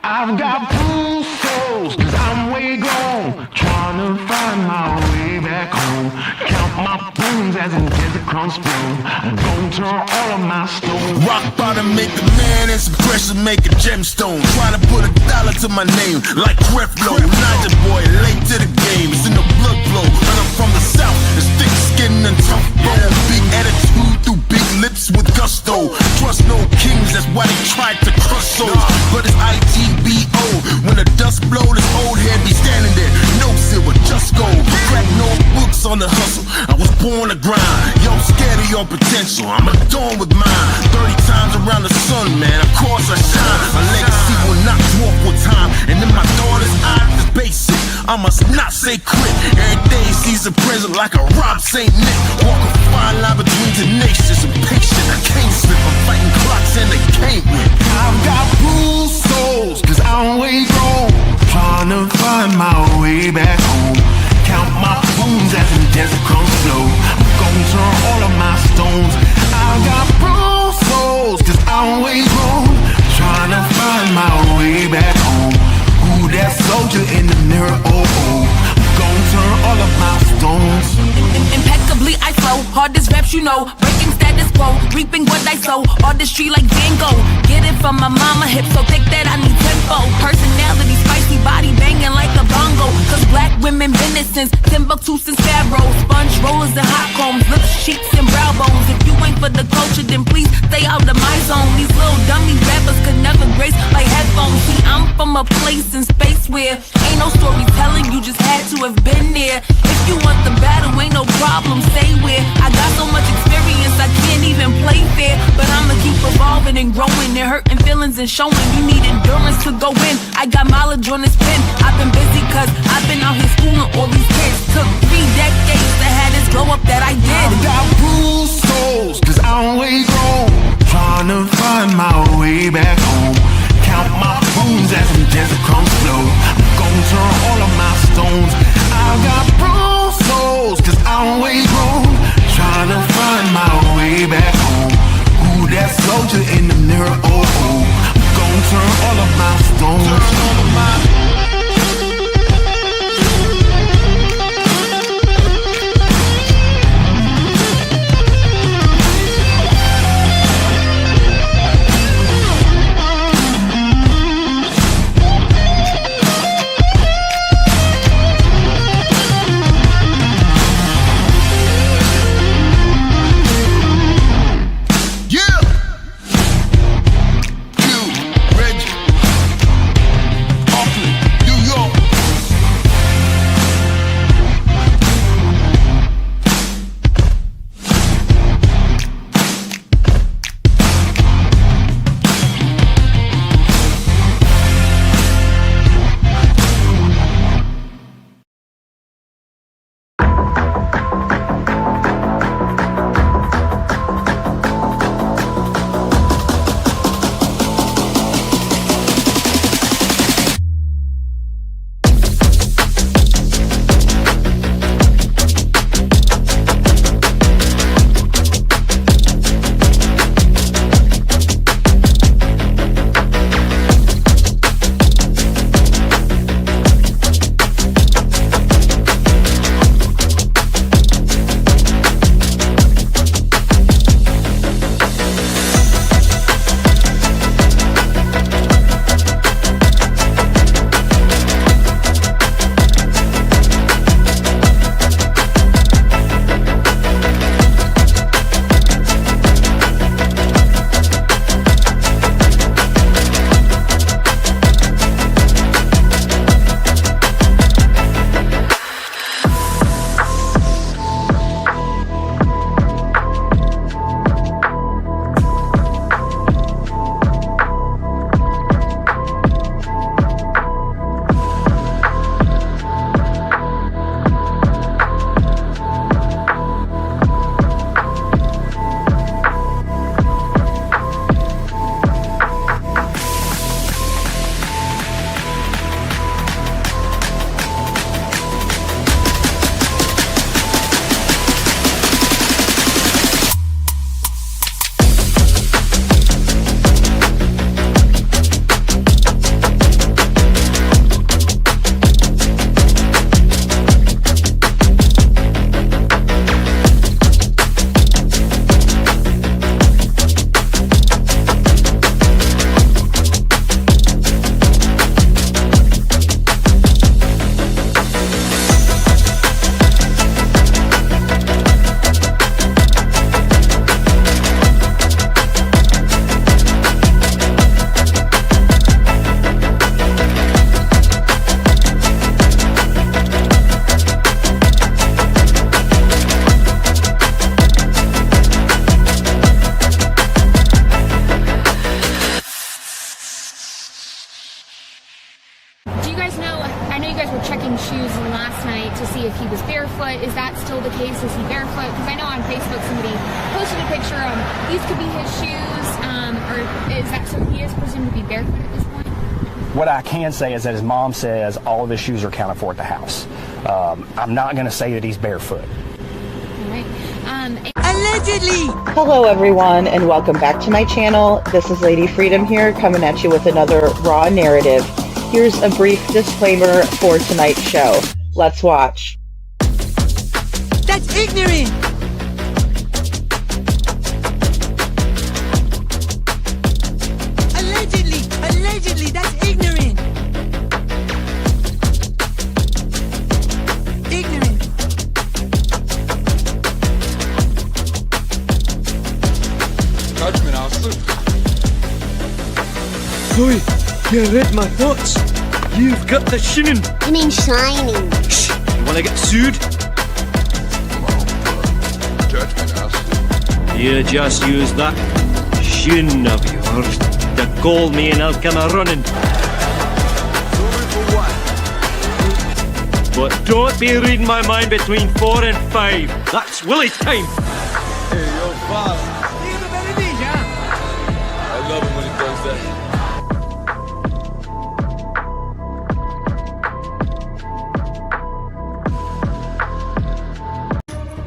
I've got bruised souls, cause I'm way gone, trying to find my way back home. Count my bones as in desert crumbs flow. I'm gonna turn all of my stones. Rock bottom make a man and some pressure make a gemstone. Trying to put $1 to my name like Creflo. Niger boy, late to the game, it's in the blood flow. And I'm from the south, it's thick skin and tough bone. Big attitude through big lips with gusto. Trust no kings, that's why they tried to crush souls. But it's IGBO, when the dust blow, this old head be standing there. No silver, just gold. Crack no books on the hustle, I was born to grind. Yo, scared of your potential, I'm adorned with mine. 30 times around the sun, man, of course I shine. My legacy will not dwarf with time. And in my daughter's eyes, it's basic, I must not say quit. Every day sees a present like a Rob St. Nick. Walk a fine line between tenacious and patient. I can't slip, I'm fighting clocks and they can't win. I've got bruised souls, cause I'm way gone, trying to find my way back home. Count my bones as in desert crumbs flow. I'm gonna turn all of my stones. I've got bruised souls, cause I'm way gone, trying to find my way back home. Who that soldier in the mirror? Oh, oh. I'm gonna turn all of my stones. Impeccably I flow, hardest raps you know, breaking status quo, reaping what I sow, artistry like Van Gogh. Get it from my mama, hip so thick that I need tempo. Personality, spicy body banging like a bongo. Cause black women been it since Timbuktu, since Pharaoh. Sponge rollers and hot combs, lips, cheeks and brow bones. If you ain't for the culture, then please stay out of my zone. These little dummy rappers could never grace my headphones. See, I'm from a place in space where ain't no storytelling, you just had to have been there. If you want the battle, ain't no problem, say where. I got so much experience, I can't even play fair. But I'ma keep evolving and growing and hurting feelings and showing. You need endurance to go in, I got mileage on this pen. I've been busy cause I've been out here schooling all these kids. Took 3 decades to have this glow up that I did. I've got bruised souls, cause I'm way gone, trying to find my way back home. Count my bones as in desert crumbs flow. I'm gonna turn all of my stones. I've got bruised souls, cause I'm way gone, trying to find my way back home. Who that soldier in the mirror? Oh, oh. I'm gonna turn all of my stones. guys were checking shoes last night to see if he was barefoot. Is that still the case? Is he barefoot? Because I know on Facebook somebody posted a picture of these could be his shoes, or is that so he is presumed to be barefoot at this point? What I can say is that his mom says all of his shoes are accounted for at the house. I'm not going to say that he's barefoot. All right. Allegedly! Hello everyone and welcome back to my channel. This is Lady Freedom here coming at you with another raw narrative. Here's a brief disclaimer for tonight's show. Let's watch. That's ignorant! Allegedly, that's ignorant! Ignorant. Judgment, Arthur. Chloe, you read my thoughts. You've got the shinin. You mean shining? Shh! You wanna get sued? Judgment, Arthur. You just use that shin of yours to call me and I'll come a-running. Sorry for what? But don't be reading my mind between 4 and 5. That's Willie's time. Hey, yo, boss. I love it when he does that.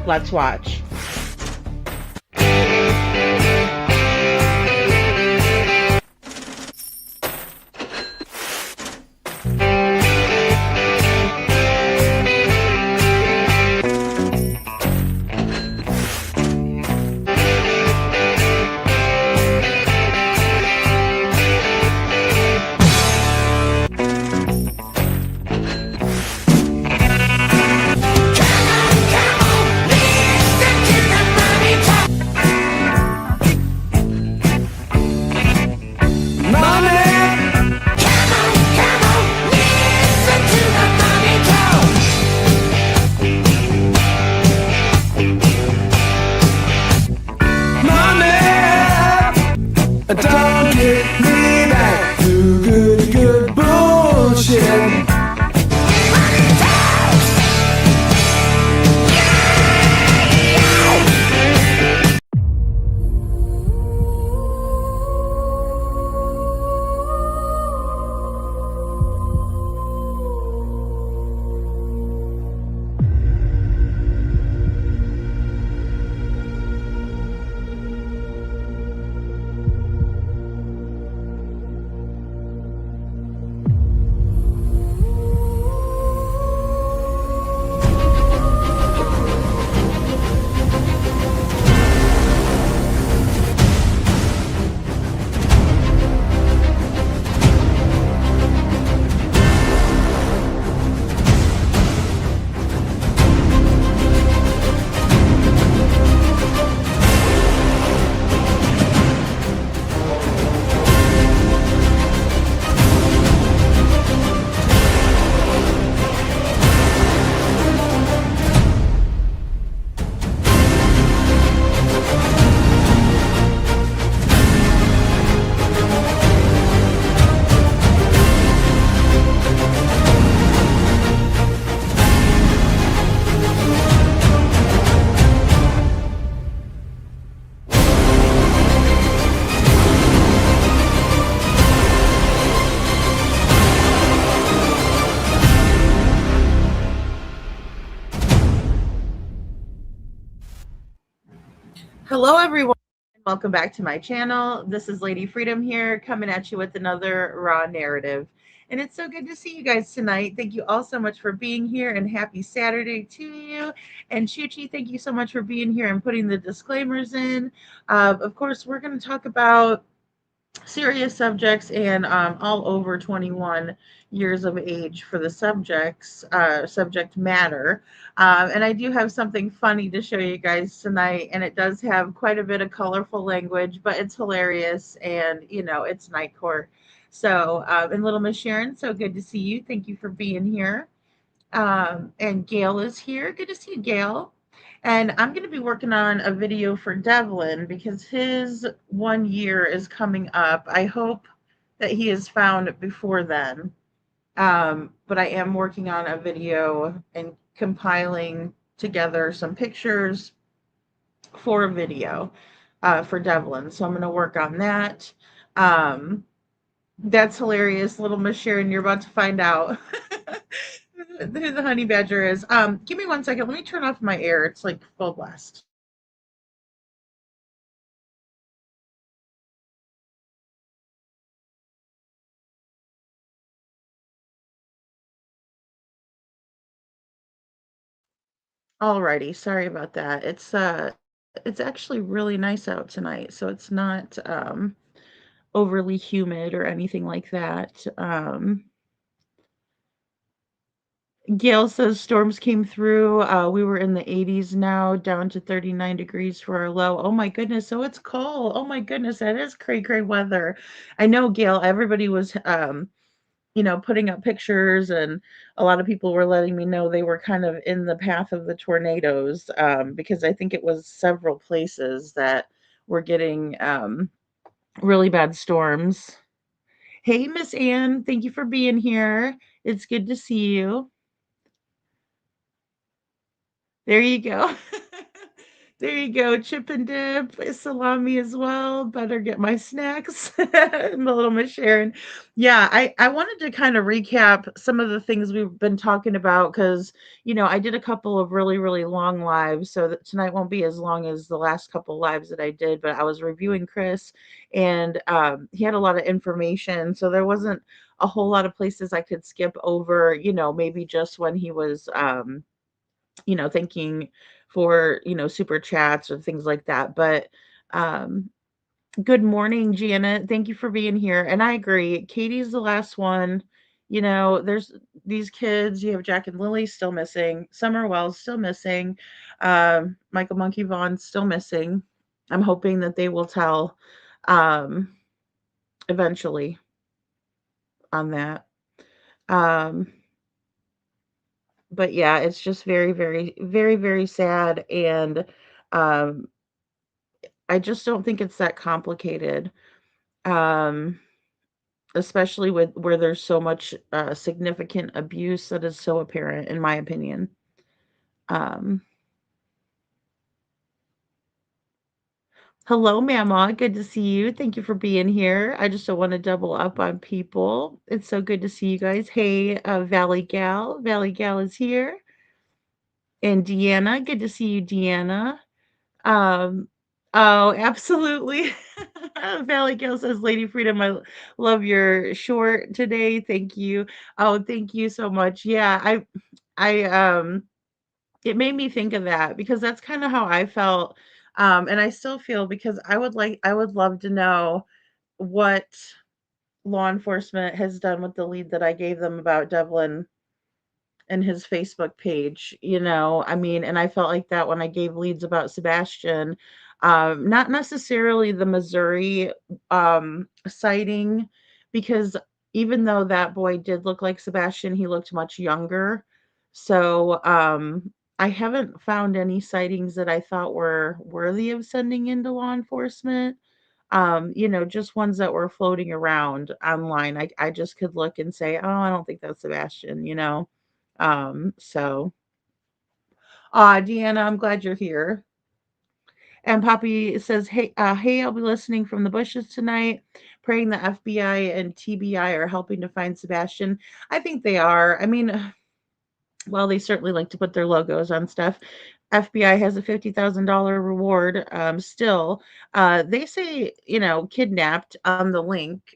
Let's watch. Don't get me back to good bullshit. Hello everyone. Welcome back to my channel. This is Lady Freedom here coming at you with another raw narrative. And it's so good to see you guys tonight. Thank you all so much for being here and happy Saturday to you. And Chuchi, thank you so much for being here and putting the disclaimers in. Of course, we're going to talk about serious subjects and all over 21 years of age for the subject matter. And I do have something funny to show you guys tonight, and it does have quite a bit of colorful language, but it's hilarious, and you know, it's night court. So, and little Miss Sharon, so good to see you. Thank you for being here. And Gail is here. Good to see you, Gail. And I'm going to be working on a video for Devlin because his 1 year is coming up. I hope that he is found before then. But I am working on a video and compiling together some pictures for a video for Devlin. So I'm going to work on that. Um, that's hilarious, little Miss Sharon. You're about to find out who the honey badger is. Give me 1 second. Let me turn off my air. It's like full blast. Alrighty, sorry about that. It's actually really nice out tonight, so it's not overly humid or anything like that. Gail says storms came through. We were in the 80s now, down to 39 degrees for our low. Oh my goodness, so it's cold. Oh my goodness, that is cray cray weather. I know, Gail, everybody was putting up pictures, and a lot of people were letting me know they were kind of in the path of the tornadoes, because I think it was several places that were getting really bad storms. Hey, Miss Ann, thank you for being here. It's good to see you. There you go. There you go. Chip and dip, salami as well. Better get my snacks. My little Miss Sharon. Yeah, I wanted to kind of recap some of the things we've been talking about because, I did a couple of really, really long lives. So that tonight won't be as long as the last couple lives that I did. But I was reviewing Chris, and he had a lot of information. So there wasn't a whole lot of places I could skip over, maybe just when he was. Thanking for, super chats or things like that. But um, good morning, Janet. Thank you for being here. And I agree. Katie's the last one. There's these kids. You have Jack and Lily still missing. Summer Wells still missing. Michael Monkey Vaughn still missing. I'm hoping that they will tell um, eventually on that. Um, but yeah, it's just very, very, very, very sad. And um, I just don't think it's that complicated, um, especially with where there's so much significant abuse that is so apparent, in my opinion. Um, Hello, Mama. Good to see you. Thank you for being here. I just don't want to double up on people. It's so good to see you guys. Hey, Valley Gal. Valley Gal is here. And Deanna. Good to see you, Deanna. Um, oh, absolutely. Valley Gale says, Lady Freedom, I love your short today. Thank you. Oh, thank you so much. Yeah, I it made me think of that because that's kind of how I felt. And I still feel because I would love to know what law enforcement has done with the lead that I gave them about Devlin and his Facebook page, I mean, and I felt like that when I gave leads about Sebastian, not necessarily the Missouri sighting, because even though that boy did look like Sebastian, he looked much younger. So I haven't found any sightings that I thought were worthy of sending into law enforcement. Just ones that were floating around online. I just could look and say, oh, I don't think that's Sebastian. So, Deanna, I'm glad you're here. And Poppy says, hey, I'll be listening from the bushes tonight, praying the FBI and TBI are helping to find Sebastian. I think they are. I mean, well, they certainly like to put their logos on stuff. FBI has a $50,000 reward. Still, they say, kidnapped on the link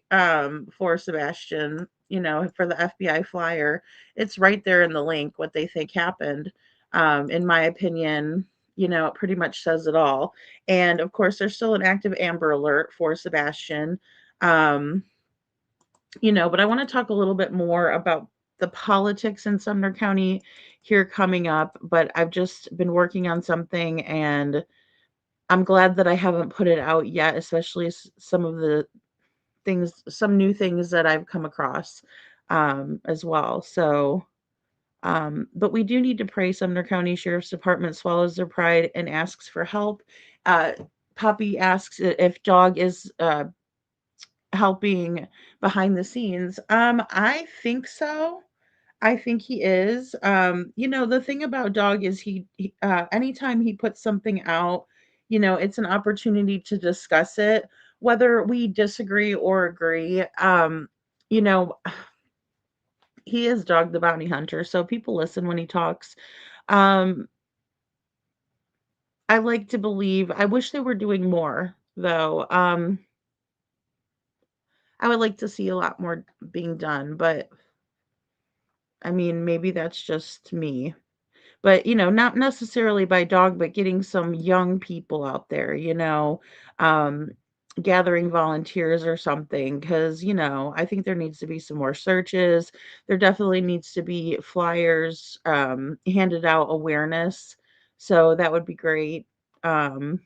for Sebastian, for the FBI flyer. It's right there in the link what they think happened. In my opinion, it pretty much says it all. And of course, there's still an active Amber Alert for Sebastian. Um, but I want to talk a little bit more about the politics in Sumner County here coming up. But I've just been working on something, and I'm glad that I haven't put it out yet, especially some of the things, some new things that I've come across as well. So, but we do need to pray Sumner County Sheriff's Department swallows their pride and asks for help. Uh, Poppy asks if dog is helping behind the scenes. I think so. I think he is. The thing about Dog is anytime he puts something out, it's an opportunity to discuss it, whether we disagree or agree. You know, he is Dog the Bounty Hunter, so people listen when he talks. Um, I like to believe, I wish they were doing more, though. I would like to see a lot more being done, but I mean, maybe that's just me. But not necessarily by Dog, but getting some young people out there, um gathering volunteers or something, because I think there needs to be some more searches. There definitely needs to be flyers handed out, awareness, so that would be great. um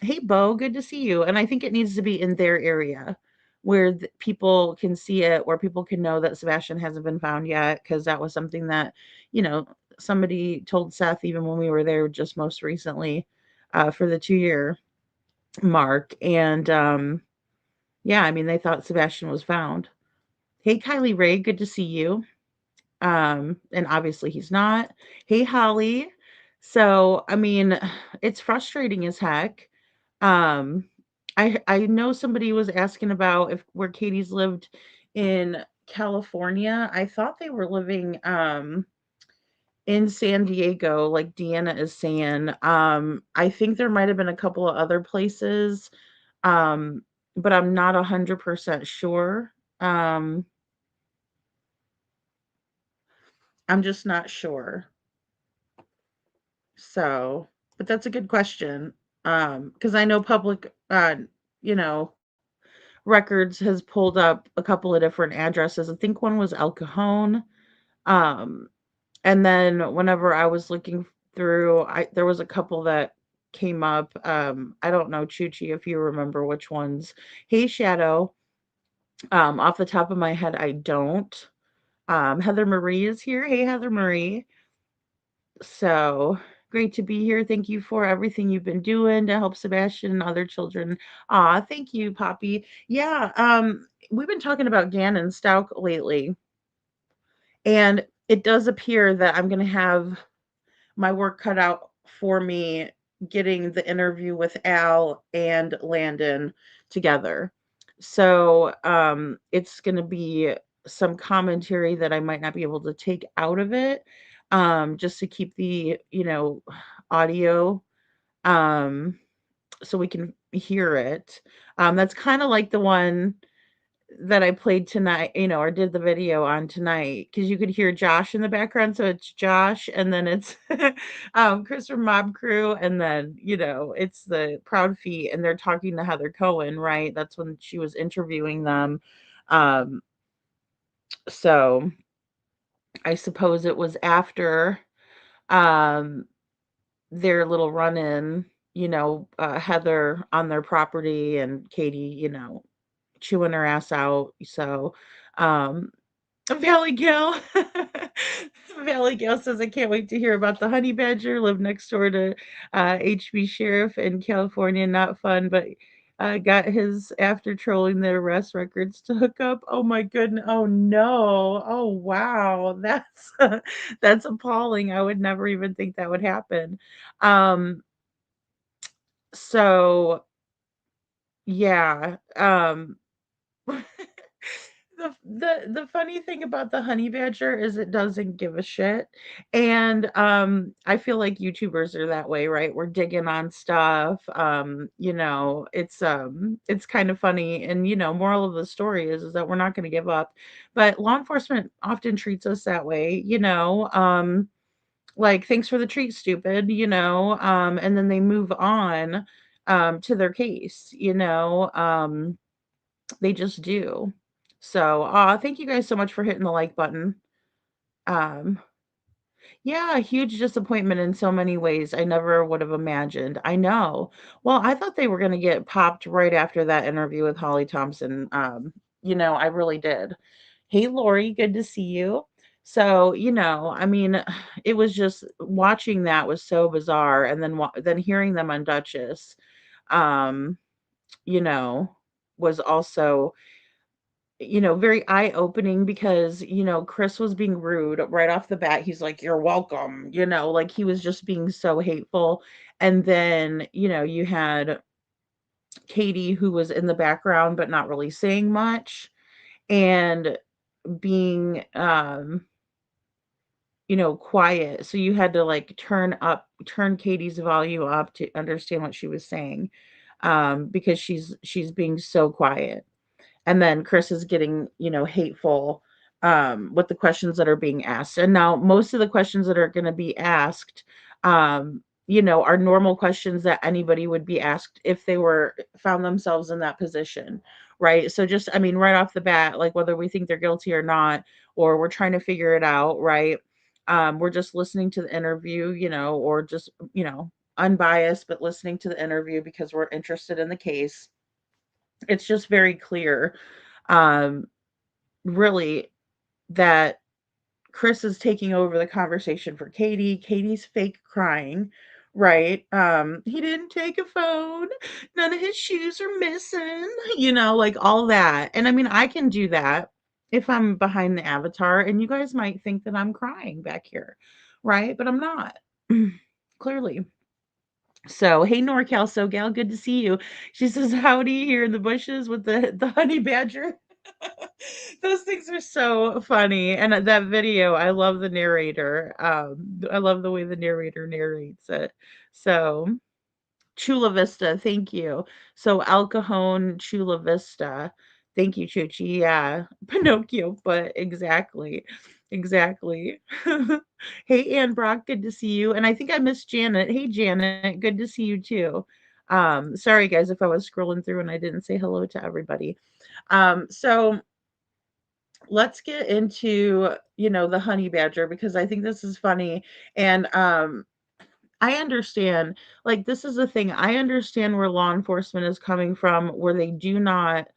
hey Bo, good to see you. And I think it needs to be in their area where people can see it, where people can know that Sebastian hasn't been found yet, because that was something that you know somebody told Seth even when we were there just most recently, for the 2-year mark. And yeah, I mean, they thought Sebastian was found. Hey, Kylie Ray, good to see you. And obviously he's not. Hey, Holly. So, I mean, it's frustrating as heck. Um, I know somebody was asking about if where Katie's lived in California. I thought they were living in San Diego, like Deanna is saying. I think there might have been a couple of other places, um, but I'm not 100% sure. Um, I'm just not sure. So, but that's a good question. Because I know public, you know, records has pulled up a couple of different addresses. I think one was El Cajon. Um, And then whenever I was looking through, there was a couple that came up. I don't know, Chuchi, if you remember which ones. Hey, Shadow. Off the top of my head, I don't. Heather Marie is here. Hey, Heather Marie. So great to be here. Thank you for everything you've been doing to help Sebastian and other children. Thank you, Poppy. Yeah, we've been talking about Gannon Stout lately, and it does appear that I'm going to have my work cut out for me getting the interview with Al and Landon together. So it's going to be some commentary that I might not be able to take out of it, just to keep the, audio, um, so we can hear it. That's kind of like the one that I played tonight, or did the video on tonight, because you could hear Josh in the background. So it's Josh, and then it's Chris from Mob Crew, and then it's the Proud Feet, and they're talking to Heather Cohen, right? That's when she was interviewing them. Um, so I suppose it was after um their little run-in, Heather on their property, and Katie, chewing her ass out. So, um, Valley Gale, Valley Gale says, I can't wait to hear about the honey badger. Live next door to HB Sheriff in California. Not fun, but got his after trolling the arrest records to hook up. Oh my goodness. Oh no. Oh wow. That's that's appalling. I would never even think that would happen. Um, so yeah. The funny thing about the honey badger is it doesn't give a shit. And I feel like YouTubers are that way, right? We're digging on stuff. It's kind of funny. And moral of the story is that we're not going to give up. But law enforcement often treats us that way, like, thanks for the treat, stupid, and then they move on to their case, they just do. So, thank you guys so much for hitting the like button. Um, yeah, a huge disappointment in so many ways. I never would have imagined. I know. Well, I thought they were going to get popped right after that interview with Holly Thompson. I really did. Hey, Lori, good to see you. So, I mean, it was just watching that was so bizarre, and then then hearing them on Duchess, um, you know, was also. very eye-opening because, Chris was being rude right off the bat. He's like, "You're welcome," like he was just being so hateful. And then, you had Katie who was in the background but not really saying much and being quiet. So you had to like turn Katie's volume up to understand what she was saying because she's being so quiet. And then Chris is getting, hateful with the questions that are being asked. And now most of the questions that are going to be asked, are normal questions that anybody would be asked if they were found themselves in that position, right? So just, I mean, right off the bat, like whether we think they're guilty or not, or we're trying to figure it out, right? We're just listening to the interview, or just, unbiased, but listening to the interview because we're interested in the case. It's just very clear, um, really, that Chris is taking over the conversation for Katie. Katie's fake crying, right? He didn't take a phone. None of his shoes are missing, like all that. And I mean, I can do that if I'm behind the avatar, and you guys might think that I'm crying back here, right? But I'm not, clearly. So, hey NorCal SoGal, good to see you. She says, "Howdy here in the bushes with the honey badger." Those things are so funny. And that video, I love the narrator. I love the way the narrator narrates it. So, Chula Vista, thank you. So Al Cajon, Chula Vista. Thank you, Chuchi. Yeah. Pinocchio, but exactly. Exactly. Hey, Ann Brock, good to see you. And I think I missed Janet. Hey, Janet, good to see you too. Sorry guys if I was scrolling through and I didn't say hello to everybody. So let's get into, the honey badger because I think this is funny. And I understand, like, this is the thing. I understand where law enforcement is coming from, where they do not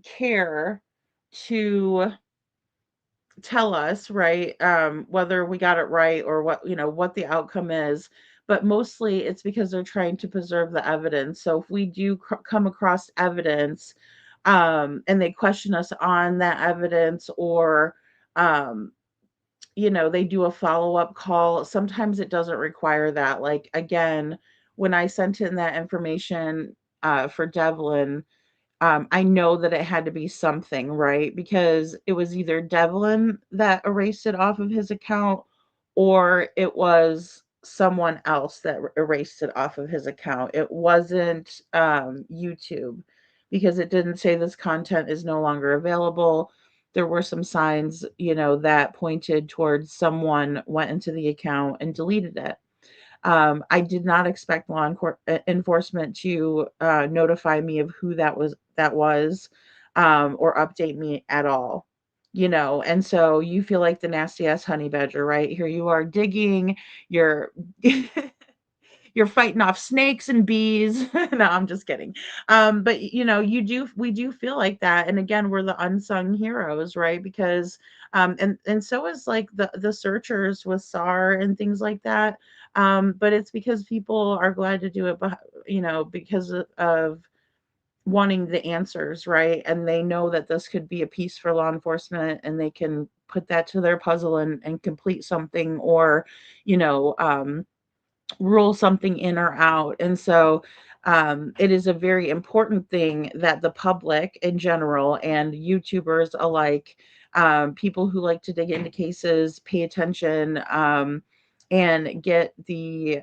care to tell us, right, whether we got it right or what the outcome is. But mostly it's because they're trying to preserve the evidence. So if we do come across evidence and they question us on that evidence, or um, they do a follow-up call. Sometimes it doesn't require that. Like, again, when I sent in that information for Devlin, I know that it had to be something, right? Because it was either Devlin that erased it off of his account, or it was someone else that erased it off of his account. It wasn't YouTube, because it didn't say this content is no longer available. There were some signs, that pointed towards someone went into the account and deleted it. I did not expect enforcement to notify me of who that was, or update me at all. And so you feel like the nasty ass honey badger, right? Here you are digging, you're you're fighting off snakes and bees. No, I'm just kidding. But we do feel like that. And again, we're the unsung heroes, right? Because and so is like the searchers with SAR and things like that. But it's because people are glad to do it, because of wanting the answers, right? And they know that this could be a piece for law enforcement, and they can put that to their puzzle and complete something, or you know um rule something in or out. And so it is a very important thing that the public in general and YouTubers alike, people who like to dig into cases, pay attention, and get the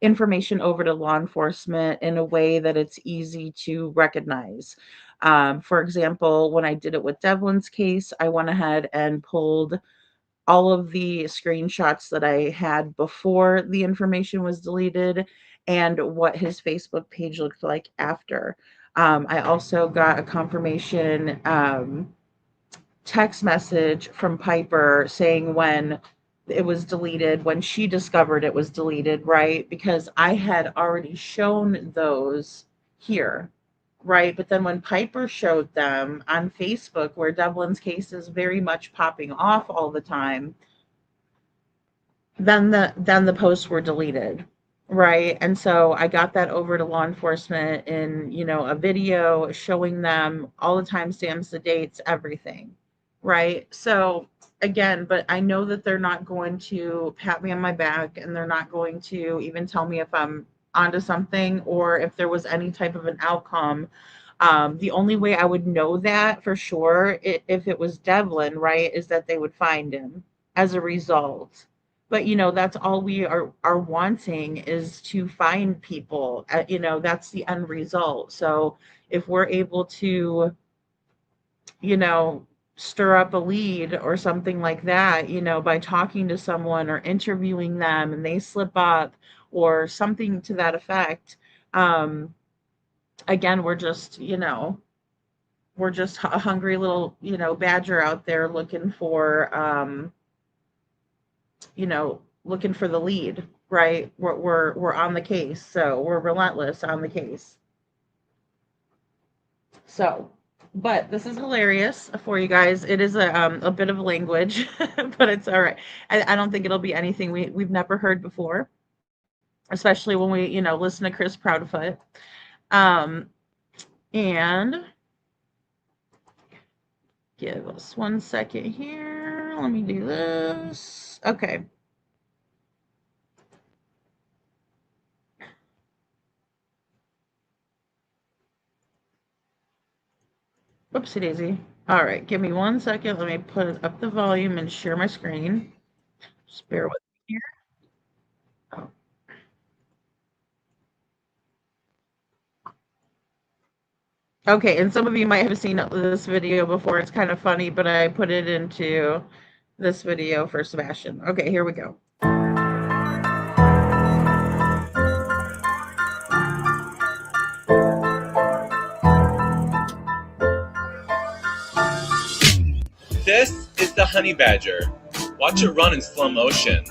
information over to law enforcement in a way that it's easy to recognize. For example, when I did it with Devlin's case, I went ahead and pulled all of the screenshots that I had before the information was deleted and what his Facebook page looked like after. I also got a confirmation text message from Piper saying when it was deleted, when she discovered it was deleted, right? Because I had already shown those here, right? But then when Piper showed them on Facebook, where Devlin's case is very much popping off all the time, then the posts were deleted. right? And so I got that over to law enforcement in, a video showing them all the timestamps, the dates, everything, right? So again, but I know that they're not going to pat me on my back, and they're not going to even tell me if I'm onto something or if there was any type of an outcome. The only way I would know that for sure, if it was Devlin, right, is that they would find him as a result. But that's all we are wanting, is to find people. That's the end result. So if we're able to, you know, stir up a lead or something like that, by talking to someone or interviewing them and they slip up or something to that effect, um, again, we're just a hungry little, badger out there looking for, looking for the lead, right? We're on the case, so we're relentless on the case. So, but this is hilarious for you guys. It is a bit of language, but it's all right. I don't think it'll be anything we've never heard before, especially when we, listen to Chris Proudfoot. And give us 1 second here. Let me do this. Okay. Whoopsie daisy. All right, give me 1 second. Let me put up the volume and share my screen. Just bear with me here. Oh. Okay, and some of you might have seen this video before. It's kind of funny, but I put it into this video for Sebastian. Okay, here we go. This is the honey badger. Watch it run in slow motion.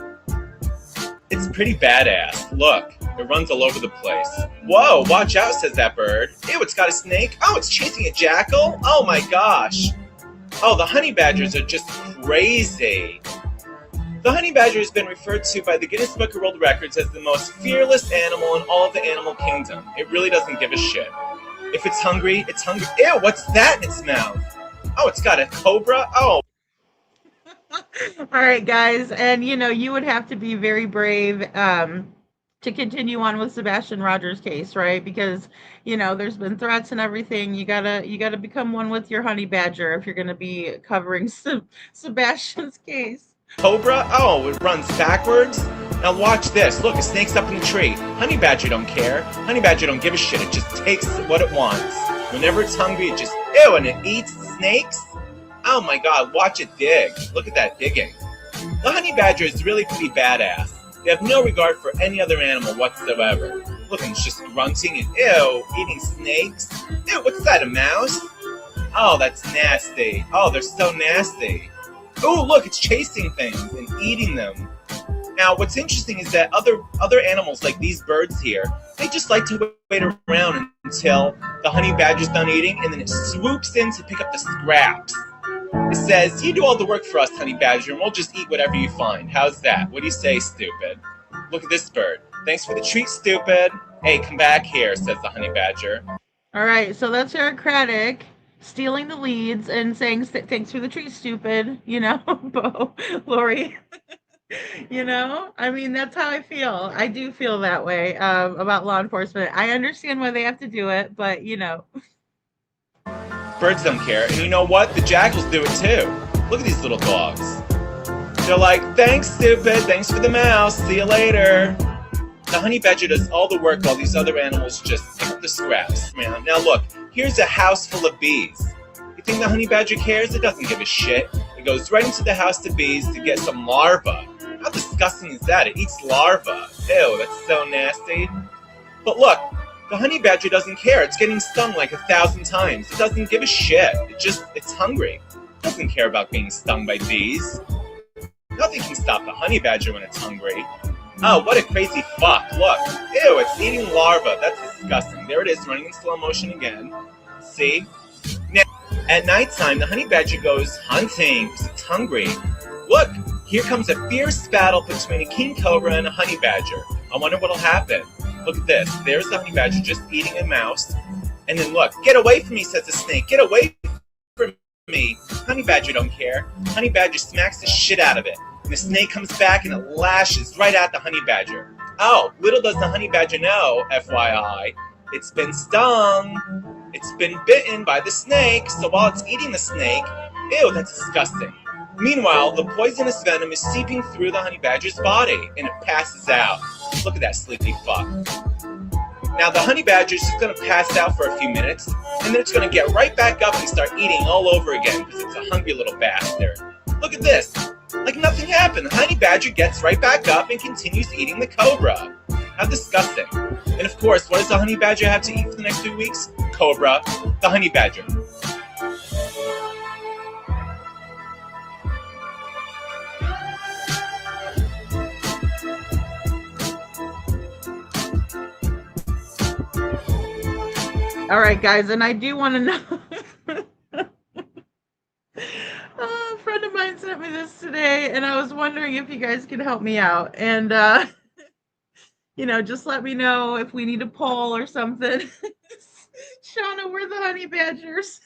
It's pretty badass. Look, it runs all over the place. Whoa, watch out, says that bird. Ew, it's got a snake. Oh, it's chasing a jackal. Oh my gosh. Oh, the honey badgers are just crazy. The honey badger has been referred to by the Guinness Book of World Records as the most fearless animal in all of the animal kingdom. It really doesn't give a shit. If it's hungry, it's hungry. Ew, what's that in its mouth? Oh, it's got a cobra? Oh. All right, guys. And, you would have to be very brave to continue on with Sebastian Rogers' case, right? Because, there's been threats and everything. You gotta become one with your honey badger if you're going to be covering Sebastian's case. Cobra? Oh, it runs backwards? Now watch this. Look, a snake's up in the tree. Honey badger don't care. Honey badger don't give a shit. It just takes what it wants. Whenever it's hungry, it just, ew, and it eats snakes? Oh my god, watch it dig. Look at that digging. The honey badger is really pretty badass. They have no regard for any other animal whatsoever. Look, it's just grunting and ew, eating snakes. Ew, what's that, a mouse? Oh, that's nasty. Oh, they're so nasty. Oh, look, it's chasing things and eating them. Now, what's interesting is that other animals like these birds here, they just like to wait around until the honey badger's done eating, and then it swoops in to pick up the scraps. It says, you do all the work for us, honey badger, and we'll just eat whatever you find. How's that? What do you say, stupid? Look at this bird. Thanks for the treat, stupid. Hey, come back here, says the honey badger. All right, so that's Eric Craddock stealing the leads and saying, thanks for the treat, stupid. Bo, Lori. I mean, that's how I feel. I do feel that way about law enforcement. I understand why they have to do it, but Birds don't care, and you know what? The jackals do it too. Look at these little dogs. They're like, thanks, stupid. Thanks for the mouse. See you later. The honey badger does all the work while these other animals just pick up the scraps. Man, now look, here's a house full of bees. You think the honey badger cares? It doesn't give a shit. It goes right into the house of bees to get some larvae. How disgusting is that? It eats larvae. Ew, that's so nasty. But look, the honey badger doesn't care. It's getting stung like 1,000 times. It doesn't give a shit. It's hungry. It doesn't care about being stung by bees. Nothing can stop the honey badger when it's hungry. Oh, what a crazy fuck. Look. Ew, it's eating larvae. That's disgusting. There it is, running in slow motion again. See? Now, at nighttime, the honey badger goes hunting because it's hungry. Look, here comes a fierce battle between a king cobra and a honey badger. I wonder what'll happen. Look at this. There's the honey badger just eating a mouse. And then look, get away from me, says the snake. Get away from me. Honey badger don't care. Honey badger smacks the shit out of it. And the snake comes back and it lashes right at the honey badger. Oh, little does the honey badger know, FYI, it's been stung. It's been bitten by the snake. So while it's eating the snake, ew, that's disgusting. Meanwhile, the poisonous venom is seeping through the honey badger's body and it passes out. Look at that sleepy fuck. Now the honey badger is just going to pass out for a few minutes and then it's going to get right back up and start eating all over again because it's a hungry little bastard. Look at this. Like nothing happened. The honey badger gets right back up and continues eating the cobra. How disgusting. And of course, what does the honey badger have to eat for the next 2 weeks? Cobra, the honey badger. All right, guys, and I do want to know. A friend of mine sent me this today, and I was wondering if you guys could help me out. And, just let me know if we need a poll or something. Shauna, we're the honey badgers.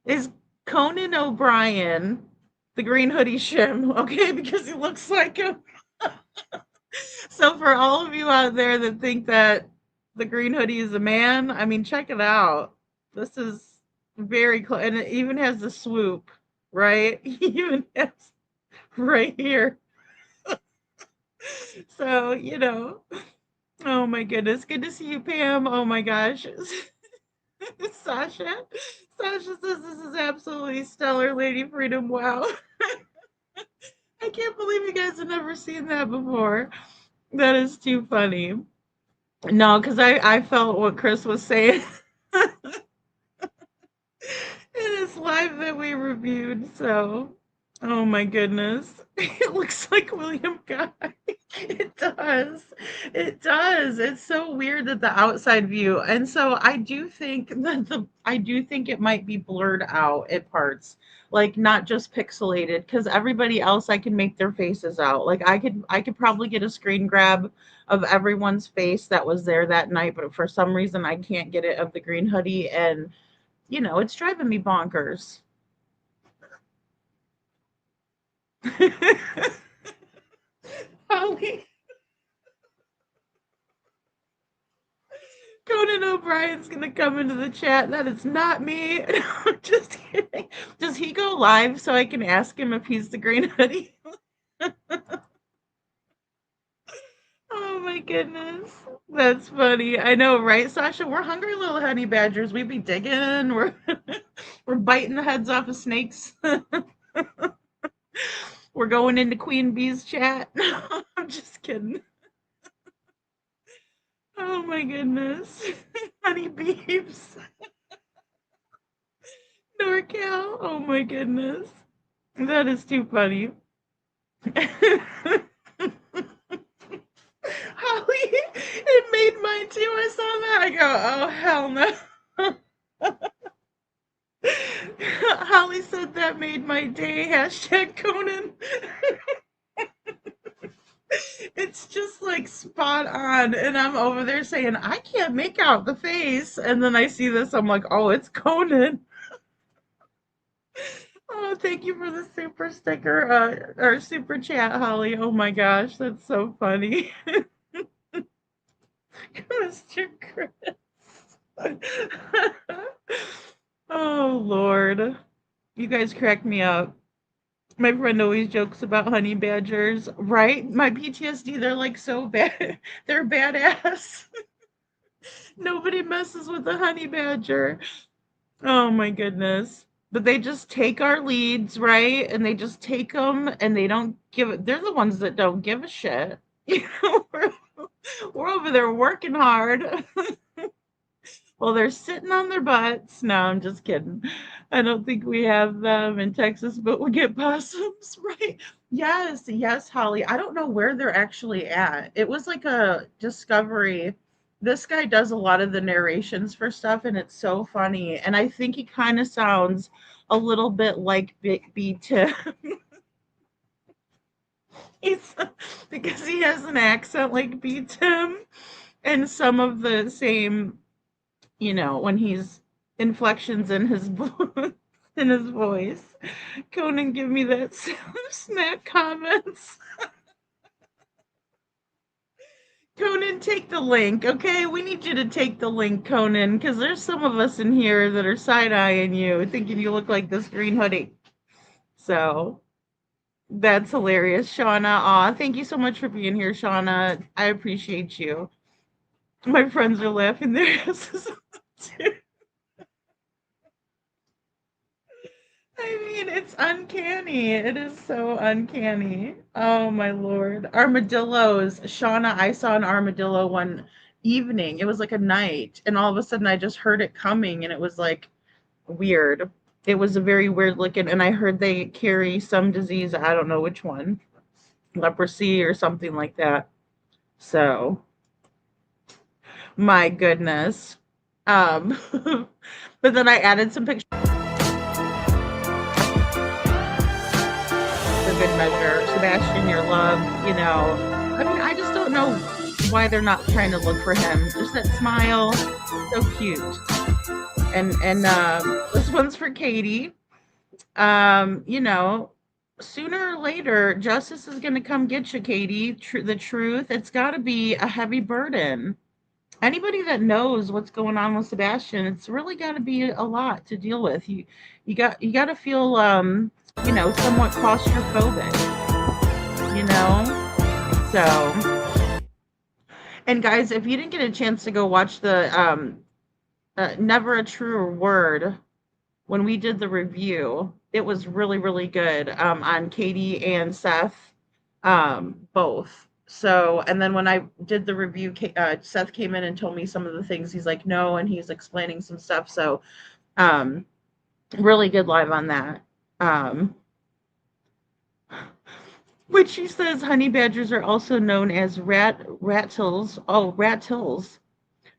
Is Conan O'Brien the green hoodie shim? Okay, because he looks like him. So for all of you out there that think that the green hoodie is a man, I mean, check it out. This is very close, and it even has the swoop, right? He even has right here. So, oh my goodness. Good to see you, Pam. Oh my gosh. Sasha says this is absolutely stellar, Lady Freedom. Wow. I can't believe you guys have never seen that before. That is too funny. No, because I felt what Chris was saying in his live that we reviewed. So, oh my goodness. It looks like William Guy. It does. It does. It's so weird that the outside view. And so I do think that it might be blurred out at parts. Like not just pixelated, because everybody else I can make their faces out. Like I could probably get a screen grab of everyone's face that was there that night, but for some reason I can't get it of the green hoodie, and it's driving me bonkers. Holly. Conan O'Brien's gonna come into the chat. That is not me. I'm just kidding. Does he go live so I can ask him if he's the green hoodie? Oh my goodness. That's funny. I know, right, Sasha? We're hungry little honey badgers. We be digging. We're biting the heads off of snakes. We're going into Queen Bee's chat. I'm just kidding. Oh my goodness. Honey beeps. NorCal. Oh my goodness. That is too funny. Holly, it made mine too. I saw that. I go, oh hell no. Holly said that made my day. Hashtag Conan. It's just like spot on. And I'm over there saying, I can't make out the face. And then I see this. I'm like, oh, it's Conan. Oh, thank you for the super sticker or super chat, Holly. Oh my gosh, that's so funny. Mr. Chris. Oh, Lord. You guys crack me up. My friend always jokes about honey badgers, right? My PTSD, they're like so bad. They're badass. Nobody messes with a honey badger. Oh my goodness. But they just take our leads, right? And they just take them and they don't give it. They're the ones that don't give a shit. We're over there working hard. Well, they're sitting on their butts. No, I'm just kidding. I don't think we have them in Texas, but we get possums, right? Yes, Holly. I don't know where they're actually at. It was like a Discovery. This guy does a lot of the narrations for stuff, and it's so funny. And I think he kind of sounds a little bit like Big B Tim. He's because he has an accent like beats him, and some of the same, when he's inflections in his in his voice. Conan, give me that snack comments. Conan, take the link, okay? We need you to take the link, Conan, because there's some of us in here that are side-eyeing you, thinking you look like this green hoodie. So that's hilarious, Shauna. Aw, thank you so much for being here, Shauna. I appreciate you. My friends are laughing their asses off, too. I mean, it's uncanny. It is so uncanny. Oh my lord. Armadillos. Shauna, I saw an armadillo one evening. It was like a night, and all of a sudden I just heard it coming, and it was like weird. It was a very weird looking, and I heard they carry some disease. I don't know which one, leprosy or something like that. So, my goodness. Um, but then I added some pictures. A good measure. Sebastian, your love, I mean, I just don't know why they're not trying to look for him. Just that smile, so cute. And this one's for Katie. Sooner or later, justice is going to come get you, Katie. The truth, it's got to be a heavy burden. Anybody that knows what's going on with Sebastian, it's really got to be a lot to deal with. You got to feel somewhat claustrophobic, So, and guys, if you didn't get a chance to go watch the Never a Truer Word when we did the review, it was really, really good on Katie and Seth, both. So, and then when I did the review, Seth came in and told me some of the things. He's like, no, and he's explaining some stuff. So, really good live on that. Which she says honey badgers are also known as rattles. Oh, rattles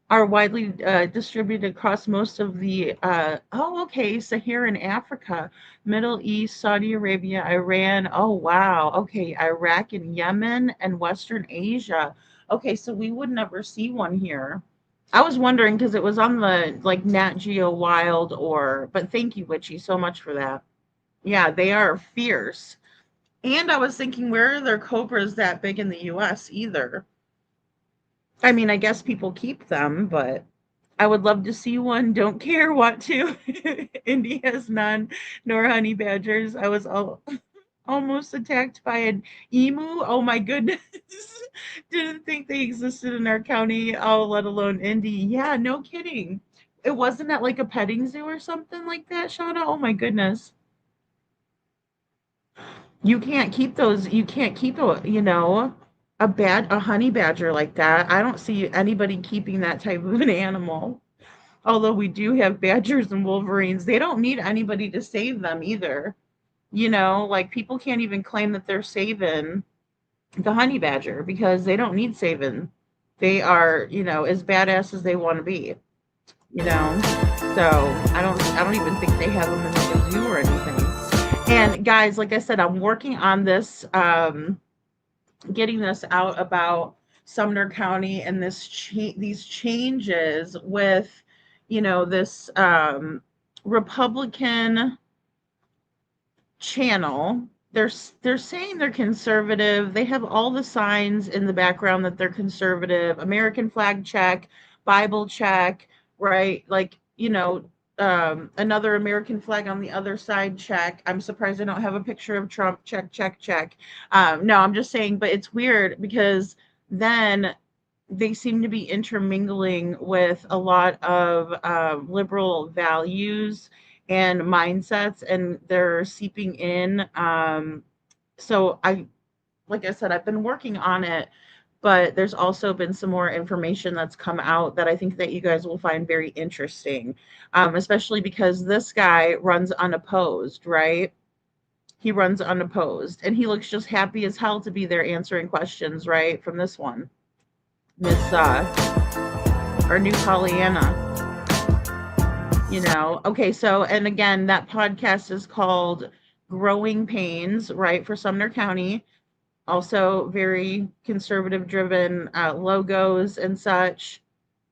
are widely distributed across most of the Saharan Africa, Middle East, Saudi Arabia, Iran. Oh wow, okay, Iraq and Yemen and Western Asia. Okay, so we would never see one here. I was wondering because it was on the Nat Geo Wild but thank you, Witchy, so much for that. Yeah, they are fierce. And I was thinking, where are there cobras that big in the US either? I mean, I guess people keep them, but I would love to see one. Don't care what to. Indy has none, nor honey badgers. I was almost attacked by an emu. Oh my goodness. Didn't think they existed in our county, let alone Indy. Yeah, no kidding. It wasn't at like a petting zoo or something like that, Shauna? Oh my goodness. You can't keep those. You can't keep a honey badger like that. I don't see anybody keeping that type of an animal. Although we do have badgers and wolverines, they don't need anybody to save them either. People can't even claim that they're saving the honey badger because they don't need saving. They are, as badass as they want to be. So I don't even think they have them in the zoo or anything. And guys, like I said, I'm working on this, getting this out about Sumner County and these changes with, this Republican channel. They're saying they're conservative. They have all the signs in the background that they're conservative. American flag check, Bible check, right? Another American flag on the other side, check. I'm surprised I don't have a picture of Trump, check, check, check. No, I'm just saying, but it's weird because then they seem to be intermingling with a lot of liberal values and mindsets, and they're seeping in. So like I said, I've been working on it, but there's also been some more information that's come out that I think that you guys will find very interesting, especially because this guy runs unopposed, right? He runs unopposed, and he looks just happy as hell to be there answering questions, right? From this one, Miss our new Pollyanna. Okay, so, and again, that podcast is called Growing Pains, right, for Sumner County. also very conservative driven logos and such,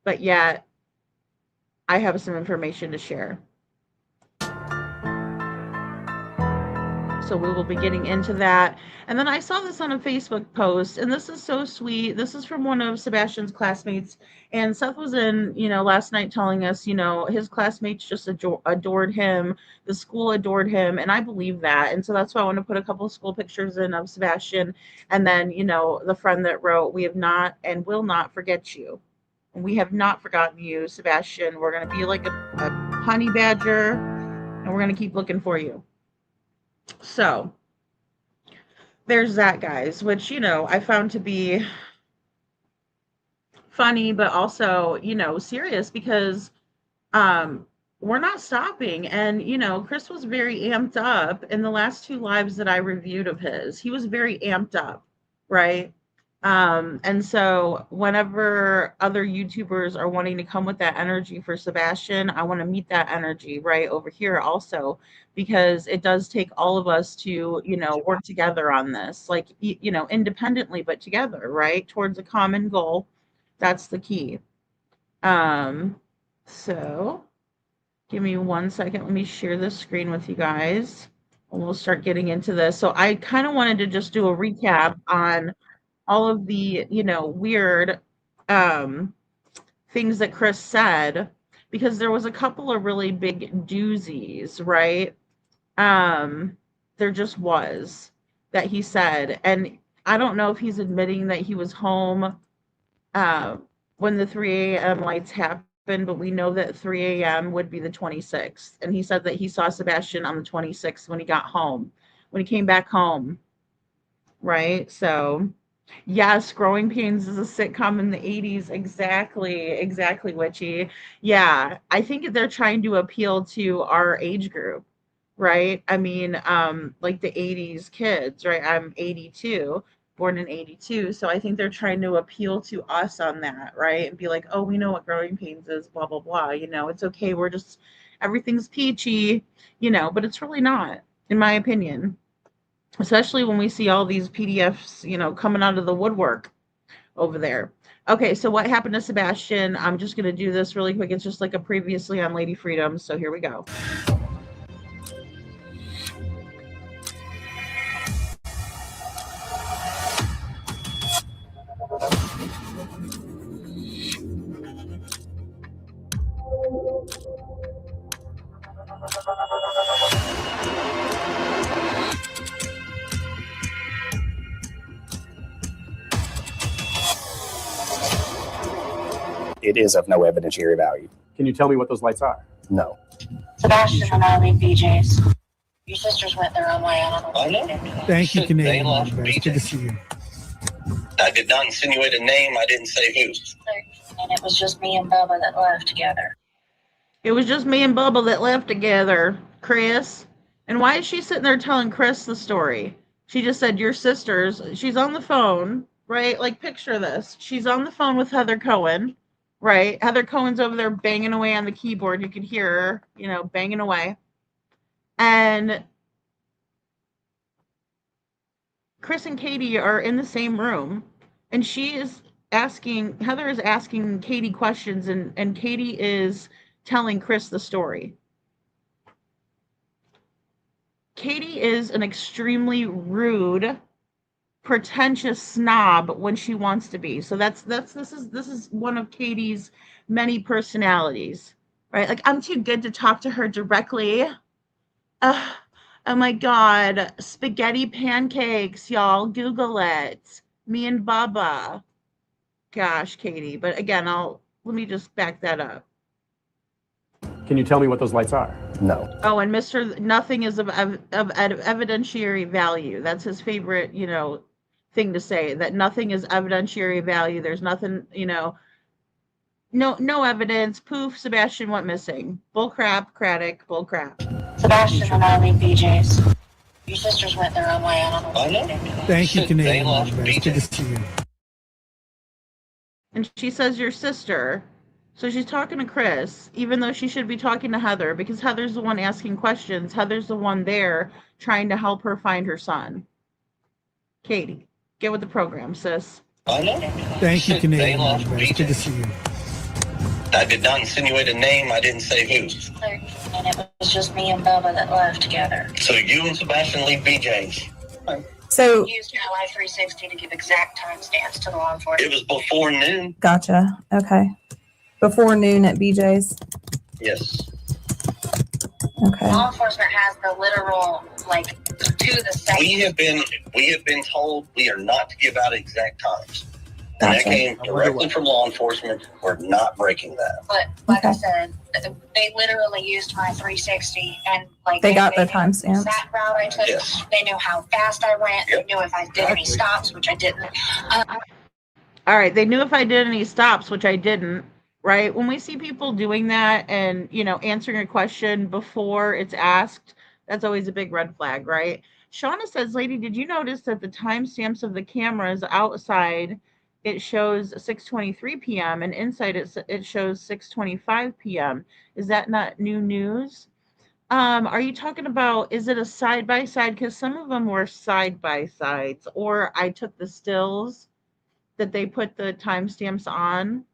but yet I have some information to share. So we will be getting into that. And then I saw this on a Facebook post, and this is so sweet. This is from one of Sebastian's classmates. And Seth was in, last night telling us, his classmates just adored him. The school adored him. And I believe that. And so that's why I want to put a couple of school pictures in of Sebastian. And then, the friend that wrote, "We have not and will not forget you. We have not forgotten you, Sebastian. We're going to be like a honey badger, and we're going to keep looking for you." So there's that, guys, which, I found to be funny, but also, serious, because we're not stopping. And, Chris was very amped up in the last 2 lives that I reviewed of his. He was very amped up, right? And so whenever other YouTubers are wanting to come with that energy for Sebastian, I want to meet that energy right over here also, because it does take all of us to, work together on this, like, independently, but together, right? Towards a common goal. That's the key. So give me 1 second. Let me share this screen with you guys, and we'll start getting into this. So I kind of wanted to just do a recap on all of the, weird things that Chris said, because there was a couple of really big doozies, right? There just was, that he said. And I don't know if he's admitting that he was home when the 3 a.m. lights happened, but we know that 3 a.m. would be the 26th. And he said that he saw Sebastian on the 26th when he got home, when he came back home, right? So yes, Growing Pains is a sitcom in the 80s. Exactly, Witchy. Yeah, I think they're trying to appeal to our age group, right? I mean, like the 80s kids, right? I'm 82, born in 82. So I think they're trying to appeal to us on that, right? And be like, oh, we know what Growing Pains is, blah, blah, blah. It's okay. Everything's peachy, but it's really not, in my opinion. Especially when we see all these PDFs, coming out of the woodwork over there. Okay, so what happened to Sebastian? I'm just going to do this really quick. It's just like a previously on Lady Freedom. So here we go. It is of no evidentiary value. Can you tell me what those lights are? No. Sebastian and I leave BJ's. Your sisters went their own way. I don't know. Thank you, Canadian. left Good to see you. I did not insinuate a name. I didn't say who. And it was just me and Bubba that left together. It was just me and Bubba that left together, Chris. And why is she sitting there telling Chris the story? She just said, your sisters. She's on the phone, right? Like, picture this. She's on the phone with Heather Cohen, right? Heather Cohen's over there banging away on the keyboard. You could hear her, banging away. And Chris and Katie are in the same room. And Heather is asking Katie questions, and Katie is telling Chris the story. Katie is an extremely rude, pretentious snob when she wants to be. So this is one of Katie's many personalities, right? Like, I'm too good to talk to her directly. Oh my God, spaghetti pancakes, y'all. Google it. Me and Bubba. Gosh, Katie. But again, let me just back that up. Can you tell me what those lights are? No. Oh, and Mr. Nothing is of evidentiary value. That's his favorite, thing to say, that nothing is evidentiary value. There's nothing, no evidence. Poof, Sebastian went missing. Bull crap, Craddock, bull crap. Sebastian and I leave BJ's. Your sisters went their own way. I don't know. Thank you, Canadian. Good to see you. And she says your sister. So she's talking to Chris, even though she should be talking to Heather, because Heather's the one asking questions. Heather's the one there trying to help her find her son. Katie. Get with the program, sis. I know. Thank you, They Canadian lost Mountain Bears. Good to BJ. see you. I did not insinuate a name. I didn't say who. And it was just me and Bubba that left together. So you and Sebastian leave BJ's. So Used my Life 360 to give exact timestamps to the law enforcement. It was before noon. gotcha. Okay. Before noon at BJ's. Yes. Okay. Law enforcement has the literal, like, to the second. We have been told we are not to give out exact times. And that Gotcha. came directly from law enforcement. We're not breaking that. But like I said, they literally used my 360 and like They got the timestamps. That route I took. Yes. They knew how fast I went. Yep. They knew if I did any stops, which I didn't. All right, they knew if I did any stops, which I didn't, right? When we see people doing that and, you know, answering a question before it's asked, that's always a big red flag, right? Shauna says, lady, did you notice that the timestamps of the cameras outside, it shows 6:23 p.m. and inside it shows 6:25 p.m. Is that not new news? Are you talking about, is it a side by side? Because some of them were side by sides, or I took the stills that they put the timestamps on.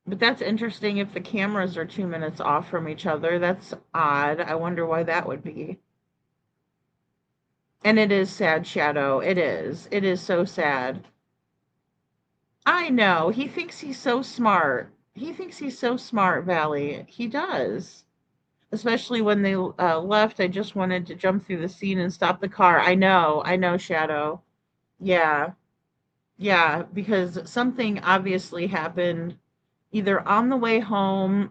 But that's interesting if the cameras are 2 minutes off from each other. That's odd. I wonder why that would be. And it is sad, Shadow. It is. It is so sad. I know. He thinks he's so smart. He thinks he's so smart, Valley. He does. Especially when they left, I just wanted to jump through the scene and stop the car. I know, Shadow. Yeah. Yeah, because something obviously happened either on the way home,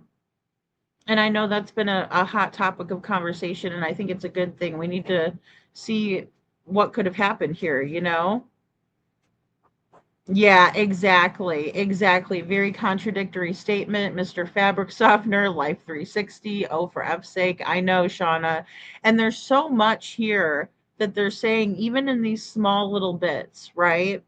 and I know that's been a hot topic of conversation, and I think it's a good thing. We need to see what could have happened here, you know? Yeah, exactly. Very contradictory statement, Mr. Fabric Softener, Life 360. Oh, for F's sake, I know, Shauna. And there's so much here that they're saying, even in these small little bits, right?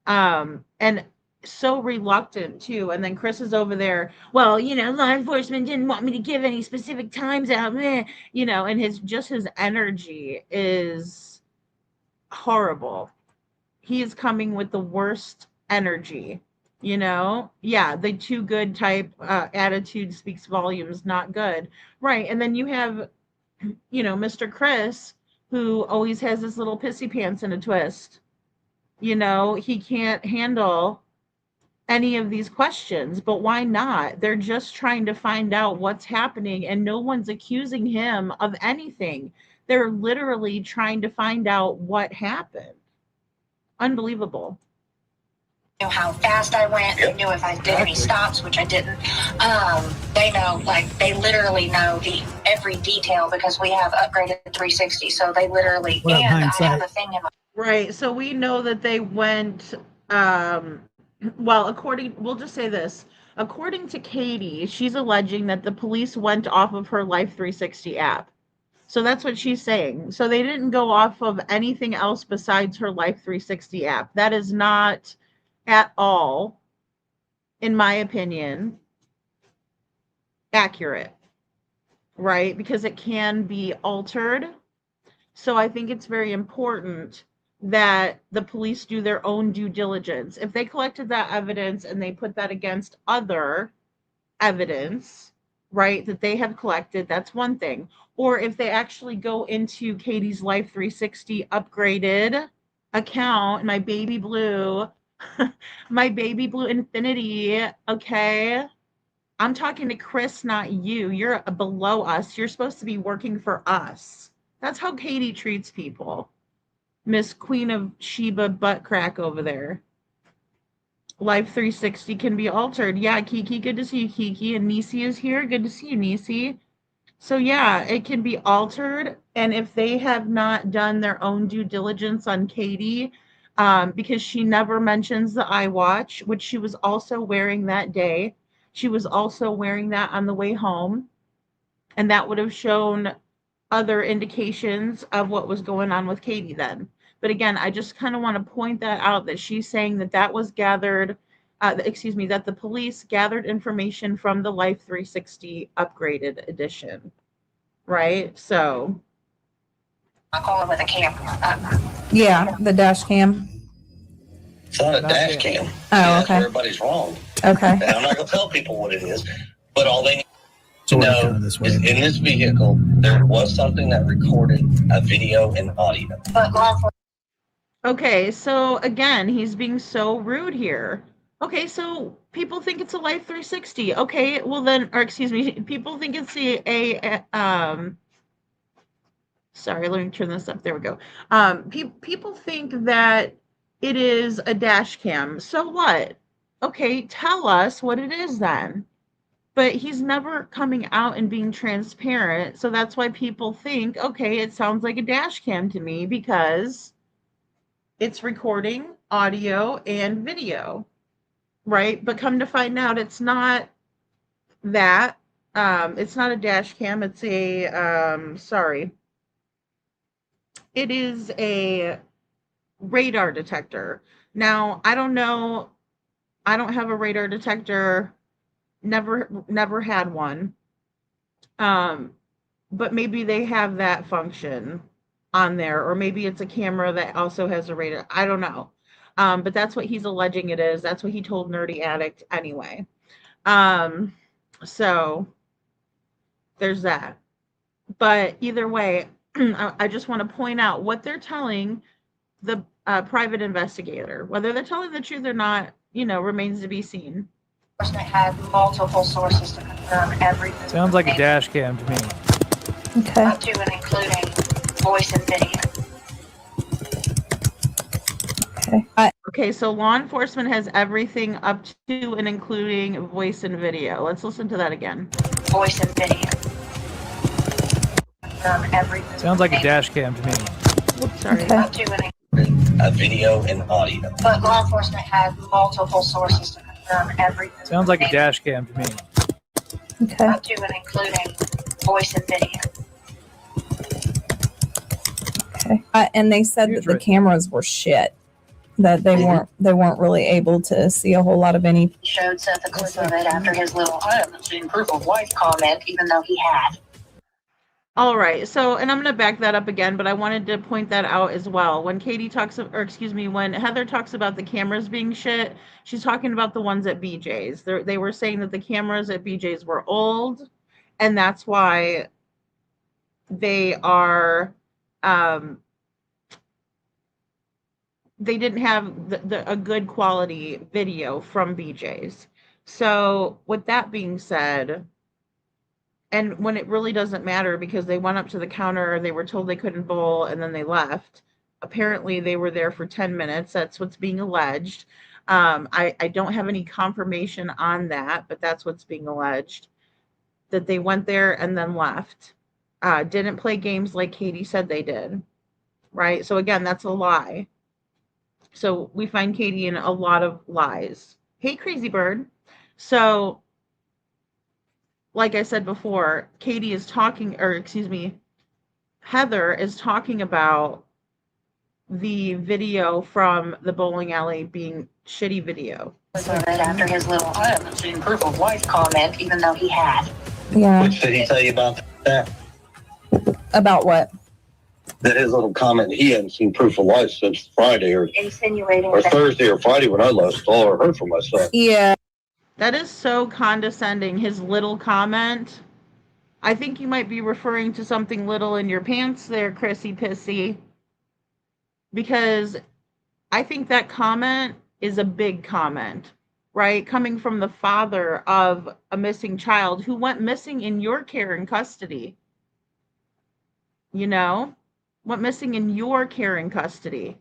And so reluctant too. And then Chris is over there, well, you know, law enforcement didn't want me to give any specific times out, you know, and his energy is horrible. He is coming with the worst energy, you know? Yeah, the too good type attitude speaks volumes, not good. Right. And then you have, you know, Mr. Chris, who always has his little pissy pants in a twist. You know, he can't handle any of these questions, but why not? They're just trying to find out what's happening, and no one's accusing him of anything. They're literally trying to find out what happened. Unbelievable. Knew how fast I went. They knew if I did any stops, which I didn't. They know, like, they literally know every detail because we have upgraded 360. So they literally, What up, and I hindsight? have a thing in my. Right. So we know that they went, well, we'll just say this. According to Katie, she's alleging that the police went off of her Life 360 app. So that's what she's saying. So they didn't go off of anything else besides her Life 360 app. That is not at all, in my opinion, accurate, right? Because it can be altered. So I think it's very important that the police do their own due diligence. If they collected that evidence and they put that against other evidence, right, that they have collected, that's one thing. Or if they actually go into Katie's Life 360 upgraded account, my baby blue, my baby blue Infinity, okay? I'm talking to Chris, not you. You're below us. You're supposed to be working for us. That's how Katie treats people. Miss Queen of Sheba butt crack over there. Life 360 can be altered. Yeah, Kiki, good to see you, Kiki. And Nisi is here. Good to see you, Nisi. So yeah, it can be altered. And if they have not done their own due diligence on Katie, because she never mentions the iWatch, which she was also wearing that day. She was also wearing that on the way home. And that would have shown other indications of what was going on with Katie then. But again, I just kind of want to point that out, that she's saying that was gathered, that the police gathered information from the Life 360 upgraded edition, right? So I call it with a camera. Yeah, the dash cam. It's not a dash cam. Oh, That's okay. where everybody's wrong. Okay. And I'm not going to tell people what it is, but all they need to Sort of know kind of this way. is in this vehicle, there was something that recorded a video and audio. But law enforcement Okay, so again, he's being so rude here. Okay, so people think it's a Life 360. Okay, well then, or excuse me, people think it's sorry, let me turn this up. There we go. People think that it is a dash cam. So what? Okay, tell us what it is then. But he's never coming out and being transparent. So that's why people think, okay, it sounds like a dash cam to me because it's recording audio and video, right? But come to find out, it's not that. It's not a dash cam. It's it is a radar detector. Now, I don't know. I don't have a radar detector. Never had one. But maybe they have that function on there, or maybe it's a camera that also has a radar. I don't know. But that's what he's alleging it is. That's what he told Nerdy Addict anyway. So there's that. But either way, I just want to point out what they're telling the private investigator. Whether they're telling the truth or not, remains to be seen. had multiple sources to confirm everything. Sounds like a dash cam to me. Okay. Up to and including voice and video. Okay. Okay, so law enforcement has everything up to and including voice and video. Let's listen to that again. Voice and video. Confirm everything. Sounds like a dash cam to me. Oops, sorry. Okay. Up to and A video and audio. But law enforcement had multiple sources to confirm everything. Sounds like a dash cam to me. Okay. Up to and including voice and video. Okay. And they said that the cameras were shit. That they weren't really able to see a whole lot of any. Showed Seth a clip of it after his little "I haven't seen proof of life" comment, even though he had. All right, so, and I'm going to back that up again, but I wanted to point that out as well. When when Heather talks about the cameras being shit, she's talking about the ones at BJ's. They were saying that the cameras at BJ's were old, and that's why they are, they didn't have a good quality video from BJ's. So with that being said, and when it really doesn't matter because they went up to the counter, they were told they couldn't bowl, and then they left. Apparently, they were there for 10 minutes. That's what's being alleged. I don't have any confirmation on that, but that's what's being alleged. That they went there and then left. Didn't play games like Katie said they did. Right? So again, that's a lie. So we find Katie in a lot of lies. Hey, Crazy Bird. So like I said before, Heather is talking about the video from the bowling alley being shitty video. After his little "I haven't seen proof of life" comment, even though he had. Yeah. Which did he tell you about that? About what? That his little comment, he hadn't seen proof of life since Friday or Insinuating that Thursday or Friday when I last saw or heard from my son. Yeah. That is so condescending, his little comment. I think you might be referring to something little in your pants there, Chrissy Pissy. Because I think that comment is a big comment, right? Coming from the father of a missing child who went missing in your care and custody. Went missing in your care and custody.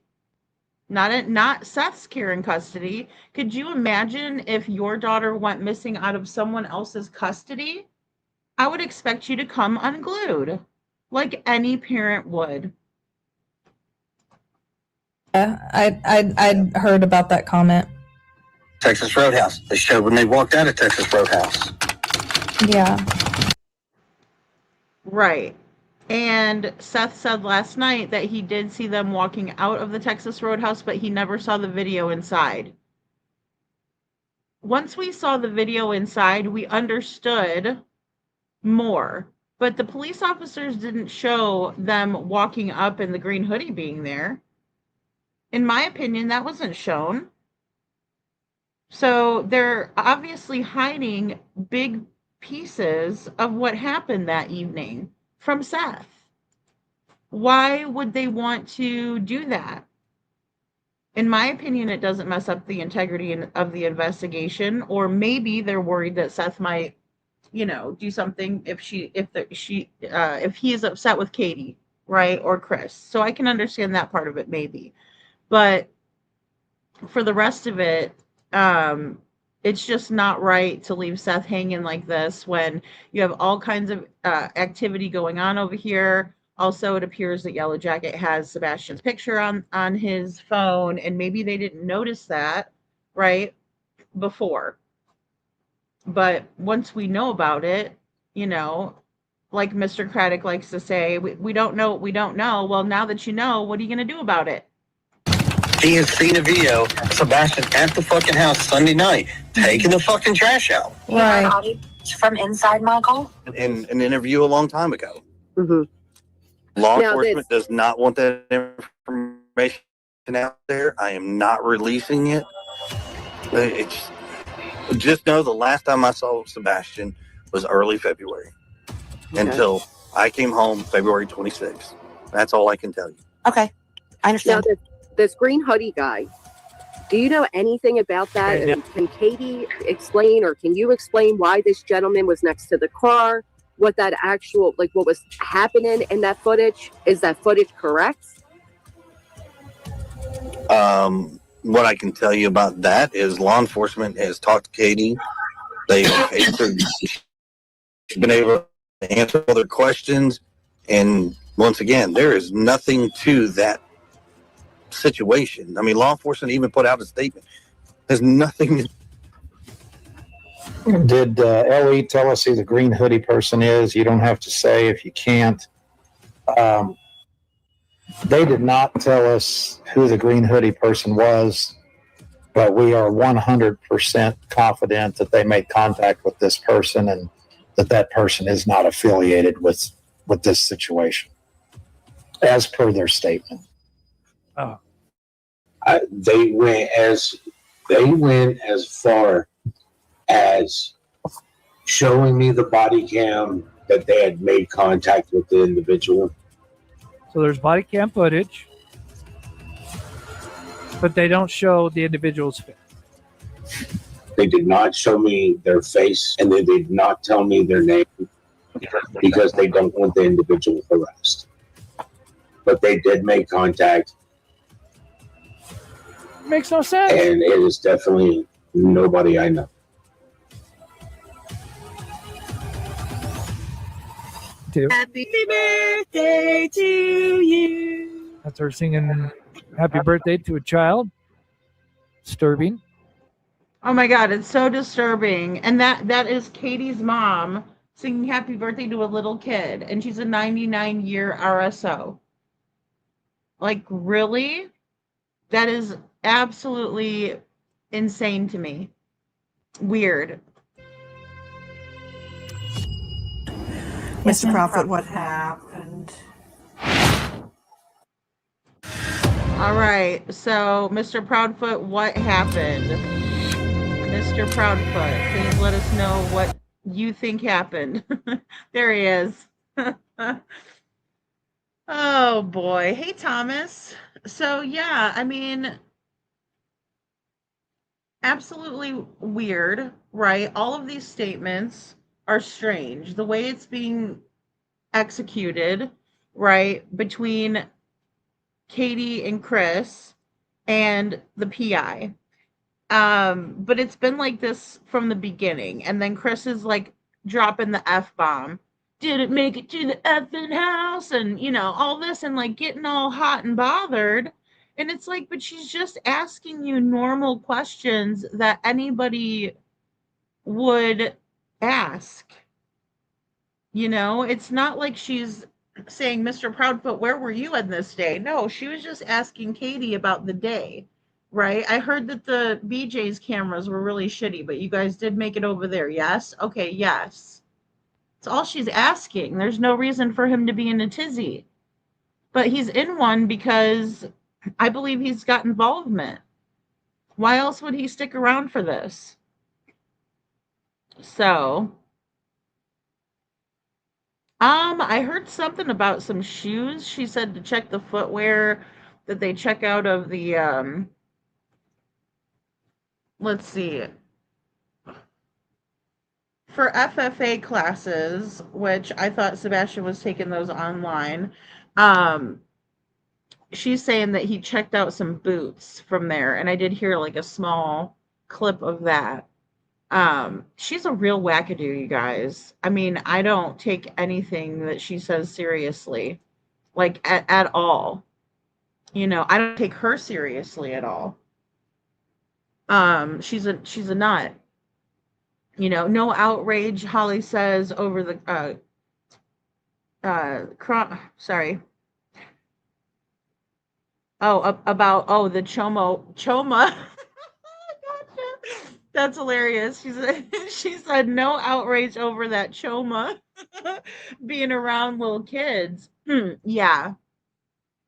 Not Seth's care and custody. Could you imagine if your daughter went missing out of someone else's custody? I would expect you to come unglued, like any parent would. Yeah, I'd heard about that comment. Texas Roadhouse. They showed when they walked out of Texas Roadhouse. Yeah. Right. And Seth said last night that he did see them walking out of the Texas Roadhouse, but he never saw the video inside. Once we saw the video inside, we understood more. But the police officers didn't show them walking up and the green hoodie being there. In my opinion, that wasn't shown. So they're obviously hiding big pieces of what happened that evening from Seth. Why would they want to do that? In my opinion, it doesn't mess up the integrity of the investigation, or maybe they're worried that Seth might, do something if he is upset with Katie, right, or Chris. So I can understand that part of it, maybe, but for the rest of it, it's just not right to leave Seth hanging like this when you have all kinds of activity going on over here. Also, it appears that Yellow Jacket has Sebastian's picture on his phone, and maybe they didn't notice that, right, before. But once we know about it, like Mr. Craddock likes to say, we don't know what we don't know. Well, now that you know, what are you going to do about it? He has seen a video of Sebastian at the fucking house Sunday night taking the fucking trash out. Right. From inside, Michael? In an interview a long time ago. Mm-hmm. Law enforcement does not want that information out there. I am not releasing it. Just know the last time I saw Sebastian was early February. Okay. Until I came home February 26th. That's all I can tell you. Okay. I understand. Now, this green hoodie guy, do you know anything about that? Yeah. Can Katie explain, or can you explain why this gentleman was next to the car? What that actual, what was happening in that footage? Is that footage correct? What I can tell you about that is law enforcement has talked to Katie. They've been able to answer all their questions. And once again, there is nothing to that situation. I mean, law enforcement even put out a statement. There's nothing. Did LE tell us who the green hoodie person is? You don't have to say if you can't. They did not tell us who the green hoodie person was, but we are 100% confident that they made contact with this person and that person is not affiliated with this situation, as per their statement. Oh. They went as far as showing me the body cam that they had made contact with the individual. So there's body cam footage, but they don't show the individual's face. They did not show me their face, and they did not tell me their name because they don't want the individual harassed. But they did make contact. Makes no sense. And it is definitely nobody I know. Happy birthday to you. That's her singing happy birthday to a child. Disturbing. Oh my God, it's so disturbing. And that is Katie's mom singing happy birthday to a little kid. And she's a 99-year RSO. Like, really? That is absolutely insane to me. Weird. Mr. Prophet, what happened? All right, so Mr. Proudfoot, what happened? Mr. Proudfoot, please let us know what you think happened. There he is. Oh boy. Hey, Thomas. So yeah, I mean, absolutely weird, right? All of these statements are strange. The way it's being executed, right, between Katie and Chris and the PI. But it's been like this from the beginning. And then Chris is like dropping the F-bomb. Didn't make it to the effing house, and all this, and like getting all hot and bothered. And it's like, but she's just asking you normal questions that anybody would ask. It's not like she's saying, Mr. Proudfoot, where were you on this day? No, she was just asking Katie about the day, right? I heard that the BJ's cameras were really shitty, but you guys did make it over there, yes? Okay, yes. It's all she's asking. There's no reason for him to be in a tizzy. But he's in one because I believe he's got involvement. Why else would he stick around for this? So, I heard something about some shoes. She said to check the footwear that they check out of the let's see. For FFA classes, which I thought Sebastian was taking those online, um, she's saying that he checked out some boots from there, and I did hear like a small clip of that. She's a real wackadoo, you guys. I mean, I don't take anything that she says seriously, like at all. You know, I don't take her seriously at all. She's a nut. You know, no outrage, Holly says, over the sorry. Oh, about the Choma. That's hilarious. She said she said no outrage over that Choma being around little kids. Yeah.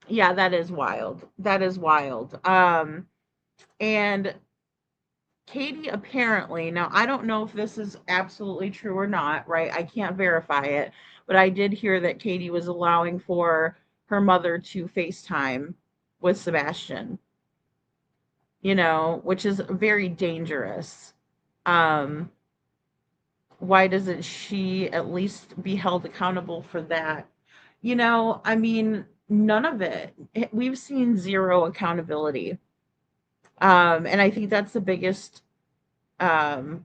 Yeah, that is wild. That is wild. And Katie apparently, now I don't know if this is absolutely true or not, right? I can't verify it, but I did hear that Katie was allowing for her mother to FaceTime with Sebastian, you know, which is very dangerous. Um, why doesn't she at least be held accountable for that? You know, I mean, none of it. We've seen zero accountability. And I think that's the biggest um,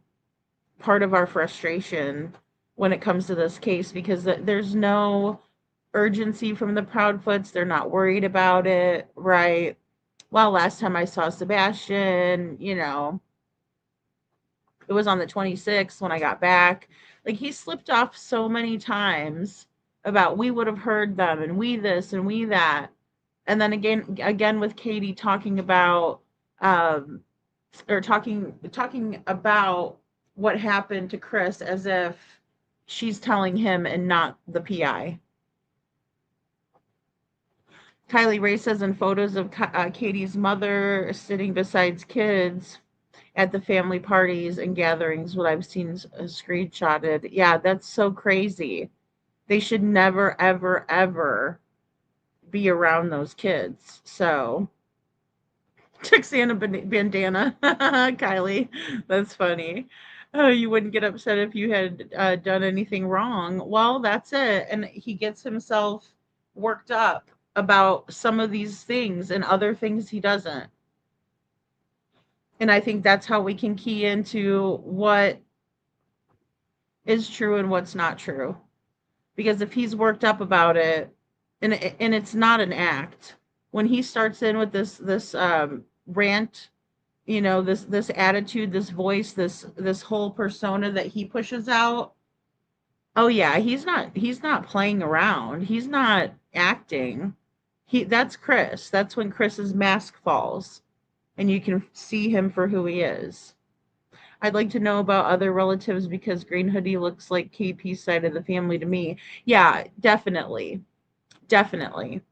part of our frustration when it comes to this case because there's no urgency from the Proudfoots. They're not worried about it, right? Well, last time I saw Sebastian, you know, it was on the 26th when I got back. Like he slipped off so many times about we would have heard them and we this and we that. And then again with Katie talking about or talking about what happened to Chris as if she's telling him and not the PI. Kylie Ray says in photos of Katie's mother sitting beside kids at the family parties and gatherings, what I've seen screenshotted. Yeah, that's so crazy. They should never, ever, ever be around those kids. So, Texana bandana, Kylie. That's funny. Oh, you wouldn't get upset if you had done anything wrong. Well, that's it. And he gets himself worked up about some of these things and other things he doesn't. And I think that's how we can key into what is true and what's not true. Because if he's worked up about it, and it's not an act, when he starts in with this rant, you know, this attitude, this voice, this whole persona that he pushes out, oh yeah, he's not playing around. He's not acting. That's Chris. That's when Chris's mask falls and you can see him for who he is. I'd like to know about other relatives because Green Hoodie looks like KP's side of the family to me. Yeah, definitely. Definitely.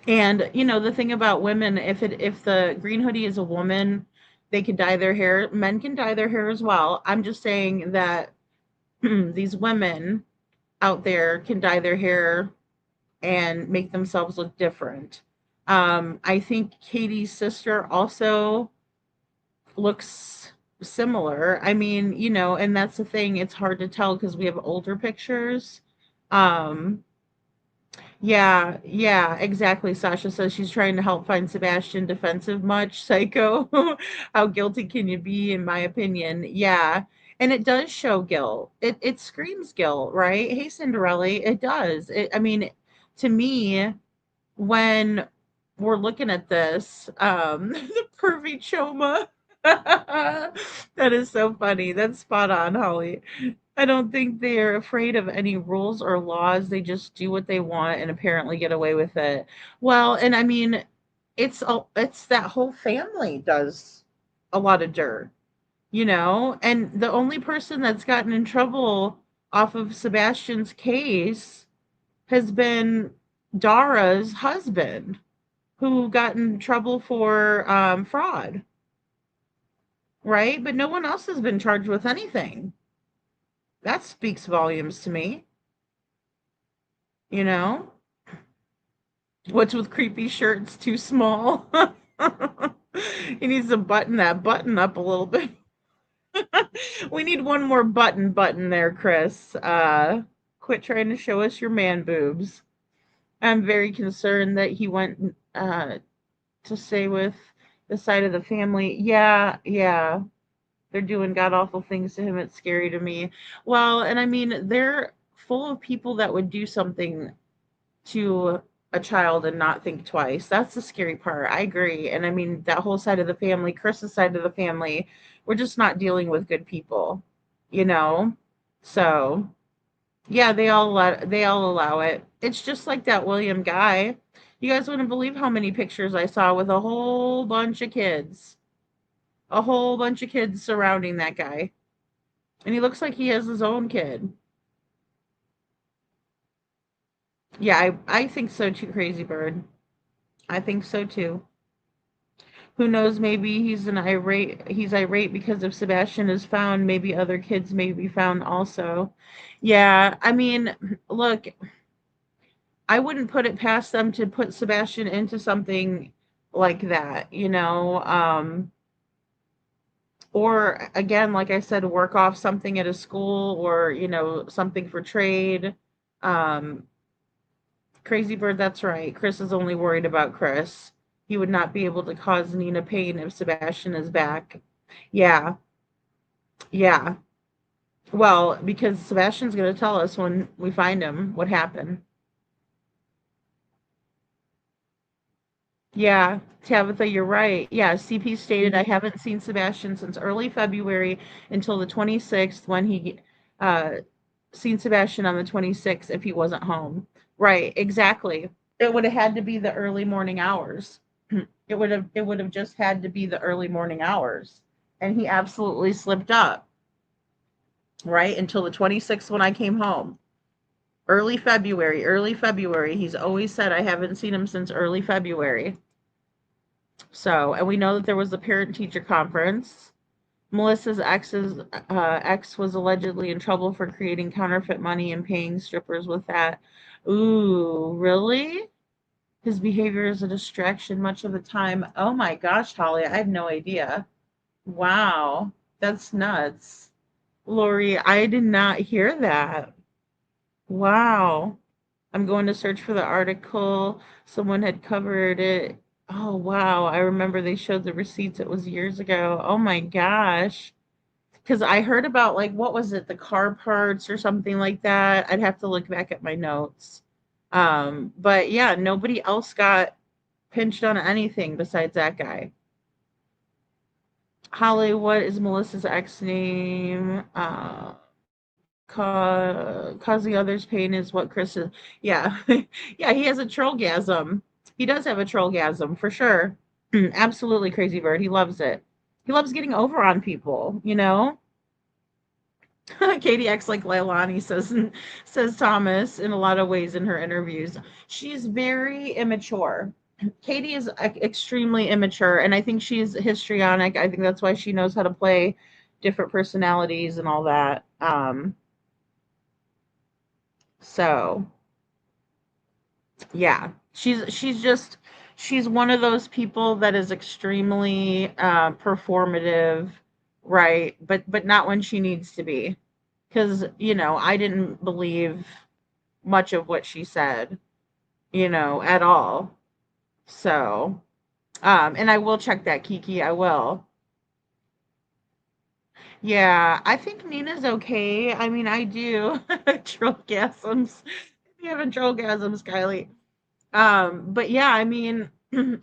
And you know, the thing about women, if the Green Hoodie is a woman, they can dye their hair. Men can dye their hair as well. I'm just saying that these women out there can dye their hair and make themselves look different. I think Katie's sister also looks similar. I mean, you know, and that's the thing. It's hard to tell because we have older pictures. Um, yeah, exactly. Sasha says she's trying to help find Sebastian defensive much. Psycho. How guilty can you be, in my opinion? Yeah. And it does show guilt. It screams guilt, right? Hey, Cinderella, it does. I mean, to me, when we're looking at this, the pervy Choma. That is so funny. That's spot on, Holly. I don't think they're afraid of any rules or laws. They just do what they want and apparently get away with it. Well, and I mean, it's that whole family does a lot of dirt, you know? And the only person that's gotten in trouble off of Sebastian's case has been Dara's husband, who got in trouble for fraud, right? But no one else has been charged with anything. That speaks volumes to me. You know? What's with creepy shirts too small? He needs to button that button up a little bit. We need one more button there, Chris. Quit trying to show us your man boobs. I'm very concerned that he went to stay with the side of the family. Yeah, yeah. They're doing god awful things to him. It's scary to me. Well, and I mean, they're full of people that would do something to a child and not think twice. That's the scary part. I agree. And I mean, that whole side of the family, Chris's side of the family, we're just not dealing with good people, you know? So, yeah, they all allow it. It's just like that William guy. You guys wouldn't believe how many pictures I saw with a whole bunch of kids. A whole bunch of kids surrounding that guy. And he looks like he has his own kid. Yeah, I think so too, Crazy Bird. I think so too. Who knows, maybe he's irate because if Sebastian is found, maybe other kids may be found also. Yeah, I mean, look, I wouldn't put it past them to put Sebastian into something like that, you know. Or again, like I said, work off something at a school or, you know, something for trade. Um, Crazy Bird, that's right. Chris is only worried about Chris. He would not be able to cause Nina pain if Sebastian is back. Yeah, yeah. Well, because Sebastian's going to tell us when we find him what happened. Yeah, Tabitha, you're right. Yeah, CP stated, I haven't seen Sebastian since early February until the 26th when he uh, seen Sebastian on the 26th if he wasn't home. Right, exactly. It would have had to be the early morning hours. It would have just had to be the early morning hours. And he absolutely slipped up, right? Until the 26th when I came home. Early February, early February. He's always said I haven't seen him since early February. So, and we know that there was a parent teacher conference. Melissa's ex was allegedly in trouble for creating counterfeit money and paying strippers with that. Ooh, really? His behavior is a distraction much of the time. Oh my gosh, Holly, I had no idea. Wow, that's nuts. Lori, I did not hear that. Wow. I'm going to search for the article. Someone had covered it. Oh, wow. I remember they showed the receipts. It was years ago. Oh my gosh. Because I heard about, like, what was it, the car parts or something like that. I'd have to look back at my notes. But yeah, nobody else got pinched on anything besides that guy. Holly, what is Melissa's ex name? Causing others pain is what Chris is. Yeah. Yeah, he has a trollgasm. He does have a trollgasm for sure. Absolutely, Crazy Bird. He loves it. He loves getting over on people, you know? Katie acts like Leilani, says Thomas in a lot of ways in her interviews. She's very immature. Katie is extremely immature, and I think she's histrionic. I think that's why she knows how to play different personalities and all that. So yeah, she's one of those people that is extremely performative, right? But not when she needs to be, because you know I didn't believe much of what she said, you know, at all. So, and I will check that, Kiki. I will. Yeah, I think Nina's okay. I mean, I do. Trollgasms. You having trollgasms, Kylie. But yeah, I mean,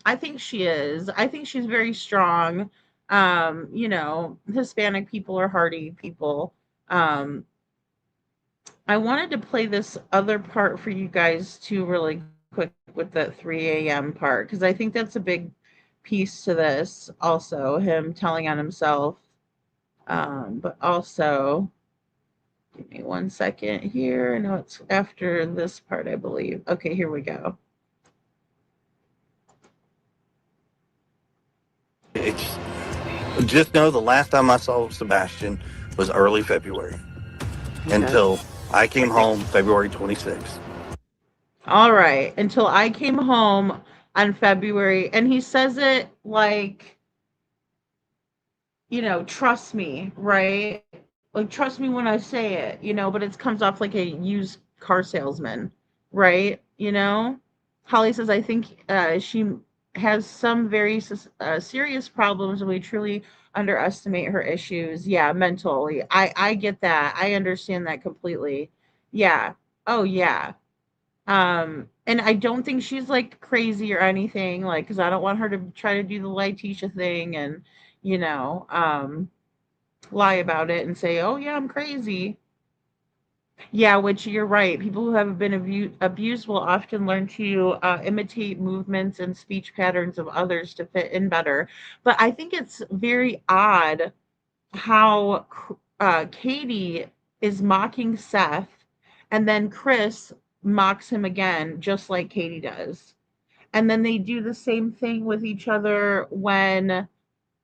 I think she is. I think she's very strong. You know, Hispanic people are hardy people. Um, I wanted to play this other part for you guys too, really quick with the 3 a.m. part, because I think that's a big piece to this, also, him telling on himself. But also, Give me 1 second here. No, it's after this part, I believe. Okay, here we go. It's just know the last time I saw Sebastian was early February until I came home February 26th. All right, until I came home on February, and he says it like, trust me, right? Like, trust me when I say it, but it comes off like a used car salesman, right? Holly says, I think she has some very serious problems, and we truly underestimate her issues. Yeah, mentally. I get that. I understand that completely. Yeah. Oh, yeah. And I don't think she's like crazy or anything, like, because I don't want her to try to do the Letitia thing and, you know, um, lie about it and say, oh, yeah, I'm crazy. Yeah, which you're right. People who have been abused will often learn to imitate movements and speech patterns of others to fit in better. But I think it's very odd how Katie is mocking Seth, and then Chris mocks him again, just like Katie does. And then they do the same thing with each other when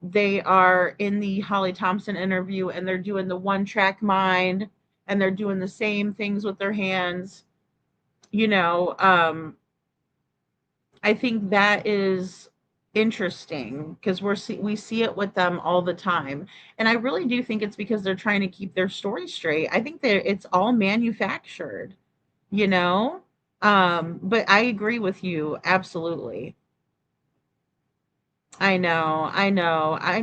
they are in the Holly Thompson interview and they're doing the one track mind and they're doing the same things with their hands. You know, I think that is interesting because we see it with them all the time, and I really do think it's because they're trying to keep their story straight. I think that it's all manufactured, you know. But I agree with you absolutely. I know.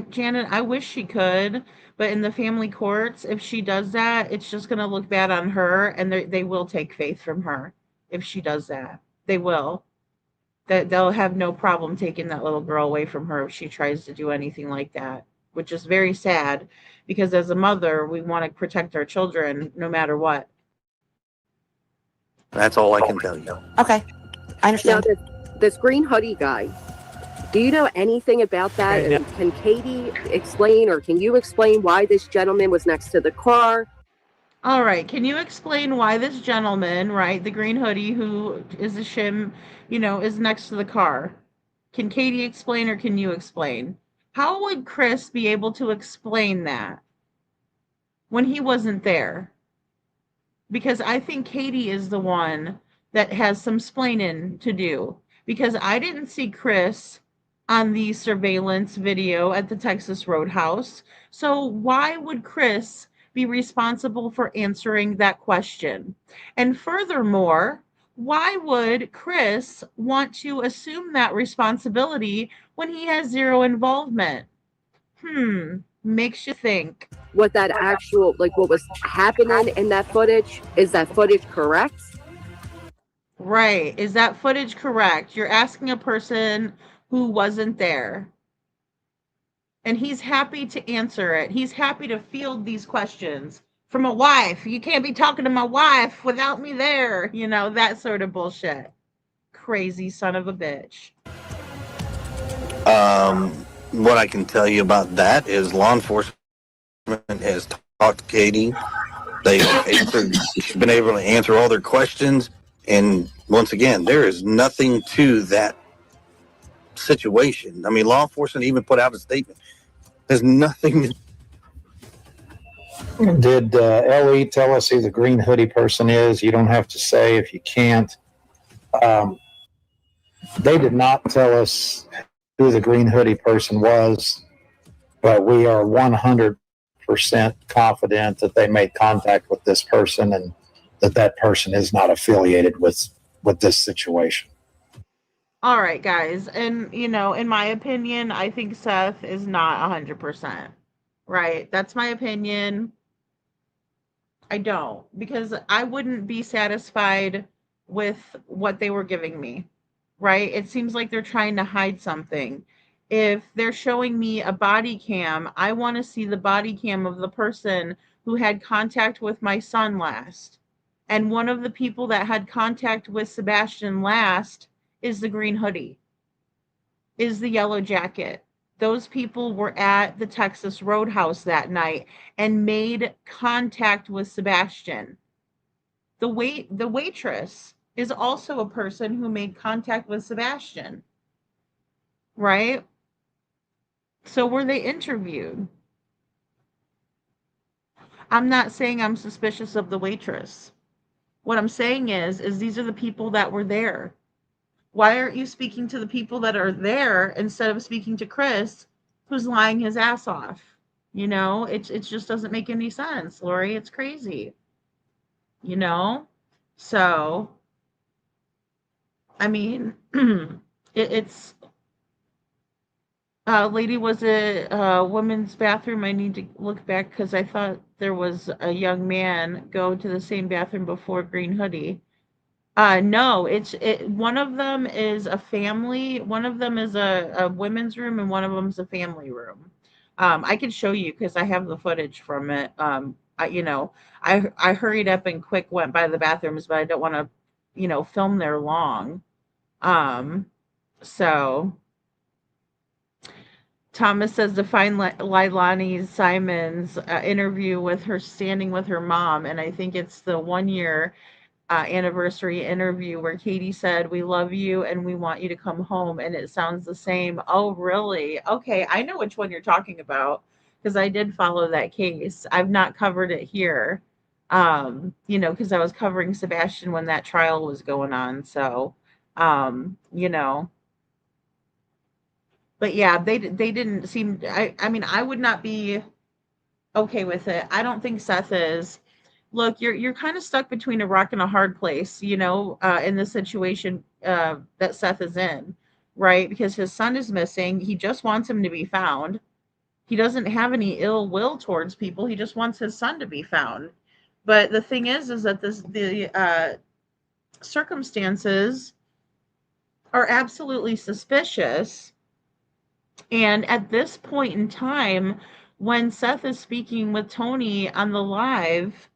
Janet, I wish she could, but in the family courts, if she does that, it's just going to look bad on her, and they will take faith from her if she does that. They will. That they'll have no problem taking that little girl away from her if she tries to do anything like that, which is very sad because as a mother, we want to protect our children no matter what. That's all I can tell you. Okay, I understand. Now, this green hoodie guy, do you know anything about that? Okay, And can Katie explain, or can you explain why this gentleman was next to the car? All right, can you explain why this gentleman, right, the green hoodie who is a shim, is next to the car? Can Katie explain or can you explain? How would Chris be able to explain that when he wasn't there? Because I think Katie is the one that has some splaining to do. Because I didn't see Chris on the surveillance video at the Texas Roadhouse. So why would Chris be responsible for answering that question? And furthermore, why would Chris want to assume that responsibility when he has zero involvement? Makes you think. What that actual, like what was happening in that footage, is that footage correct? Right. Is that footage correct? You're asking a person who wasn't there. And he's happy to answer it. He's happy to field these questions from a wife. You can't be talking to my wife without me there. That sort of bullshit. Crazy son of a bitch. What I can tell you about that is law enforcement has talked to Katie. She's been able to answer all their questions. And once again, there is nothing to that situation. I mean, law enforcement even put out a statement. There's nothing. Did LE tell us who the green hoodie person is? You don't have to say if you can't. They did not tell us who the green hoodie person was, but we are 100% confident that they made contact with this person and that person is not affiliated with this situation. All right, guys. And, in my opinion, I think Seth is not 100%. Right? That's my opinion. I don't, because I wouldn't be satisfied with what they were giving me. Right? It seems like they're trying to hide something. If they're showing me a body cam, I want to see the body cam of the person who had contact with my son last. And one of the people that had contact with Sebastian last is the green hoodie, is the yellow jacket. those people were at the Texas Roadhouse that night and made contact with Sebastian. The waitress is also a person who made contact with Sebastian, right? So were they interviewed? I'm not saying I'm suspicious of the waitress. What I'm saying is these are the people that were there. Why aren't you speaking to the people that are there instead of speaking to Chris, who's lying his ass off? You know, it just doesn't make any sense, Lori. It's crazy. You know? So, I mean, it's lady, was it a women's bathroom? I need to look back because I thought there was a young man go to the same bathroom before Green Hoodie. No, one of them is a family, one of them is a women's room, and one of them is a family room. I can show you because I have the footage from it. I hurried up and quick went by the bathrooms, but I don't want to, film there long. So Thomas says to find Leilani Simon's interview with her standing with her mom, and I think it's the 1 year anniversary interview where Katie said, "We love you and we want you to come home," and it sounds the same. Oh, really? Okay, I know which one you're talking about because I did follow that case. I've not covered it here, because I was covering Sebastian when that trial was going on. So, but yeah, they didn't seem. I mean, I would not be okay with it. I don't think Seth is. Look, you're kind of stuck between a rock and a hard place, in the situation that Seth is in, right? Because his son is missing. He just wants him to be found. He doesn't have any ill will towards people. He just wants his son to be found. But the thing is that the circumstances are absolutely suspicious. And at this point in time, when Seth is speaking with Tony on the live,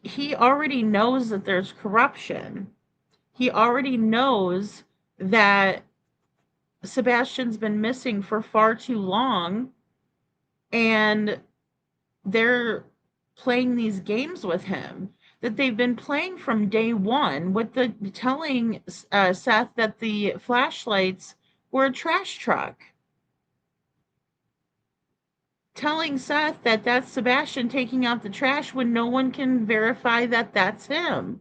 he already knows that there's corruption. He already knows that Sebastian's been missing for far too long, and they're playing these games with him that they've been playing from day one with the telling Seth that the flashlights were a trash truck. Telling Seth that that's Sebastian taking out the trash when no one can verify that that's him.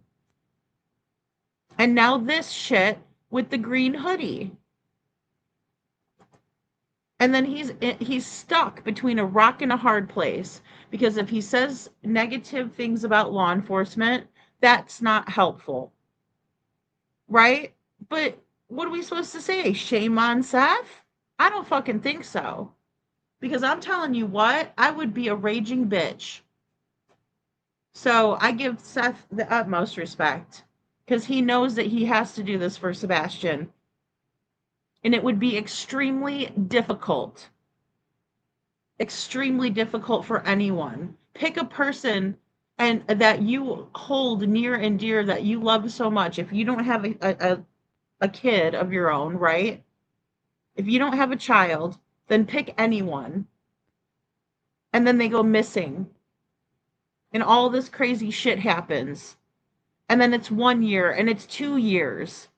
And now this shit with the green hoodie. And then he's stuck between a rock and a hard place, because if he says negative things about law enforcement, that's not helpful. Right? But what are we supposed to say? Shame on Seth? I don't fucking think so. Because I'm telling you what, I would be a raging bitch. So I give Seth the utmost respect because he knows that he has to do this for Sebastian. And it would be extremely difficult for anyone. Pick a person and that you hold near and dear, that you love so much. If you don't have a kid of your own, right? If you don't have a child, then pick anyone. And then they go missing. And all this crazy shit happens. And then it's 1 year and it's 2 years.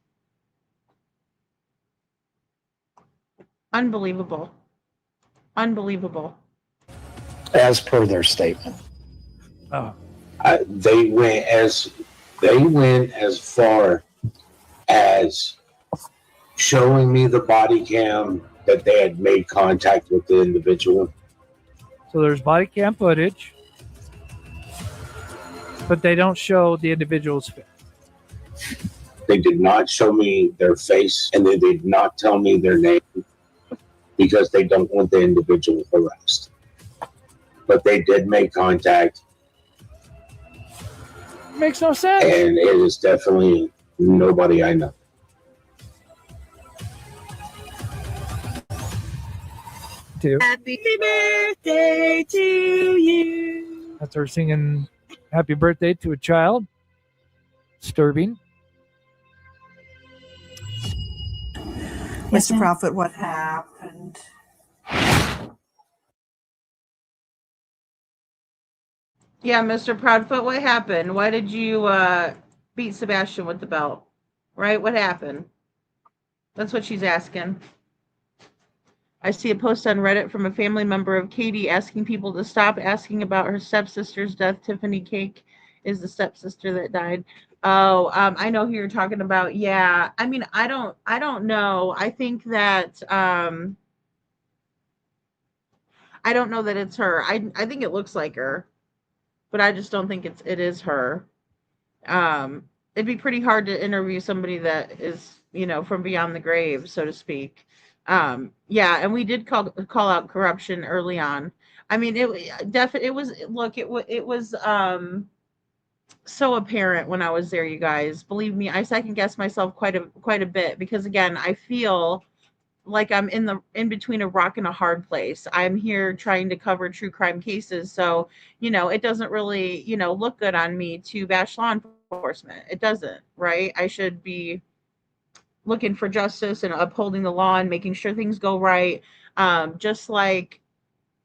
Unbelievable. Unbelievable. As per their statement. Oh. They went as far as showing me the body cam that they had made contact with the individual. So there's body cam footage, but they don't show the individual's face. They did not show me their face, and they did not tell me their name because they don't want the individual harassed. But they did make contact. Makes no sense. And it is definitely nobody I know. Happy birthday to you. That's her singing happy birthday to a child. Disturbing. Mr. ma'am. Prophet, what happened? Yeah, Mr. Proudfoot, what happened? Why did you beat Sebastian with the belt? Right? What happened? That's what she's asking. I see a post on Reddit from a family member of Katie asking people to stop asking about her stepsister's death. Tiffany Cake is the stepsister that died. Oh, I know who you're talking about. Yeah. I mean, I don't know. I think that I don't know that it's her. I think it looks like her, but I just don't think it is her. It'd be pretty hard to interview somebody that is, from beyond the grave, so to speak. Yeah, and we did call out corruption early on. I mean, it was, look, it was so apparent when I was there, you guys. Believe me, I second guess myself quite a bit because again, I feel like I'm in between a rock and a hard place. I'm here trying to cover true crime cases, so it doesn't really look good on me to bash law enforcement. It doesn't, right? I should be looking for justice and upholding the law and making sure things go right. Just like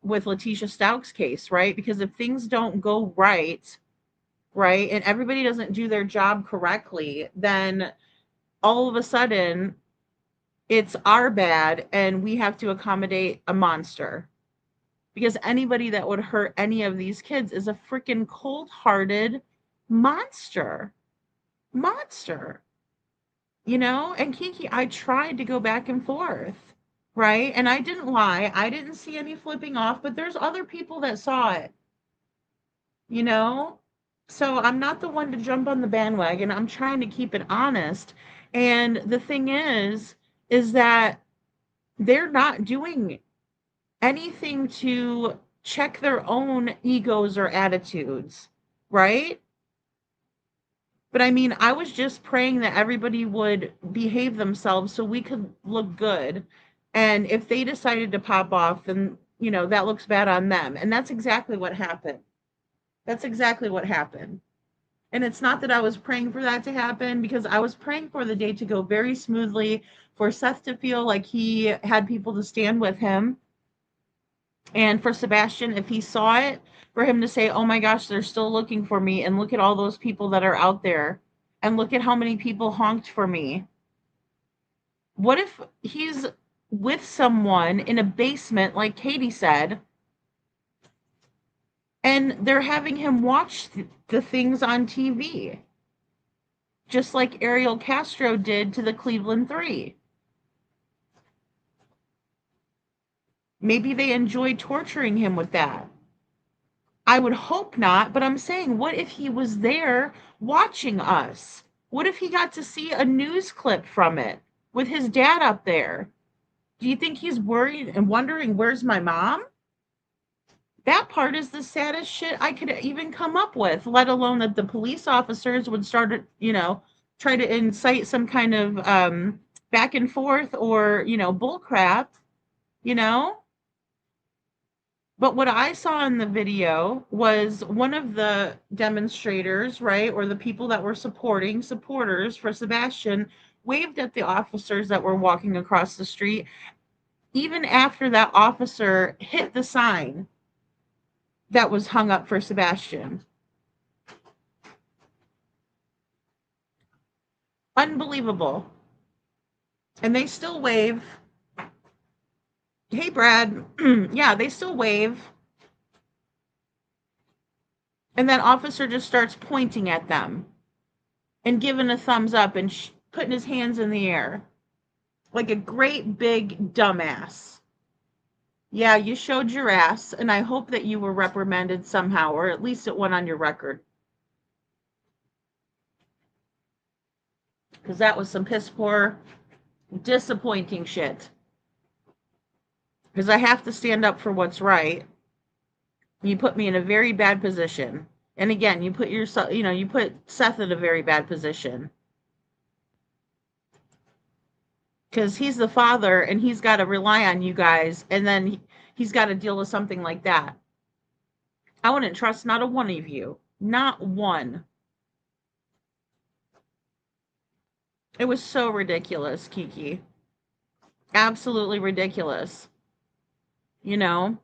with Letitia Stauch's case, right? Because if things don't go right, and everybody doesn't do their job correctly, then all of a sudden it's our bad and we have to accommodate a monster. Because anybody that would hurt any of these kids is a freaking cold-hearted monster. And Kiki, I tried to go back and forth, right? And I didn't lie. I didn't see any flipping off, but there's other people that saw it, you know? So I'm not the one to jump on the bandwagon. I'm trying to keep it honest. And the thing is that they're not doing anything to check their own egos or attitudes, right? But I mean, I was just praying that everybody would behave themselves so we could look good. And if they decided to pop off, then, that looks bad on them. And that's exactly what happened. That's exactly what happened. And it's not that I was praying for that to happen, because I was praying for the day to go very smoothly, for Seth to feel like he had people to stand with him. And for Sebastian, if he saw it, for him to say, oh my gosh, they're still looking for me. And look at all those people that are out there. And look at how many people honked for me. What if he's with someone in a basement, like Katie said, and they're having him watch the things on TV? Just like Ariel Castro did to the Cleveland Three. Maybe they enjoy torturing him with that. I would hope not, but I'm saying, what if he was there watching us? What if he got to see a news clip from it with his dad up there? Do you think he's worried and wondering, where's my mom? That part is the saddest shit I could even come up with, let alone that the police officers would start to, try to incite some kind of back and forth or, bull crap, But what I saw in the video was one of the demonstrators, right, or the people that were supporters for Sebastian, waved at the officers that were walking across the street, even after that officer hit the sign that was hung up for Sebastian. Unbelievable. And they still wave. Hey, Brad. Yeah, they still wave. And that officer just starts pointing at them and giving a thumbs up and putting his hands in the air like a great big dumbass. Yeah, you showed your ass, and I hope that you were reprimanded somehow, or at least it went on your record. Because that was some piss poor, disappointing shit. Because I have to stand up for what's right. You put me in a very bad position. And again, you put yourself, you put Seth in a very bad position. Because he's the father and he's got to rely on you guys, and then he's got to deal with something like that. I wouldn't trust not a one of you. Not one. It was so ridiculous, Kiki. Absolutely ridiculous. You know,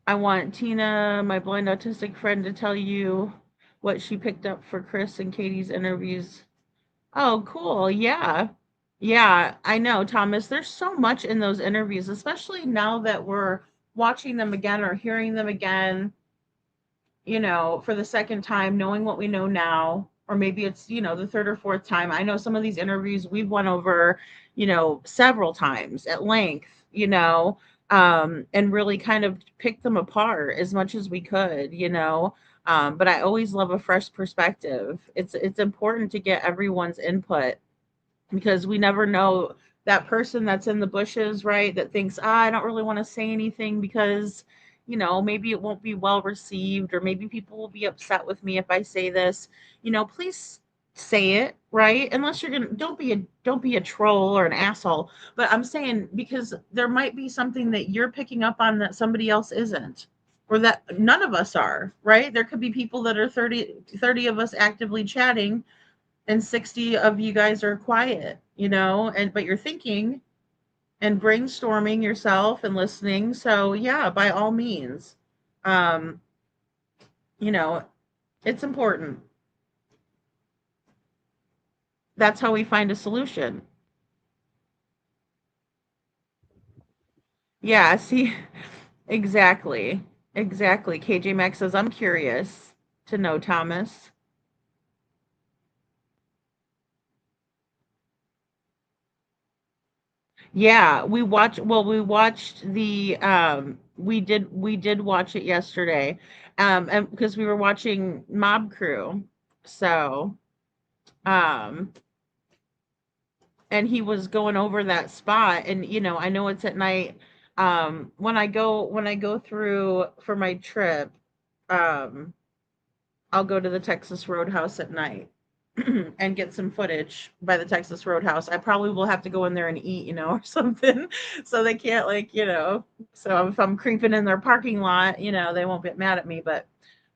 I want Tina, my blind autistic friend, to tell you what she picked up for Chris and Katie's interviews. Oh, cool. Yeah. Yeah, I know, Thomas. There's so much in those interviews, especially now that we're watching them again or hearing them again, for the second time, knowing what we know now, or maybe it's, the third or fourth time. I know some of these interviews we've went over, several times at length, and really kind of picked them apart as much as we could, but I always love a fresh perspective. It's important to get everyone's input because we never know that person that's in the bushes, right? That thinks, I don't really want to say anything because, maybe it won't be well received, or maybe people will be upset with me if I say this. Please say it, right? Unless you're gonna, don't be a troll or an asshole. But I'm saying because there might be something that you're picking up on that somebody else isn't, or that none of us are, right? There could be people that are 30 of us actively chatting and 60 of you guys are quiet, and but you're thinking and brainstorming yourself and listening. So yeah, by all means, um, you know, it's important. That's how we find a solution. Yeah, see, exactly. Exactly. KJ Max says, I'm curious to know, Thomas. Yeah, we watched we did watch it yesterday. And because we were watching Mob Crew. So, um and he was going over that spot, and I know it's at night. When I go through for my trip, um I'll go to the Texas Roadhouse at night and get some footage by the Texas Roadhouse. I probably will have to go in there and eat, or something. So they can't, like, so if I'm creeping in their parking lot, they won't get mad at me, but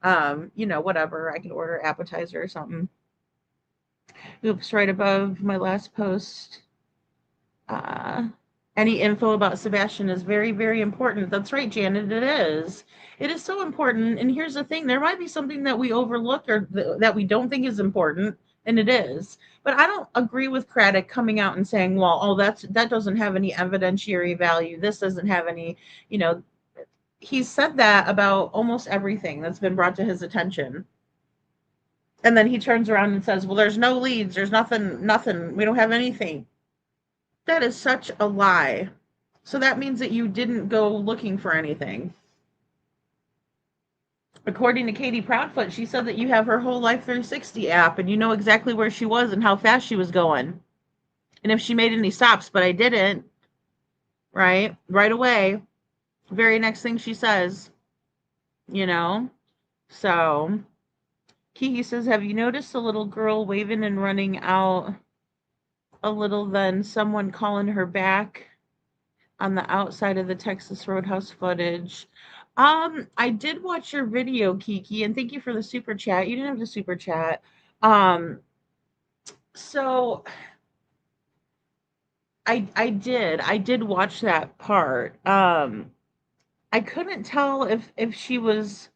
whatever. I could order appetizer or something. Oops, right above my last post. Uh any info about Sebastian is very, very important. That's right, Janet. It is. It is so important. And here's the thing: there might be something that we overlook or that we don't think is important, and it is. But I don't agree with Craddock coming out and saying, "Well, oh, that doesn't have any evidentiary value. This doesn't have any." You know, he's said that about almost everything that's been brought to his attention. And then he turns around and says, "Well, there's no leads. There's nothing. Nothing. We don't have anything." That is such a lie. So that means that you didn't go looking for anything. According to Katie Proudfoot, she said that you have her whole Life 360 app and you know exactly where she was and how fast she was going. And if she made any stops, but I didn't, right? Right away. Very next thing she says, you know? So Kiki says, have you noticed a little girl waving and running out a little, then someone calling her back on the outside of the Texas Roadhouse footage? I did watch your video, Kiki, and thank you for the super chat. You didn't have to super chat. Um, so I did watch that part. I couldn't tell if she was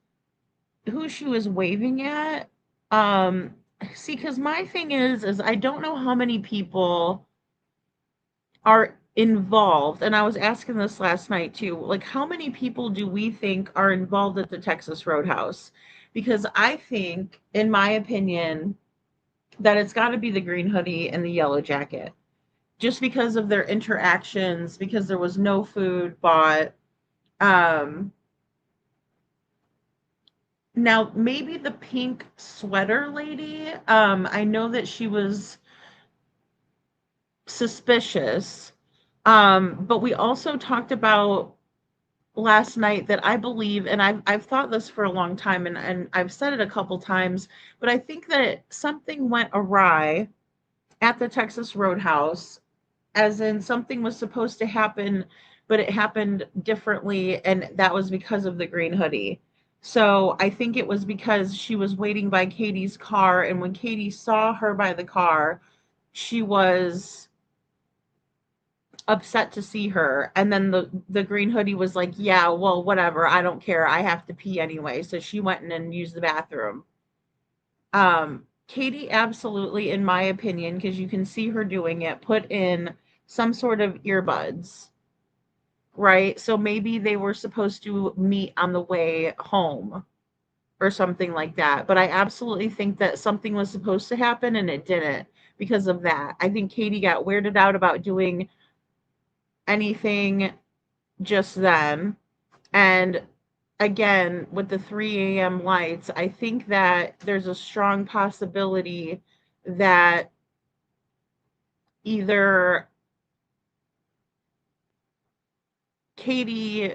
who she was waving at. Um, see, because my thing is I don't know how many people are involved, and I was asking this last night too, like how many people do we think are involved at the Texas Roadhouse? Because I think, in my opinion, that it's got to be the green hoodie and the yellow jacket, just because of their interactions, because there was no food bought. um Now maybe the pink sweater lady, I know that she was suspicious. But we also talked about last night that I believe, and I've thought this for a long time, and I've said it a couple times, but I think that something went awry at the Texas Roadhouse, as in something was supposed to happen, but it happened differently, and that was because of the green hoodie. So I think it was because she was waiting by Katie's car, and when Katie saw her by the car, she was upset to see her, and then the green hoodie was like, yeah, well, whatever, I don't care, I have to pee anyway, so she went in and used the bathroom. Katie absolutely, in my opinion, because you can see her doing it, put in some sort of earbuds, right? So maybe they were supposed to meet on the way home or something like that. But I absolutely think that something was supposed to happen and it didn't because of that. I think Katie got weirded out about doing anything just then. And again, with the 3 a.m. lights, I think that there's a strong possibility that either Katie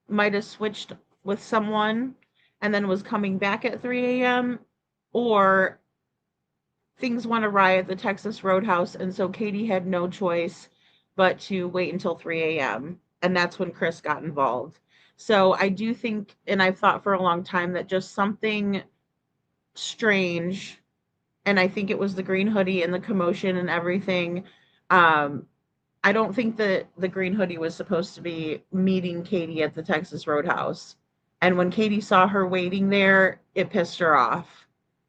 might have switched with someone and then was coming back at 3 a.m., or things went awry at the Texas Roadhouse, and so Katie had no choice but to wait until 3 a.m., and that's when Chris got involved. So I do think, and I've thought for a long time, that just something strange, and I think it was the green hoodie and the commotion and everything. I don't think that the green hoodie was supposed to be meeting Katie at the Texas Roadhouse. And when Katie saw her waiting there, it pissed her off,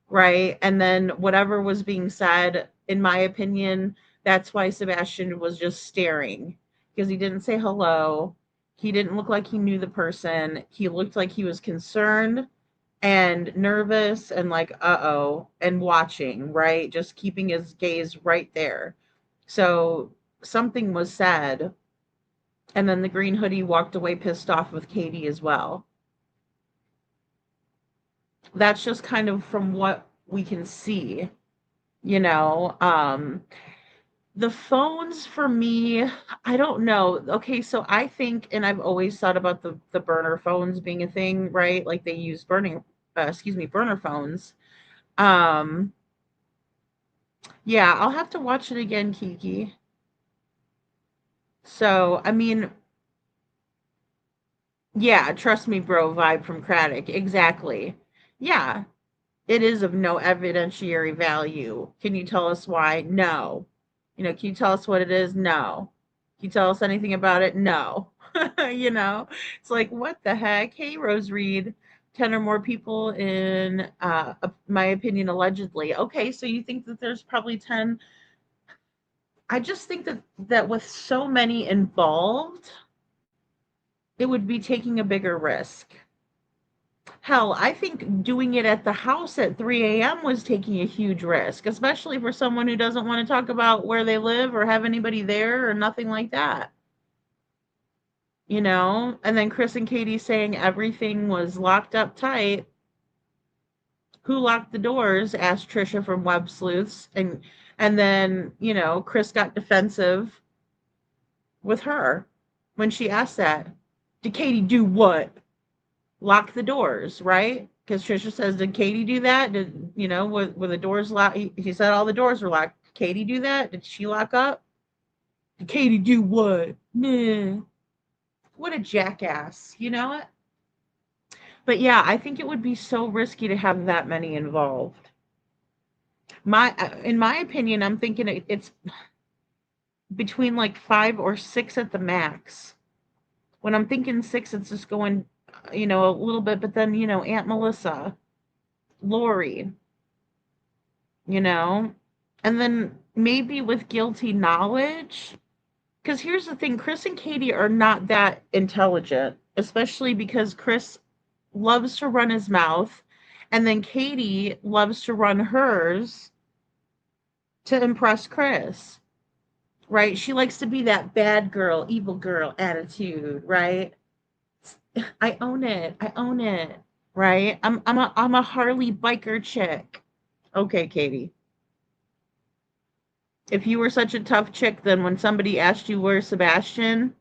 right? And then whatever was being said, in my opinion, that's why Sebastian was just staring, because he didn't say hello. He didn't look like he knew the person. He looked like he was concerned and nervous and like, uh-oh, and watching, right? Just keeping his gaze right there. So something was said, and then the green hoodie walked away pissed off with Katie as well. That's just kind of from what we can see, you know. The phones for me, I don't know. Okay, so I think, and I've always thought about the burner phones being a thing, right? Like they use burner phones. Yeah, I'll have to watch it again, Kiki. So, I mean, yeah, trust me, bro vibe from Craddock. Exactly. Yeah, it is of no evidentiary value. Can you tell us why? No. Can you tell us what it is? No. Can you tell us anything about it? No. It's like, what the heck? Hey, Rose Reed, 10 or more people in, my opinion, allegedly. Okay, so you think that there's probably 10. I just think that with so many involved, it would be taking a bigger risk. Hell, I think doing it at the house at 3 a.m. was taking a huge risk, especially for someone who doesn't want to talk about where they live or have anybody there or nothing like that. And then Chris and Katie saying everything was locked up tight. Who locked the doors? Asked Trisha from Web Sleuths. And then, Chris got defensive with her when she asked that. Did Katie do what? Lock the doors, right? Because Trisha says, did Katie do that? Were the doors locked? He said all the doors were locked. Did Katie do that? Did she lock up? Did Katie do what? Nah. What a jackass, you know what? But yeah, I think it would be so risky to have that many involved. In my opinion, I'm thinking it's between like 5 or 6 at the max. When I'm thinking 6, it's just going, a little bit, but then, Aunt Melissa, Lori, and then maybe with guilty knowledge. Because here's the thing, Chris and Katie are not that intelligent, especially because Chris loves to run his mouth, and then Katie loves to run hers to impress Chris, right? She likes to be that bad girl, evil girl attitude, right? I own it, right? I'm a Harley biker chick. Okay, Katie. If you were such a tough chick, then when somebody asked you where's Sebastian,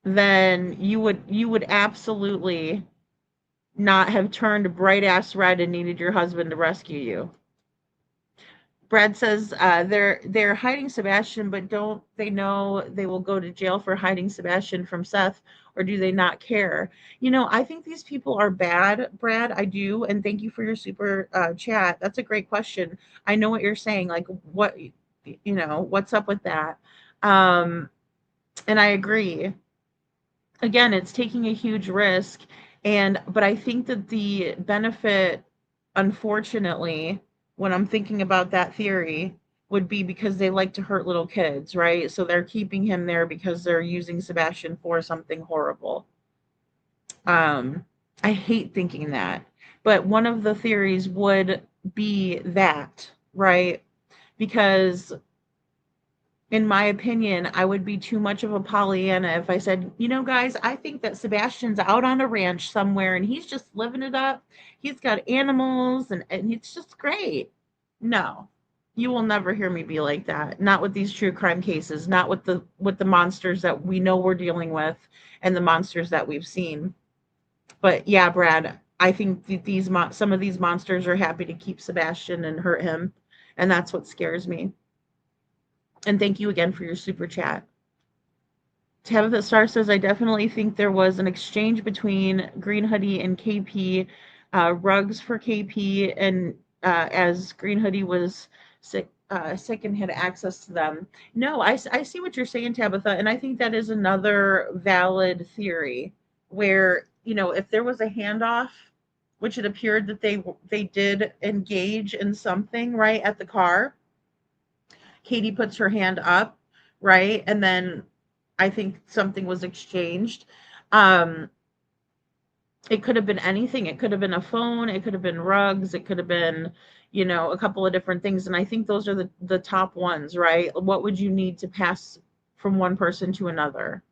then you would absolutely not have turned bright ass red and needed your husband to rescue you. Brad says they're hiding Sebastian, but don't they know they will go to jail for hiding Sebastian from Seth, or do they not care? I think these people are bad, Brad. I do, and thank you for your super chat. That's a great question. I know what you're saying. Like, what's up with that? And I agree. Again, it's taking a huge risk, but I think that the benefit, unfortunately, when I'm thinking about that theory, would be because they like to hurt little kids, right? So they're keeping him there because they're using Sebastian for something horrible. I hate thinking that, but one of the theories would be that, right? Because in my opinion, I would be too much of a Pollyanna if I said, guys, I think that Sebastian's out on a ranch somewhere and he's just living it up. He's got animals and it's just great. No, you will never hear me be like that. Not with these true crime cases, not with the monsters that we know we're dealing with and the monsters that we've seen. But yeah, Brad, I think some of these monsters are happy to keep Sebastian and hurt him. And that's what scares me. And thank you again for your super chat. Tabitha Star says, I definitely think there was an exchange between Green Hoodie and KP, rugs for KP, and as Green Hoodie was sick and had access to them. No, I see what you're saying, Tabitha, and I think that is another valid theory where, if there was a handoff, which it appeared that they did engage in something, right, at the car. Katie puts her hand up, right? And then I think something was exchanged. It could have been anything. It could have been a phone. It could have been rugs. It could have been, a couple of different things. And I think those are the top ones, right? What would you need to pass from one person to another,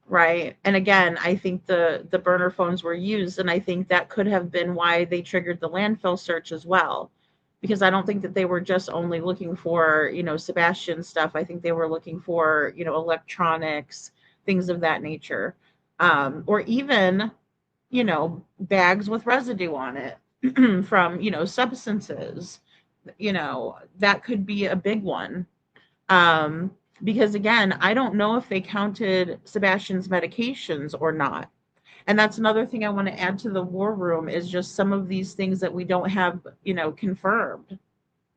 right? And again, I think the burner phones were used, and I think that could have been why they triggered the landfill search as well. Because I don't think that they were just only looking for, Sebastian stuff. I think they were looking for, electronics, things of that nature. Or even, bags with residue on it from, substances. That could be a big one. Because again, I don't know if they counted Sebastian's medications or not. And that's another thing I want to add to the war room is just some of these things that we don't have, confirmed.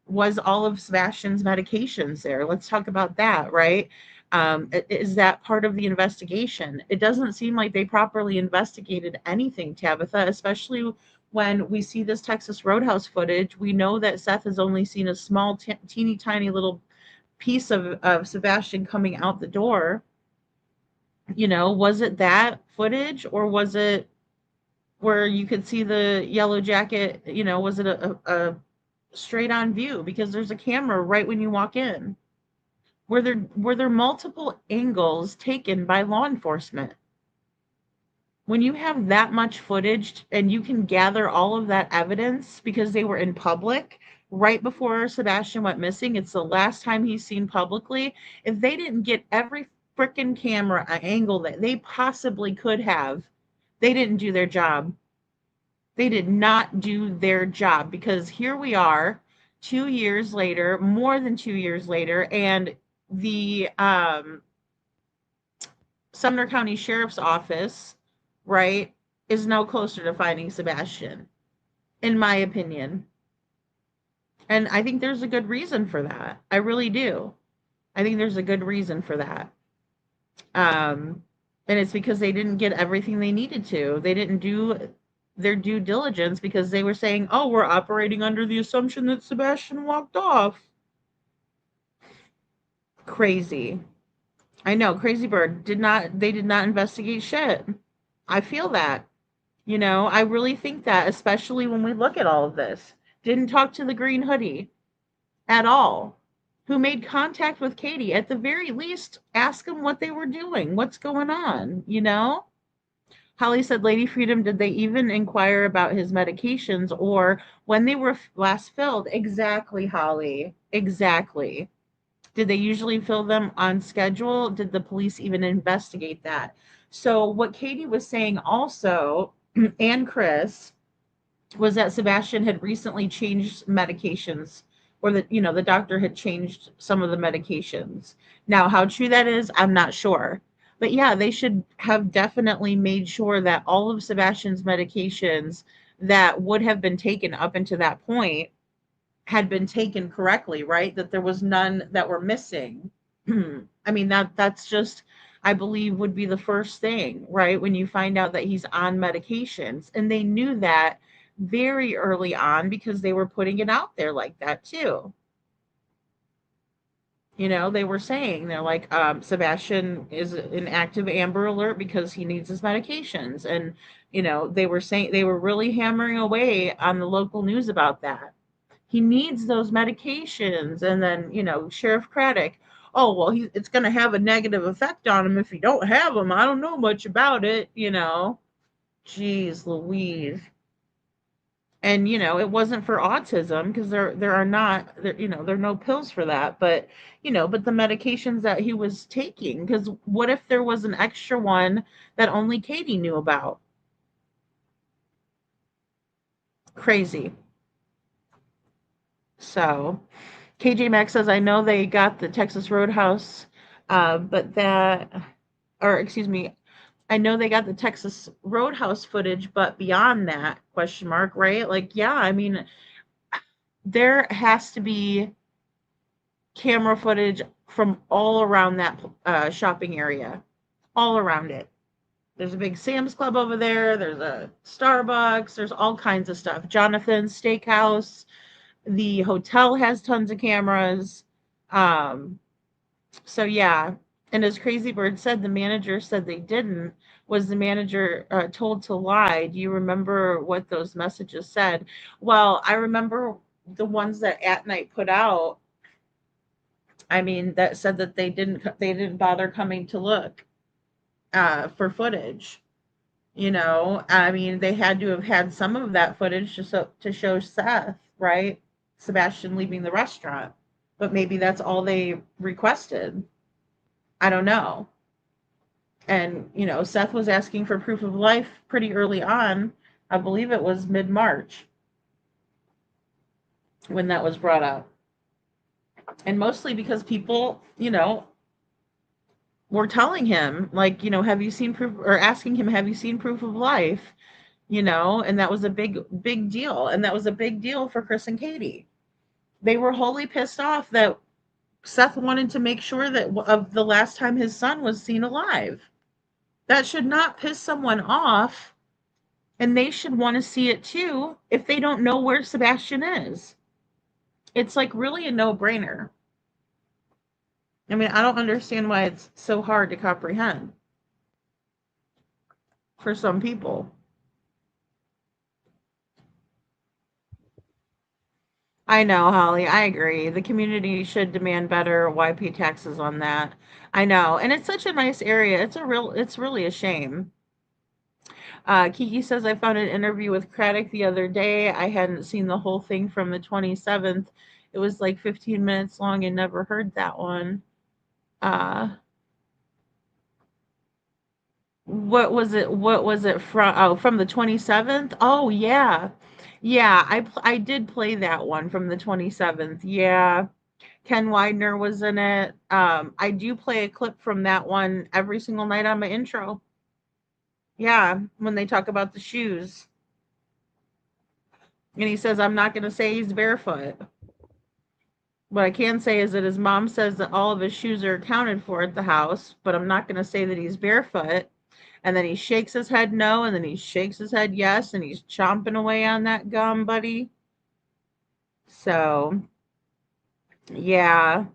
Was all of Sebastian's medications there? Let's talk about that, right? Is that part of the investigation? It doesn't seem like they properly investigated anything, Tabitha, especially when we see this Texas Roadhouse footage. We know that Seth has only seen a small, teeny tiny little piece of Sebastian coming out the door. Was it that footage, or was it where you could see the yellow jacket? Was it a straight on view? Because there's a camera right when you walk in. Were there multiple angles taken by law enforcement? When you have that much footage and you can gather all of that evidence because they were in public right before Sebastian went missing, it's the last time he's seen publicly. If they didn't get every freaking camera angle that they possibly could have, they didn't do their job. They did not do their job, because here we are 2 years later, more than 2 years later, and the Sumner County Sheriff's Office, right, is no closer to finding Sebastian, in my opinion. And I think there's a good reason for that. I really do. I think there's a good reason for that. And it's because they didn't get everything they needed to. They didn't do their due diligence because they were saying, oh, we're operating under the assumption that Sebastian walked off. Crazy. I know, Crazy Bird they did not investigate shit. I feel that. I really think that, especially when we look at all of this. Didn't talk to the Green Hoodie at all, who made contact with Katie. At the very least, ask them what they were doing. What's going on, Holly said, Lady Freedom, did they even inquire about his medications or when they were last filled? Exactly, Holly. Exactly. Did they usually fill them on schedule? Did the police even investigate that? So what Katie was saying also, and Chris, was that Sebastian had recently changed medications or that, the doctor had changed some of the medications. Now, how true that is, I'm not sure. But yeah, they should have definitely made sure that all of Sebastian's medications that would have been taken up until that point had been taken correctly, right? That there was none that were missing. I mean, that's just, I believe, would be the first thing, right? When you find out that he's on medications. And they knew that very early on because they were putting it out there like that too. They were saying, they're like, Sebastian is an active Amber Alert because he needs his medications. And, they were saying, they were really hammering away on the local news about that. He needs those medications. And then, Sheriff Craddock, oh, well, it's going to have a negative effect on him if you don't have them. I don't know much about it, Jeez Louise. And it wasn't for autism because there are not there are no pills for that, but but the medications that he was taking, because what if there was an extra one that only Katie knew about? Crazy. So KJ Max says, I know they got the Texas Roadhouse, but that, or excuse me, I know they got the Texas Roadhouse footage, but beyond that, question mark, right? Like, yeah, I mean, there has to be camera footage from all around that shopping area, all around it. There's a big Sam's Club over there. There's a Starbucks. There's all kinds of stuff. Jonathan's Steakhouse. The hotel has tons of cameras. So yeah. And as Crazy Bird said, the manager said they didn't. Was the manager told to lie? Do you remember what those messages said? Well, I remember the ones that At Night put out. I mean, that said that they didn't bother coming to look for footage. I mean, they had to have had some of that footage to show Seth, right? Sebastian leaving the restaurant. But maybe that's all they requested. I don't know. And, Seth was asking for proof of life pretty early on. I believe it was mid-March when that was brought up. And mostly because people, were telling him, like, have you seen proof, or asking him, have you seen proof of life? And that was a big deal. And that was a big deal for Chris and Katie. They were wholly pissed off that Seth wanted to make sure that of the last time his son was seen alive. That should not piss someone off. And they should want to see it too if they don't know where Sebastian is. It's like really a no-brainer. I mean, I don't understand why it's so hard to comprehend for some people. I know, Holly. I agree. The community should demand better YP taxes on that. I know. And it's such a nice area. It's really a shame. Kiki says, I found an interview with Craddock the other day. I hadn't seen the whole thing from the 27th. It was like 15 minutes long and never heard that one. What was it from? Oh, from the 27th? Oh, yeah. Yeah, I did play that one from the 27th. Yeah. Ken Widener was in it. I do play a clip from that one every single night on my intro. Yeah, when they talk about the shoes. And he says, I'm not going to say he's barefoot. What I can say is that his mom says that all of his shoes are accounted for at the house, but I'm not going to say that he's barefoot. And then he shakes his head no, and then he shakes his head yes, and he's chomping away on that gum, buddy. So, yeah.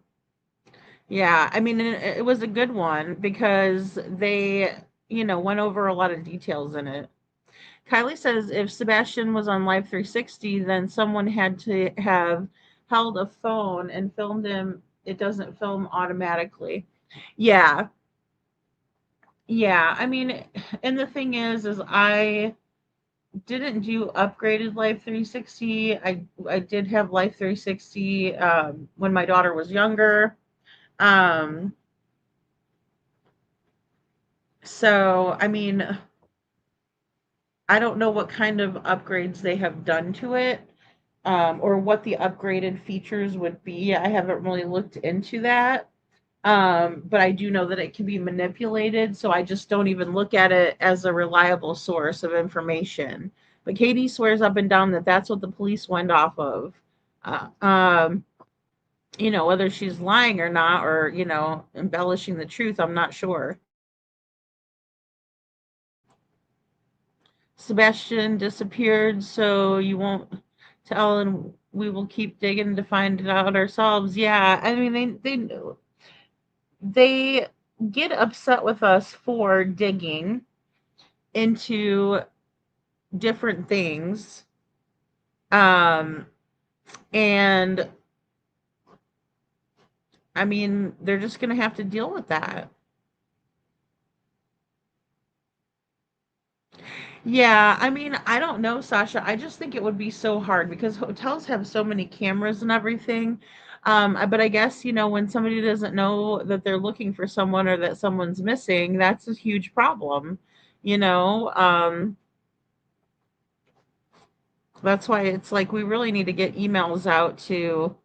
Yeah, I mean, it was a good one because they, went over a lot of details in it. Kylie says if Sebastian was on Live 360, then someone had to have held a phone and filmed him. It doesn't film automatically. Yeah. Yeah, I mean, and the thing is I didn't do upgraded Life 360. I did have Life 360 when my daughter was younger. So, I mean, I don't know what kind of upgrades they have done to it. or what the upgraded features would be. I haven't really looked into that. But I do know that it can be manipulated, so I just don't even look at it as a reliable source of information. But Katie swears up and down that that's what the police went off of. Uh, um, whether she's lying or not, or, embellishing the truth, I'm not sure. Sebastian disappeared, so you won't tell, and we will keep digging to find it out ourselves. Yeah, I mean, they get upset with us for digging into different things. And I mean, they're just going to have to deal with that. Yeah, I mean, I don't know, Sasha. I just think it would be so hard because hotels have so many cameras and everything. But I guess, when somebody doesn't know that they're looking for someone or that someone's missing, that's a huge problem. You know, that's why it's like we really need to get emails out to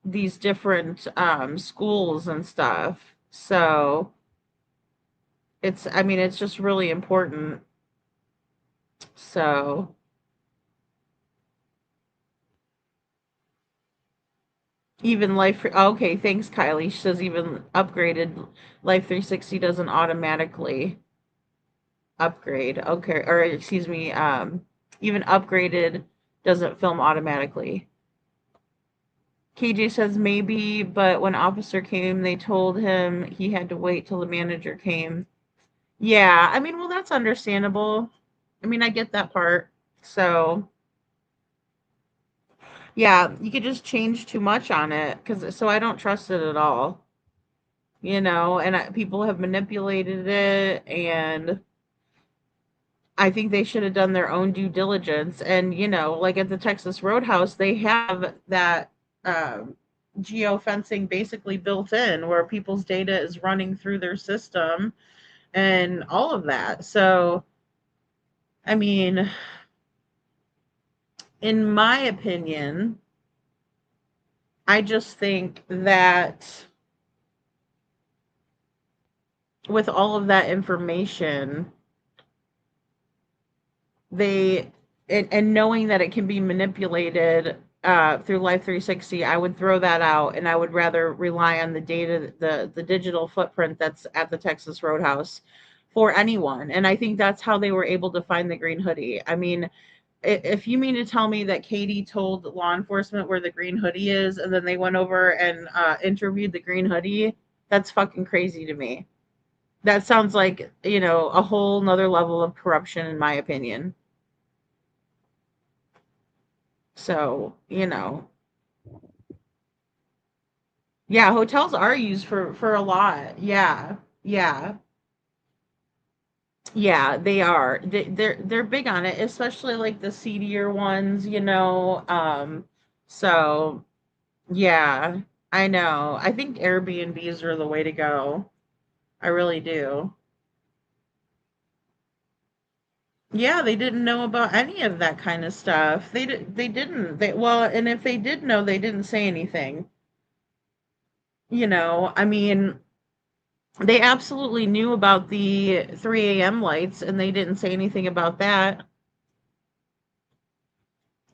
these different schools and stuff. So I mean, it's just really important. So even okay, thanks, Kylie. She says even upgraded Life 360 doesn't automatically upgrade. Okay, or excuse me, even upgraded doesn't film automatically. KJ says maybe, but when officer came, they told him he had to wait till the manager came. Yeah, I mean, well, that's understandable. I mean, I get that part. So, yeah, you could just change too much on it so I don't trust it at all. And people have manipulated it, and I think they should have done their own due diligence. And, like at the Texas Roadhouse, they have that geofencing basically built in where people's data is running through their system and all of that. So, I mean, in my opinion, I just think that with all of that information, and knowing that it can be manipulated through Life 360, I would throw that out, and I would rather rely on the data, the digital footprint that's at the Texas Roadhouse for anyone. And I think that's how they were able to find the green hoodie. I mean, if you mean to tell me that Katie told law enforcement where the green hoodie is, and then they went over and interviewed the green hoodie, that's fucking crazy to me. That sounds like, a whole nother level of corruption, in my opinion. So, yeah, hotels are used for a lot. Yeah. Yeah. Yeah, they are. They're big on it, especially like the seedier ones. So yeah, I know. I think Airbnbs are the way to go. I really do. Yeah, they didn't know about any of that kind of stuff. They didn't. Well, and if they did know, they didn't say anything. I mean, they absolutely knew about the 3 a.m. lights, and they didn't say anything about that.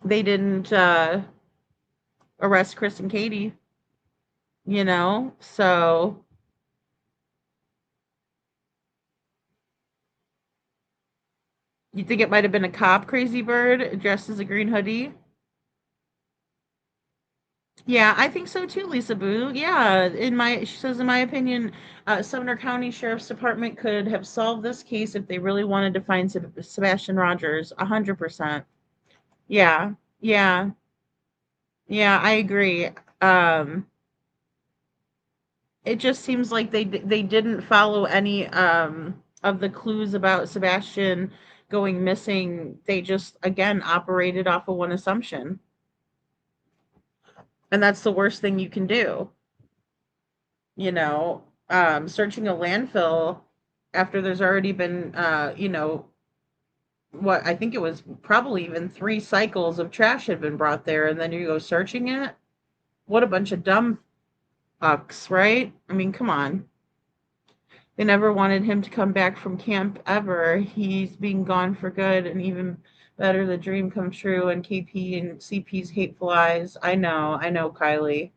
They didn't arrest Chris and Katie. So you think it might have been a cop, Crazy Bird, dressed as a green hoodie? Yeah, I think so too, Lisa Boo. Yeah, she says, in my opinion, Sumner County Sheriff's Department could have solved this case if they really wanted to find Sebastian Rogers. 100%. Yeah, yeah, yeah. I agree. Um, it just seems like they didn't follow any of the clues about Sebastian going missing. They just again operated off of one assumption, and that's the worst thing you can do. Searching a landfill after there's already been what, I think it was probably even 3 cycles of trash had been brought there, and then you go searching it. What a bunch of dumb fucks, right? I mean, come on. They never wanted him to come back from camp ever. He's being gone for good, and even better, the dream comes true. And KP and CP's hateful eyes. I know, Kylie.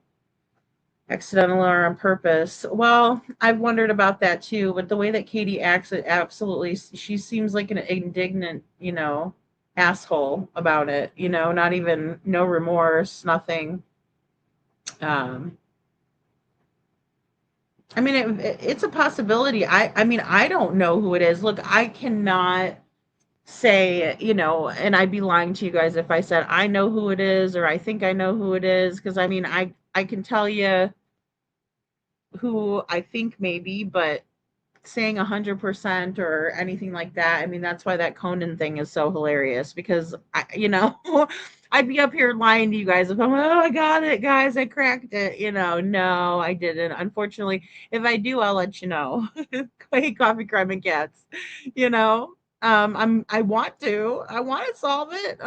Accidental or on purpose. Well, I've wondered about that too, but the way that Katie acts, it absolutely, she seems like an indignant, asshole about it, not even, no remorse, nothing. Um, I mean, it's a possibility. I mean, I don't know who it is. Look, I cannot say, and I'd be lying to you guys if I said I know who it is or I think I know who it is, because I mean, I can tell you who I think maybe, but saying 100% or anything like that, I mean, that's why that Conan thing is so hilarious, because I'd be up here lying to you guys if I'm, oh, I got it, guys, I cracked it. No, I didn't. Unfortunately, if I do, I'll let you know. Hey, Coffee Crime and Cats, I want to solve it.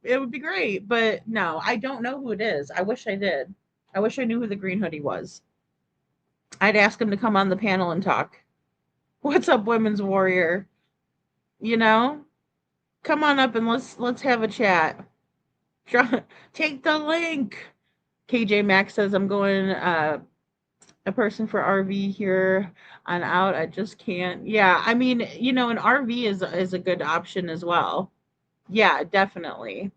It would be great, but no, I don't know who it is. I wish I did. I wish I knew who the green hoodie was. I'd ask him to come on the panel and talk. What's up, women's warrior? Come on up and let's have a chat. Take the link. KJ Max says I'm going a person for RV here on out. I just can't. Yeah, I mean, an RV is a good option as well. Yeah, definitely.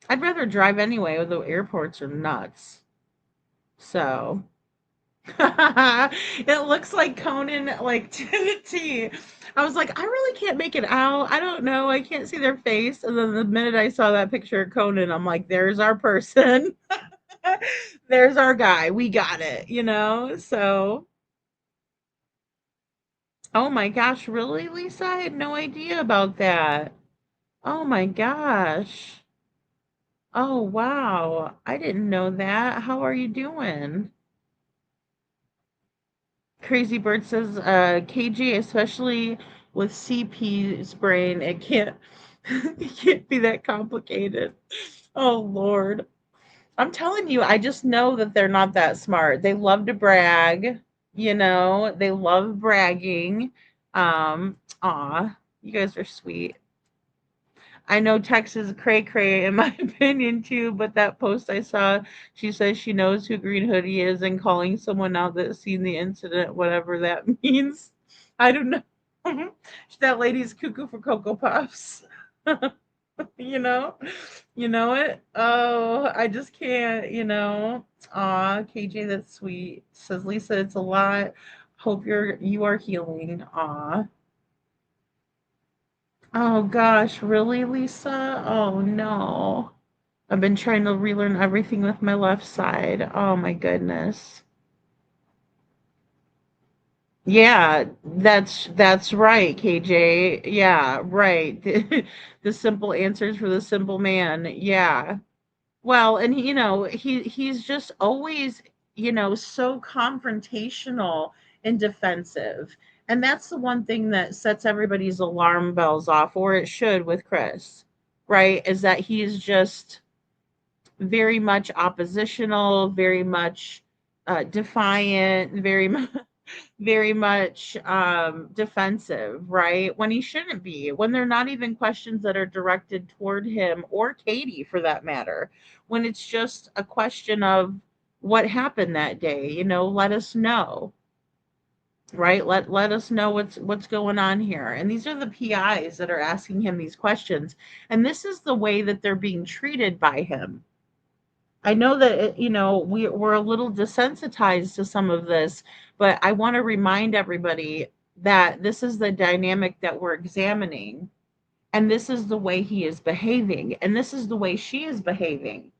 I'd rather drive anyway, although airports are nuts. So it looks like Conan, like, to the T. I was like, I really can't make it out. I don't know. I can't see their face. And then the minute I saw that picture of Conan, I'm like, there's our person. There's our guy. We got it, So, oh my gosh, really, Lisa? I had no idea about that. Oh my gosh. Oh, wow. I didn't know that. How are you doing? Crazy Bird says, KG, especially with CP's brain, it can't be that complicated. Oh Lord. I'm telling you, I just know that they're not that smart. They love to brag, they love bragging. You guys are sweet. I know Tex is cray cray in my opinion too, but that post I saw, she says she knows who Green Hoodie is and calling someone out that's seen the incident, whatever that means. I don't know. That lady's cuckoo for Cocoa Puffs. you know? You know it? Oh, I just can't, Aw, KJ, that's sweet. Says Lisa, it's a lot. Hope you are healing. Aw. Oh gosh, really, Lisa? Oh no. I've been trying to relearn everything with my left side. Oh my goodness. Yeah, that's right, KJ. Yeah, right. The simple answers for the simple man. Yeah. Well, and he's just always, so confrontational and defensive. And that's the one thing that sets everybody's alarm bells off, or it should with Chris, right? Is that he's just very much oppositional, very much defiant, very much very much defensive, right? When he shouldn't be, when they're not even questions that are directed toward him or Katie for that matter, when it's just a question of what happened that day, let us know, right? Let us know what's going on here. And these are the PIs that are asking him these questions. And this is the way that they're being treated by him. I know that, we're a little desensitized to some of this, but I want to remind everybody that this is the dynamic that we're examining, and this is the way he is behaving, and this is the way she is behaving.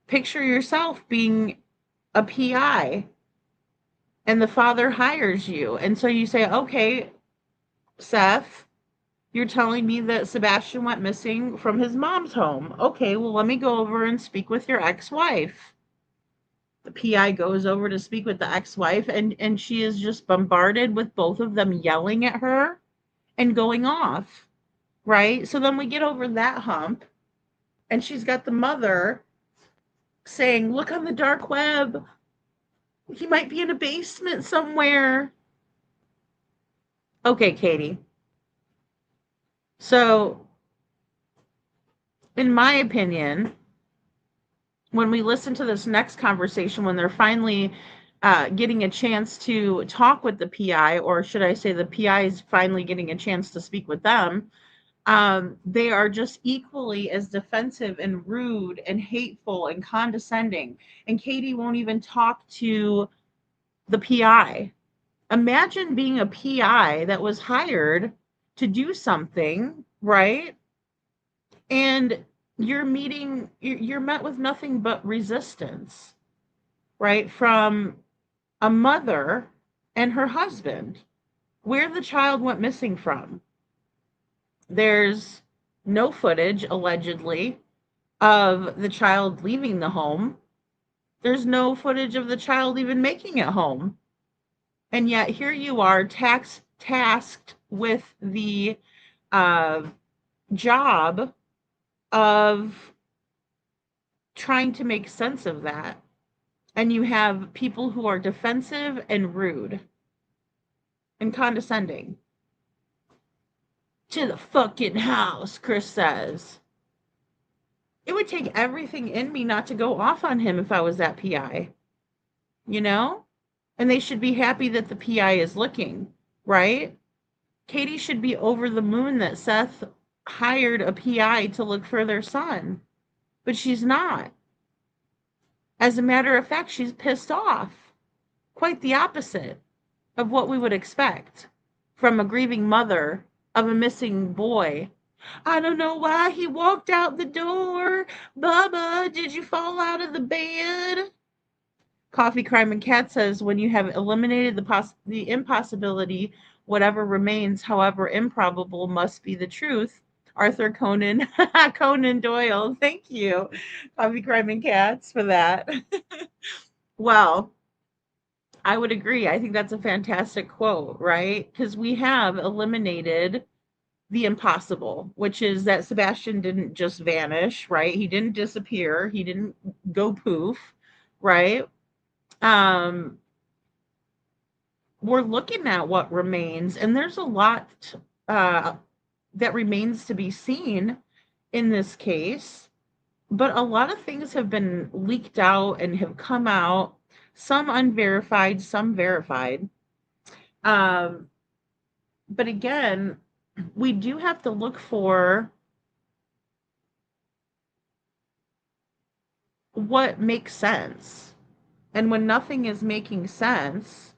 Picture yourself being a PI, and the father hires you, and so you say, okay, Seth, you're telling me that Sebastian went missing from his mom's home. Okay, well, let me go over and speak with your ex-wife. The PI goes over to speak with the ex-wife, and she is just bombarded with both of them yelling at her and going off. right? So then we get over that hump, and she's got the mother saying, look on the dark web. He might be in a basement somewhere. Okay, Katie. So, in my opinion, when we listen to this next conversation, when they're finally getting a chance to talk with the PI, or should I say the PI is finally getting a chance to speak with them, they are just equally as defensive and rude and hateful and condescending. And Katie won't even talk to the PI. Imagine being a PI that was hired to do something, right? And you're met with nothing but resistance, right? From a mother and her husband. Where the child went missing from. There's no footage, allegedly, of the child leaving the home. There's no footage of the child even making it home. And yet here you are tasked with the job of trying to make sense of that. And you have people who are defensive and rude and condescending. To the fucking house, Chris says. It would take everything in me not to go off on him if I was that PI. You know? And they should be happy that the PI is looking, right? Katie should be over the moon that Seth hired a PI to look for their son. But she's not. As a matter of fact, she's pissed off. Quite the opposite of what we would expect from a grieving mother of a missing boy. I don't know why he walked out the door. Bubba, did you fall out of the bed? Coffee Crime and Cat says, when you have eliminated the impossibility, whatever remains, however improbable, must be the truth. Arthur Conan Doyle. Thank you, Coffee Crime and Cats, for that. Well, I would agree. I think that's a fantastic quote, right? Because we have eliminated the impossible, which is that Sebastian didn't just vanish, right? He didn't disappear. He didn't go poof, right? We're looking at what remains, and there's a lot that remains to be seen in this case. But a lot of things have been leaked out and have come out, some unverified, some verified. But again, we do have to look for what makes sense. And when nothing is making sense,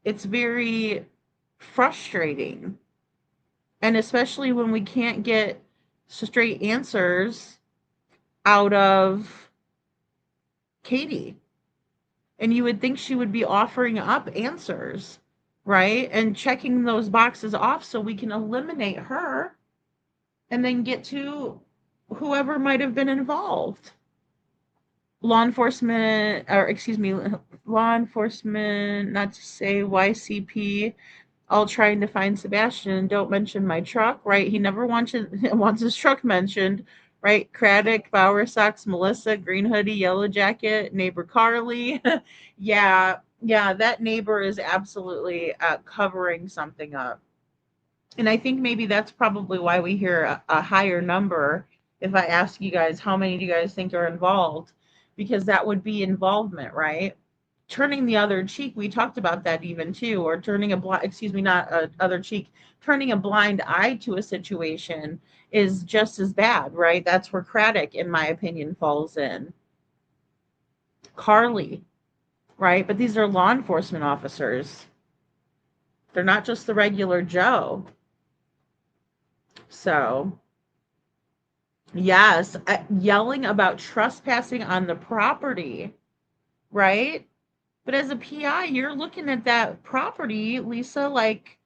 it's very frustrating. And especially when we can't get straight answers out of Katie. And you would think she would be offering up answers, right? And checking those boxes off so we can eliminate her and then get to whoever might have been involved. Law enforcement, not to say YCP, all trying to find Sebastian. Don't mention my truck, right? He never wants his truck mentioned, right? Craddock, Bowersox, Melissa, Green Hoodie, Yellow Jacket, neighbor Carly. yeah, that neighbor is absolutely covering something up. And I think maybe that's probably why we hear a higher number. If I ask you guys, how many do you guys think are involved? Because that would be involvement, right? Turning the other cheek, we talked about that even too, or turning a blind, turning a blind eye to a situation is just as bad, right? That's where Craddock, in my opinion, falls in. Carly, right? But these are law enforcement officers. They're not just the regular Joe. So, yes, yelling about trespassing on the property, right? But as a PI, you're looking at that property, Lisa, like,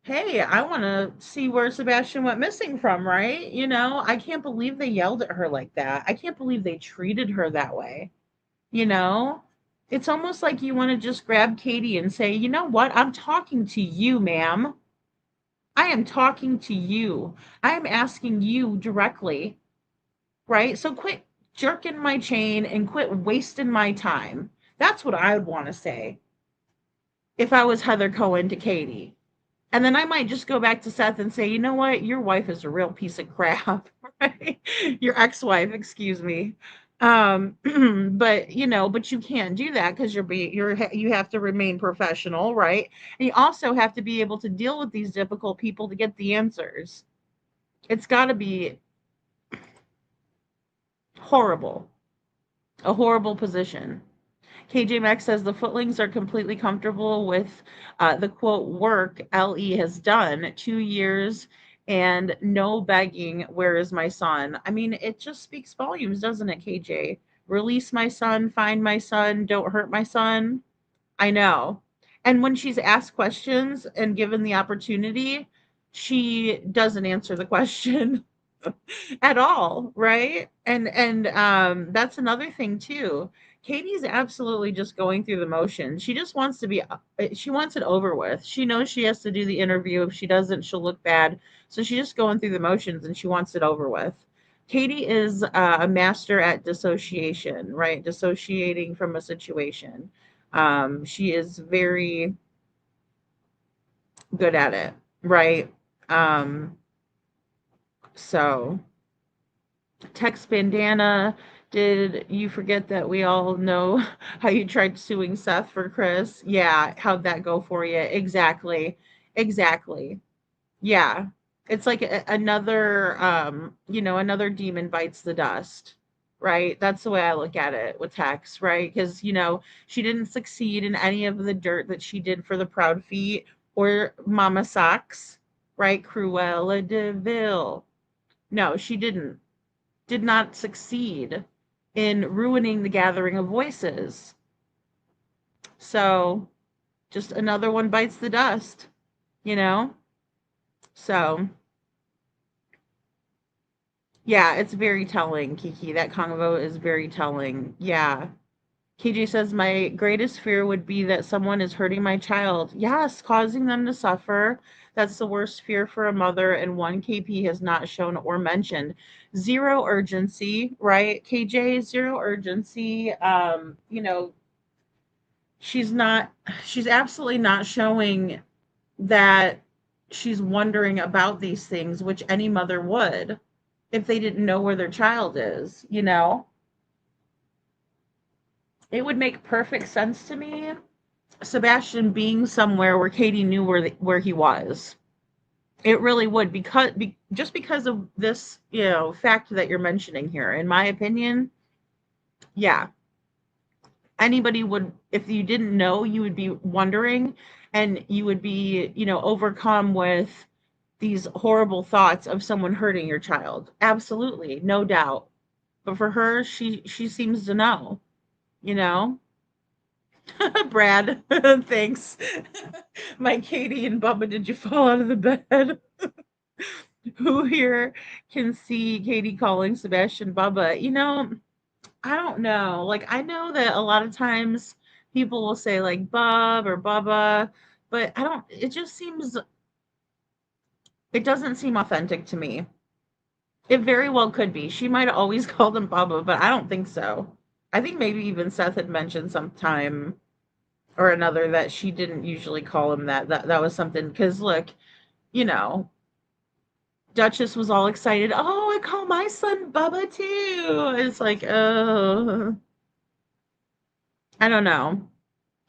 hey, I want to see where Sebastian went missing from, right? You know, I can't believe they yelled at her like that. I can't believe they treated her that way. You know, it's almost like you want to just grab Katie and say, you know what? I'm talking to you, ma'am. I am talking to you. I am asking you directly, right? So quit jerking my chain and quit wasting my time. That's what I would want to say if I was Heather Cohen to Katie. And then I might just go back to Seth and say, you know what? Your wife is a real piece of crap, right? Your ex-wife, excuse me. But but you can't do that because you have to remain professional, right? And you also have to be able to deal with these difficult people to get the answers. It's got to be horrible, a horrible position. KJ Max says the Footlings are completely comfortable with the quote work LE has done 2 years and no begging. Where is my son? I mean, it just speaks volumes, doesn't it, KJ? Release my son, find my son, don't hurt my son. I know. And when she's asked questions and given the opportunity, she doesn't answer the question at all, right? And that's another thing too. Katie's absolutely just going through the motions. She just wants to be she wants it over with. She knows she has to do the interview. If she doesn't, she'll look bad. So she's just going through the motions and she wants it over with. Katie is a master at dissociation, right? Dissociating from a situation. She is very good at it, right? Um, so Tex Bandana, did you forget that we all know how you tried suing Seth for Chris? Yeah, how'd that go for you? Exactly. Exactly. Yeah. It's like another another demon bites the dust. Right? That's the way I look at it with Tex, right? Because, she didn't succeed in any of the dirt that she did for the Proud Feet or Mama Socks, right? Cruella de Vil. No, she did not succeed in ruining the gathering of voices. So just another one bites the dust, you know? So yeah, it's very telling, Kiki. That convo is very telling. Yeah. KJ says, my greatest fear would be that someone is hurting my child. Yes, causing them to suffer. That's the worst fear for a mother, and one KP has not shown or mentioned. Zero urgency, right? KJ, zero urgency. She's absolutely not showing that she's wondering about these things, which any mother would if they didn't know where their child is. It would make perfect sense to me, Sebastian being somewhere where Katie knew where he was. It really would, just because of this, fact that you're mentioning here. In my opinion, yeah, anybody would, if you didn't know, you would be wondering, and you would be, overcome with these horrible thoughts of someone hurting your child. Absolutely, no doubt. But for her, she seems to know, you know. Brad, thanks. My Katie and Bubba, did you fall out of the bed? Who here can see Katie calling Sebastian Bubba? I don't know. Like, I know that a lot of times people will say like Bub or Bubba, but I don't, it doesn't seem authentic to me. It very well could be. She might have always called him Bubba, but I don't think so. I think maybe even Seth had mentioned sometime or another that she didn't usually call him that. That was something, because look, you know, Duchess was all excited. Oh, I call my son Bubba too. It's like, oh, I don't know.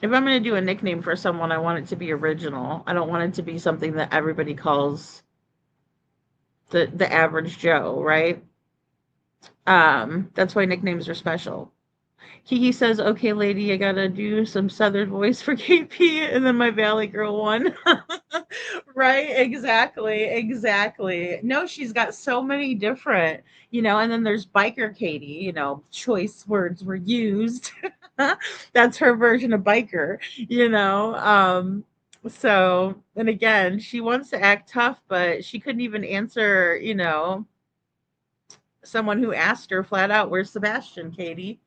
If I'm going to do a nickname for someone, I want it to be original. I don't want it to be something that everybody calls the average Joe, right? That's why nicknames are special. Kiki says, okay, lady, I gotta do some Southern voice for KP, and then my Valley Girl one. Right? Exactly. Exactly. No, she's got so many different, and then there's Biker Katie, choice words were used. That's her version of biker, you know. So, and again, she wants to act tough, but she couldn't even answer, someone who asked her flat out, where's Sebastian, Katie?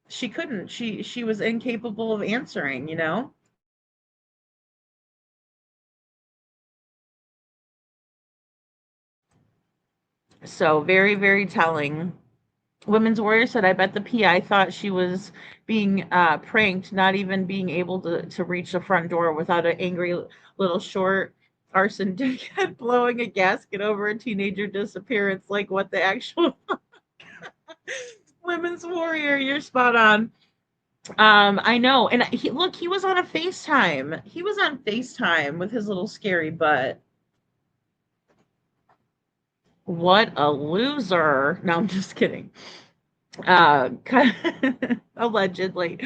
She couldn't. She was incapable of answering. So very, very telling. Women's Warrior said, I bet the PI thought she was being pranked, not even being able to reach the front door without an angry little short arson dickhead blowing a gasket over a teenager disappearance. Like, what the actual Women's Warrior, you're spot on. I know. And he was on a FaceTime. He was on FaceTime with his little scary butt. What a loser. No, I'm just kidding. Allegedly.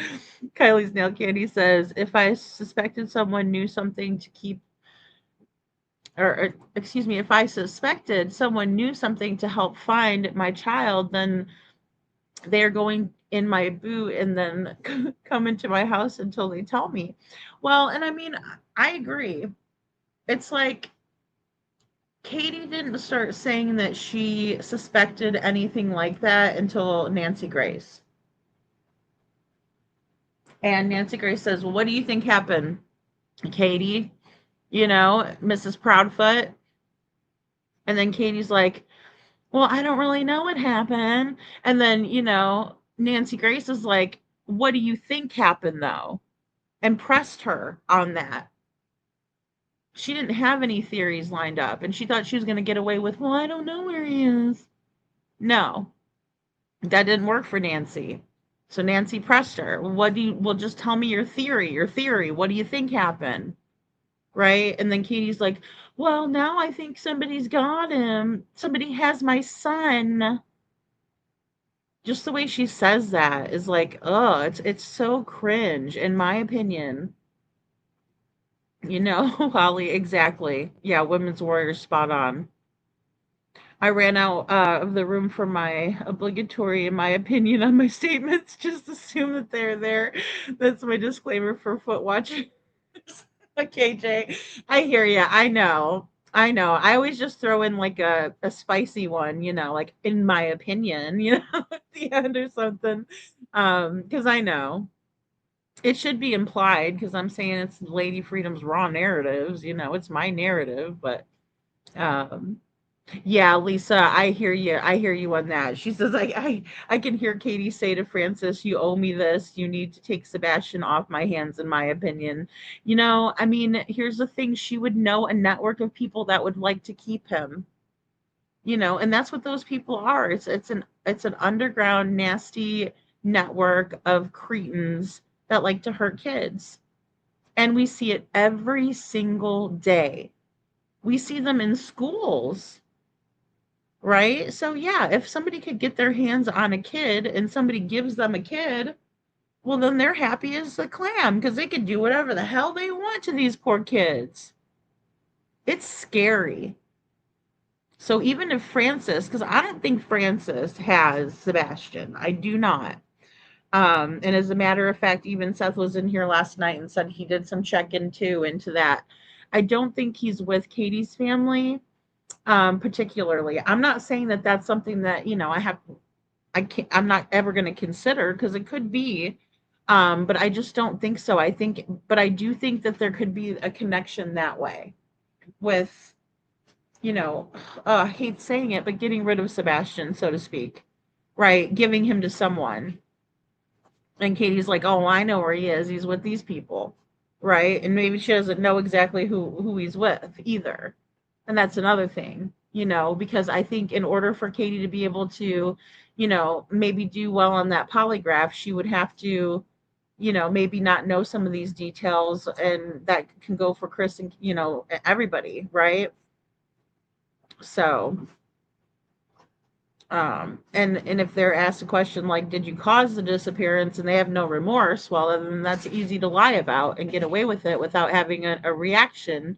Kylie's Nail Candy says, if I suspected someone knew something to keep, or excuse me, if I suspected someone knew something to help find my child, then they're going in my boot and then come into my house until they tell me. Well, and I mean, I agree. It's like Katie didn't start saying that she suspected anything like that until Nancy Grace. And Nancy Grace says, well, what do you think happened, Katie? You know, Mrs. Proudfoot. And then Katie's like, well, I don't really know what happened. And then, you know, Nancy Grace is like, what do you think happened, though? And pressed her on that. She didn't have any theories lined up. And she thought she was going to get away with, well, I don't know where he is. No, that didn't work for Nancy. So Nancy pressed her. Well, just tell me your theory. What do you think happened? Right? And then Katie's like, well, now I think somebody's got him. Somebody has my son. Just the way she says that is like, oh, it's so cringe, in my opinion. You know, Holly, exactly. Yeah, Women's Warrior, spot on. I ran out of the room for my obligatory, in my opinion, on my statements. Just assume that they're there. That's my disclaimer for foot watchers. Okay, Jay, I hear you. I know. I know. I always just throw in like a spicy one, you know, like in my opinion, you know, at the end or something. Because I know it should be implied because I'm saying it's Lady Freedom's raw narratives, you know, it's my narrative, but um yeah, Lisa, I hear you. I hear you on that. She says, I can hear Katie say to Francis, you owe me this. You need to take Sebastian off my hands, in my opinion. You know, I mean, here's the thing. She would know a network of people that would like to keep him. You know, and that's what those people are. It's an underground, nasty network of cretins that like to hurt kids. And we see it every single day. We see them in schools. Right? So yeah, if somebody could get their hands on a kid and somebody gives them a kid, well then they're happy as a clam because they can do whatever the hell they want to these poor kids. It's scary. So even if Francis, because I don't think Francis has Sebastian, I do not. And as a matter of fact, even Seth was in here last night and said he did some check-in too into that. I don't think he's with Katie's family. Particularly, I'm not saying that that's something that, you know, I'm not ever going to consider because it could be, but I just don't think so. But I do think that there could be a connection that way with, you know, I hate saying it, but getting rid of Sebastian, so to speak, right? Giving him to someone. And Katie's like, oh, I know where he is. He's with these people, right? And maybe she doesn't know exactly who he's with either. And that's another thing, you know, because I think in order for Katie to be able to, you know, maybe do well on that polygraph, she would have to, you know, maybe not know some of these details, and that can go for Chris and, you know, everybody, right? So, and if they're asked a question like, did you cause the disappearance, and they have no remorse, well, then that's easy to lie about and get away with it without having a reaction,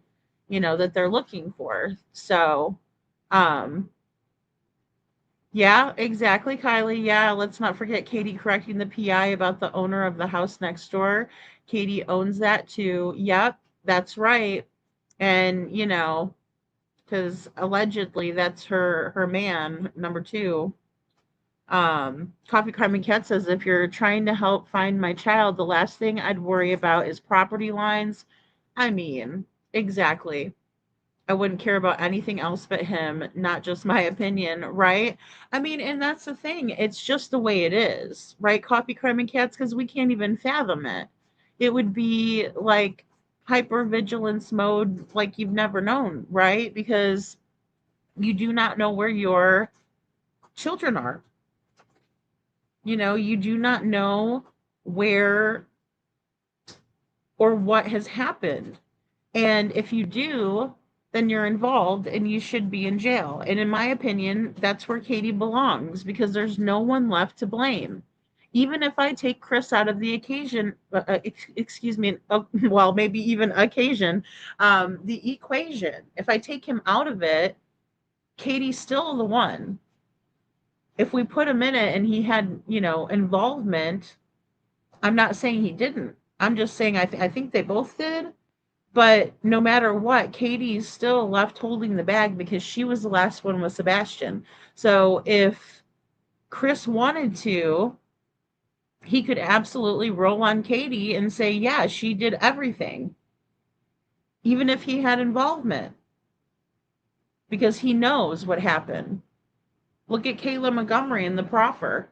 you know, that they're looking for. So, yeah, exactly, Kylie. Yeah, let's not forget Katie correcting the PI about the owner of the house next door. Katie owns that too. Yep, that's right. And, you know, because allegedly that's her man, number two. Coffee Carmen Cat says, if you're trying to help find my child, the last thing I'd worry about is property lines. I mean, exactly. I wouldn't care about anything else but him, not just my opinion, right? I mean, and that's the thing. It's just the way it is, right? Coffee, crime, and cats, because we can't even fathom it. It would be like hypervigilance mode like you've never known, right? Because you do not know where your children are. You know, you do not know where or what has happened. And if you do, then you're involved and you should be in jail. And in my opinion, that's where Katie belongs because there's no one left to blame. Even if I take Chris out of the occasion, excuse me, well, maybe even occasion, the equation, if I take him out of it, Katie's still the one. If we put him in it and he had, you know, involvement, I'm not saying he didn't. I'm just saying I think they both did. But no matter what, Katie's still left holding the bag because she was the last one with Sebastian. So if Chris wanted to, he could absolutely roll on Katie and say, yeah, she did everything, even if he had involvement, because he knows what happened. Look at Kayla Montgomery and the proffer,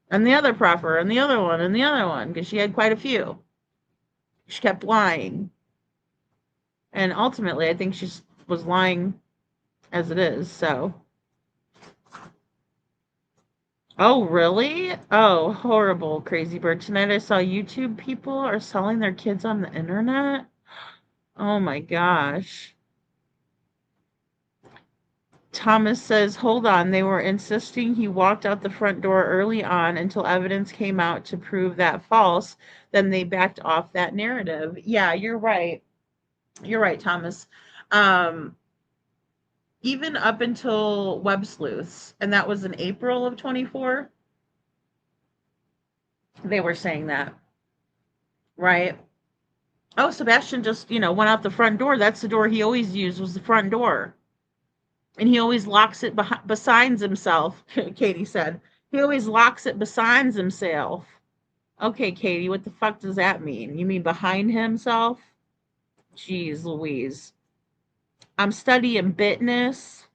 and the other proffer, and the other one, and the other one, because she had quite a few. She kept lying. And ultimately, I think she was lying as it is, so. Oh, really? Oh, horrible, Crazy Bird. Tonight I saw YouTube people are selling their kids on the internet. Oh my gosh. Thomas says, hold on, they were insisting he walked out the front door early on until evidence came out to prove that false. Then they backed off that narrative. Yeah, you're right. You're right, Thomas. Even up until Web Sleuths, and that was in April of 24, they were saying that, right? Oh, Sebastian just, you know, went out the front door. That's the door he always used, was the front door. And he always locks it besides himself, Katie said. He always locks it besides himself. Okay, Katie, what the fuck does that mean? You mean behind himself? Jeez Louise. I'm studying bitness.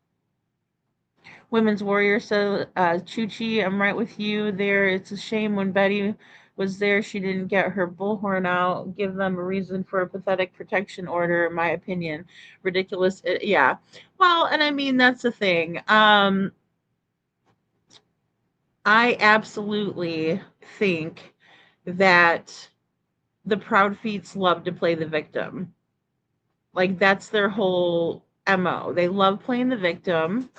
Women's Warrior said, Chuchi, I'm right with you there. It's a shame when Betty was there, she didn't get her bullhorn out. Give them a reason for a pathetic protection order, in my opinion. Ridiculous. Yeah. Well, and I mean, that's the thing. I absolutely think that the Proud Feets love to play the victim. Like, that's their whole MO. They love playing the victim.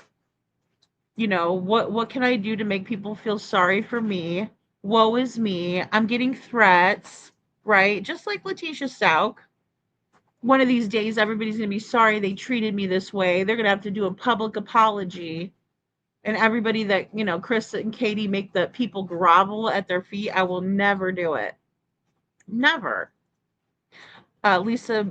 You know, what can I do to make people feel sorry for me? Woe is me. I'm getting threats, right? Just like Letitia Stout. One of these days, everybody's going to be sorry they treated me this way. They're going to have to do a public apology. And everybody that, you know, Chris and Katie make the people grovel at their feet, I will never do it. Never. Lisa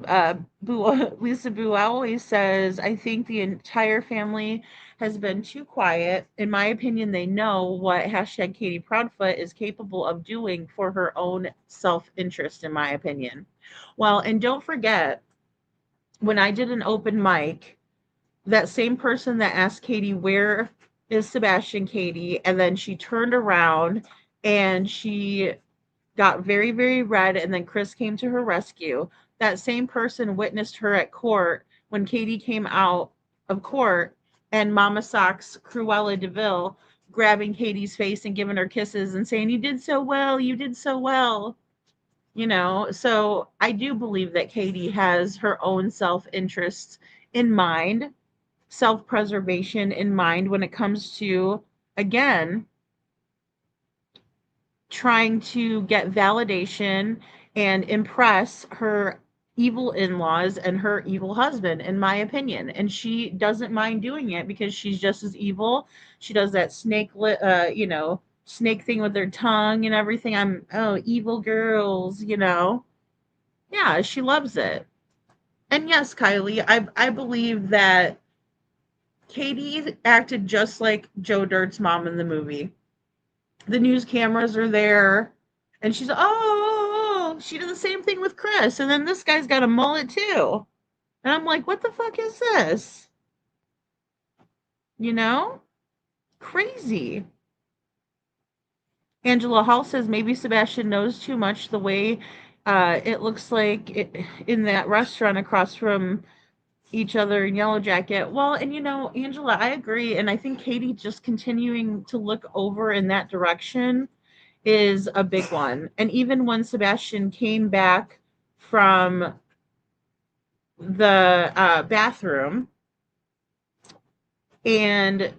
Boo always says, I think the entire family has been too quiet. In my opinion, they know what hashtag Katie Proudfoot is capable of doing for her own self-interest, in my opinion. Well, and don't forget, when I did an open mic, that same person that asked Katie, where is Sebastian, Katie? And then she turned around and she got very, very red, and then Chris came to her rescue. That same person witnessed her at court when Katie came out of court, and Mama Sock's Cruella DeVille grabbing Katie's face and giving her kisses and saying, you did so well, you did so well. You know, so I do believe that Katie has her own self-interest in mind, self-preservation in mind when it comes to, again, trying to get validation and impress her evil in-laws and her evil husband, in my opinion. And she doesn't mind doing it because she's just as evil. She does that snake thing with her tongue and everything. Evil girls, you know. Yeah, she loves it. And yes, Kylie, I believe that Katie acted just like Joe Dirt's mom in the movie. The news cameras are there, and she's, she did the same thing with Chris, and then this guy's got a mullet too. And I'm like, what the fuck is this? You know? Crazy. Angela Hall says maybe Sebastian knows too much the way it looks like in that restaurant across from each other in Yellow Jacket. Well, and Angela, I agree. And I think Katie just continuing to look over in that direction is a big one. And even when Sebastian came back from the bathroom and,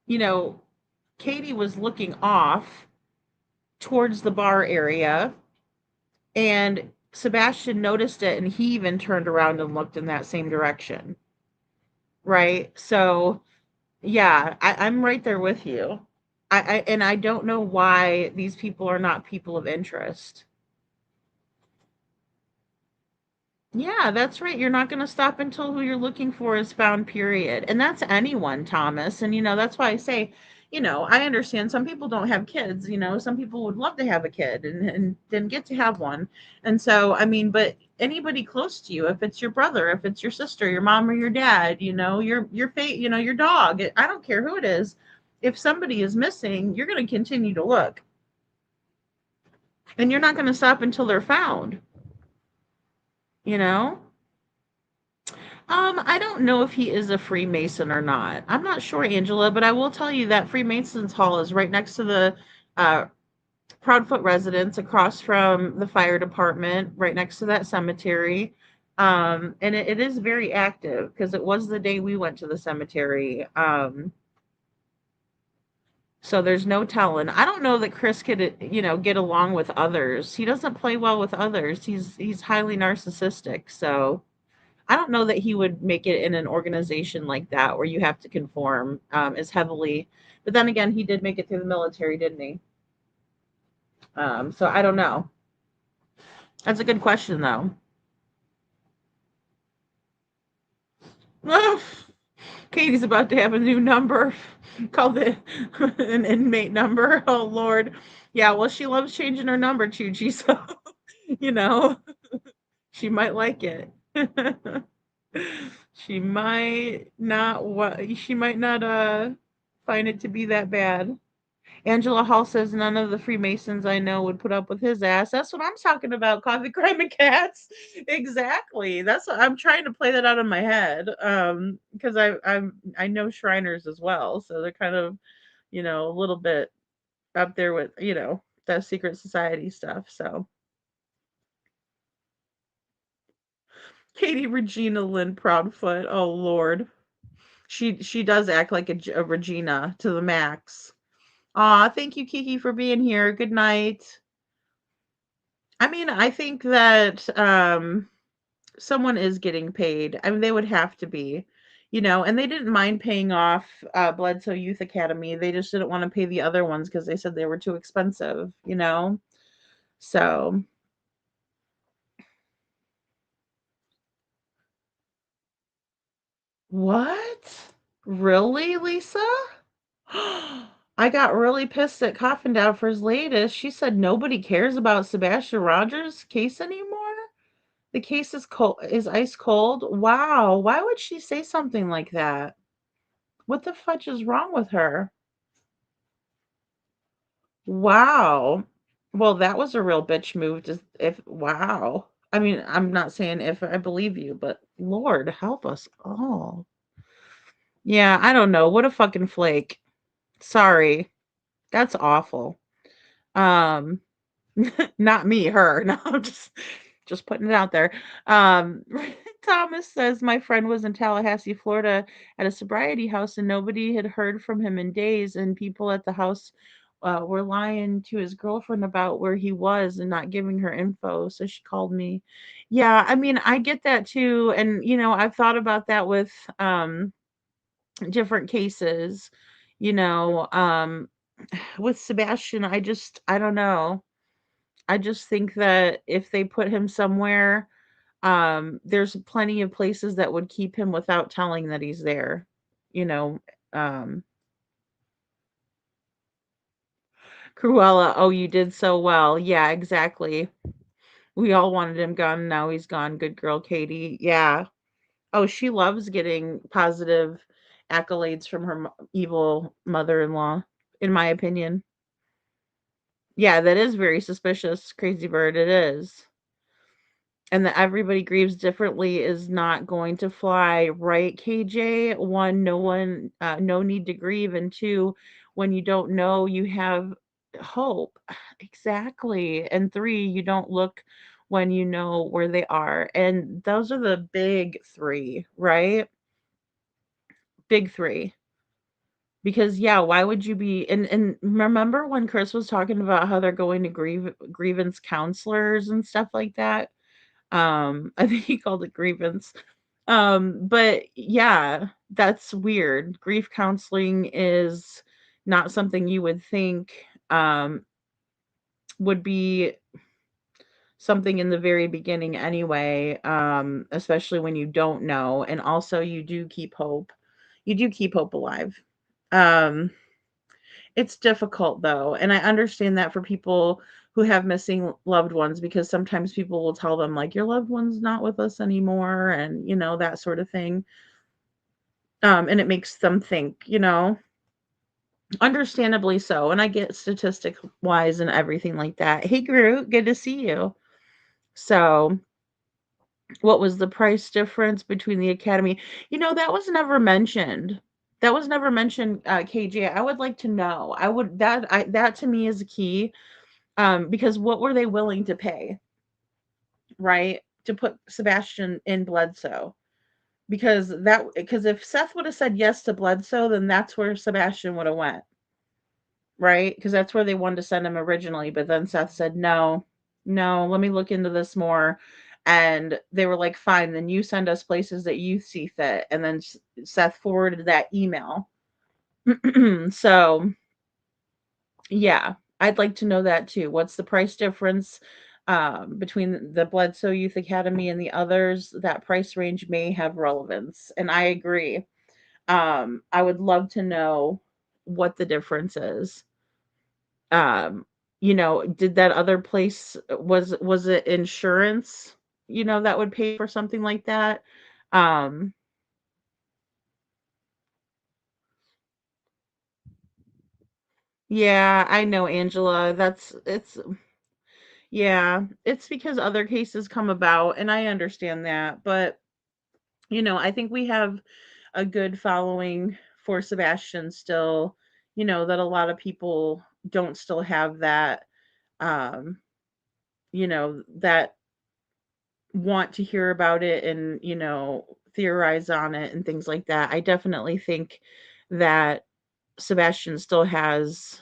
you know, Katie was looking off towards the bar area and Sebastian noticed it and he even turned around and looked in that same direction. Right. So, yeah, I'm right there with you. And I don't know why these people are not people of interest. Yeah, that's right. You're not going to stop until who you're looking for is found, period. And that's anyone, Thomas. And, that's why I say, I understand some people don't have kids, some people would love to have a kid and didn't get to have one. And so, I mean, but anybody close to you, if it's your brother, if it's your sister, your mom or your dad, your dog, I don't care who it is. If somebody is missing, you're going to continue to look. And you're not going to stop until they're found, you know? I don't know if he is a Freemason or not. I'm not sure, Angela, but I will tell you that Freemasons Hall is right next to the uh, Proudfoot residence, across from the fire department, right next to that cemetery. And it is very active because it was the day we went to the cemetery. So there's no telling. I don't know that Chris could, get along with others. He doesn't play well with others. He's highly narcissistic. So I don't know that he would make it in an organization like that where you have to conform as heavily. But then again, he did make it through the military, didn't he? So I don't know. That's a good question, though. Katie's about to have a new number called an inmate number. Oh, Lord. Yeah, well, she loves changing her number, Chuchi, so, you know, she might like it. She might not find it to be that bad. Angela Hall says none of the Freemasons I know would put up with his ass. That's what I'm talking about. Coffee, crime, and cats. Exactly. That's what I'm trying to play that out in my head. Because I know Shriners as well, so they're kind of, a little bit up there with, that secret society stuff. So Katie Regina Lynn Proudfoot. Oh Lord. She does act like a Regina to the max. Aw, thank you, Kiki, for being here. Good night. I mean, I think that someone is getting paid. I mean, they would have to be, and they didn't mind paying off Bledsoe Youth Academy. They just didn't want to pay the other ones because they said they were too expensive. So, what? Really, Lisa? I got really pissed at Coffin Down for his latest. She said nobody cares about Sebastian Rogers' case anymore. The case is ice cold. Wow, why would she say something like that? What the fudge is wrong with her? Wow. Well, that was a real bitch move. Just if wow. I mean, I'm not saying if I believe you, but Lord help us all. Yeah, I don't know. What a fucking flake. Sorry. That's awful. Um Not me, her. No, I'm just putting it out there. Um, Thomas says my friend was in Tallahassee, Florida at a sobriety house and nobody had heard from him in days and people at the house were lying to his girlfriend about where he was and not giving her info. So she called me. Yeah, I mean, I get that too. And I've thought about that with different cases, you know, um with Sebastian, I don't know. I just think that if they put him somewhere, there's plenty of places that would keep him without telling that he's there. You know, um, Cruella, oh, you did so well. Yeah, exactly. We all wanted him gone. Now he's gone. Good girl, Katie. Yeah. Oh, she loves getting positive accolades from her evil mother-in-law, in my opinion. Yeah, that is very suspicious, Crazy Bird. It is. And that everybody grieves differently is not going to fly, right, KJ? One, no need to grieve. And two, when you don't know, you have hope. Exactly. And three, you don't look when you know where they are. And those are the big three, right? Big three. Because yeah, why would you be and remember when Chris was talking about how they're going to grievance counselors and stuff like that? I think he called it grievance. But yeah, that's weird. Grief counseling is not something you would think would be something in the very beginning anyway, especially when you don't know. And also you do keep hope. You do keep hope alive. Um It's difficult though, and I understand that for people who have missing loved ones because sometimes people will tell them like your loved one's not with us anymore and that sort of thing. And it makes them think, understandably so. And I get statistic wise and everything like that. Hey Groot, good to see you. So, what was the price difference between the academy? That was never mentioned. That was never mentioned, KJ. I would like to know. That to me is a key. Because what were they willing to pay, right, to put Sebastian in Bledsoe? Because if Seth would have said yes to Bledsoe, then that's where Sebastian would have went, right? Because that's where they wanted to send him originally, but then Seth said no, no, let me look into this more, and they were like, fine, then you send us places that you see fit, and then Seth forwarded that email. So yeah, I'd like to know that too. What's the price difference between the Bledsoe Youth Academy and the others? That price range may have relevance, and I agree. I would love to know what the difference is. Um, did that other place was it insurance? That would pay for something like that. Um, yeah, I know, Angela. Yeah, it's because other cases come about, and I understand that. But, I think we have a good following for Sebastian still, that a lot of people don't still have that, um, that want to hear about it and, theorize on it and things like that. I definitely think that Sebastian still has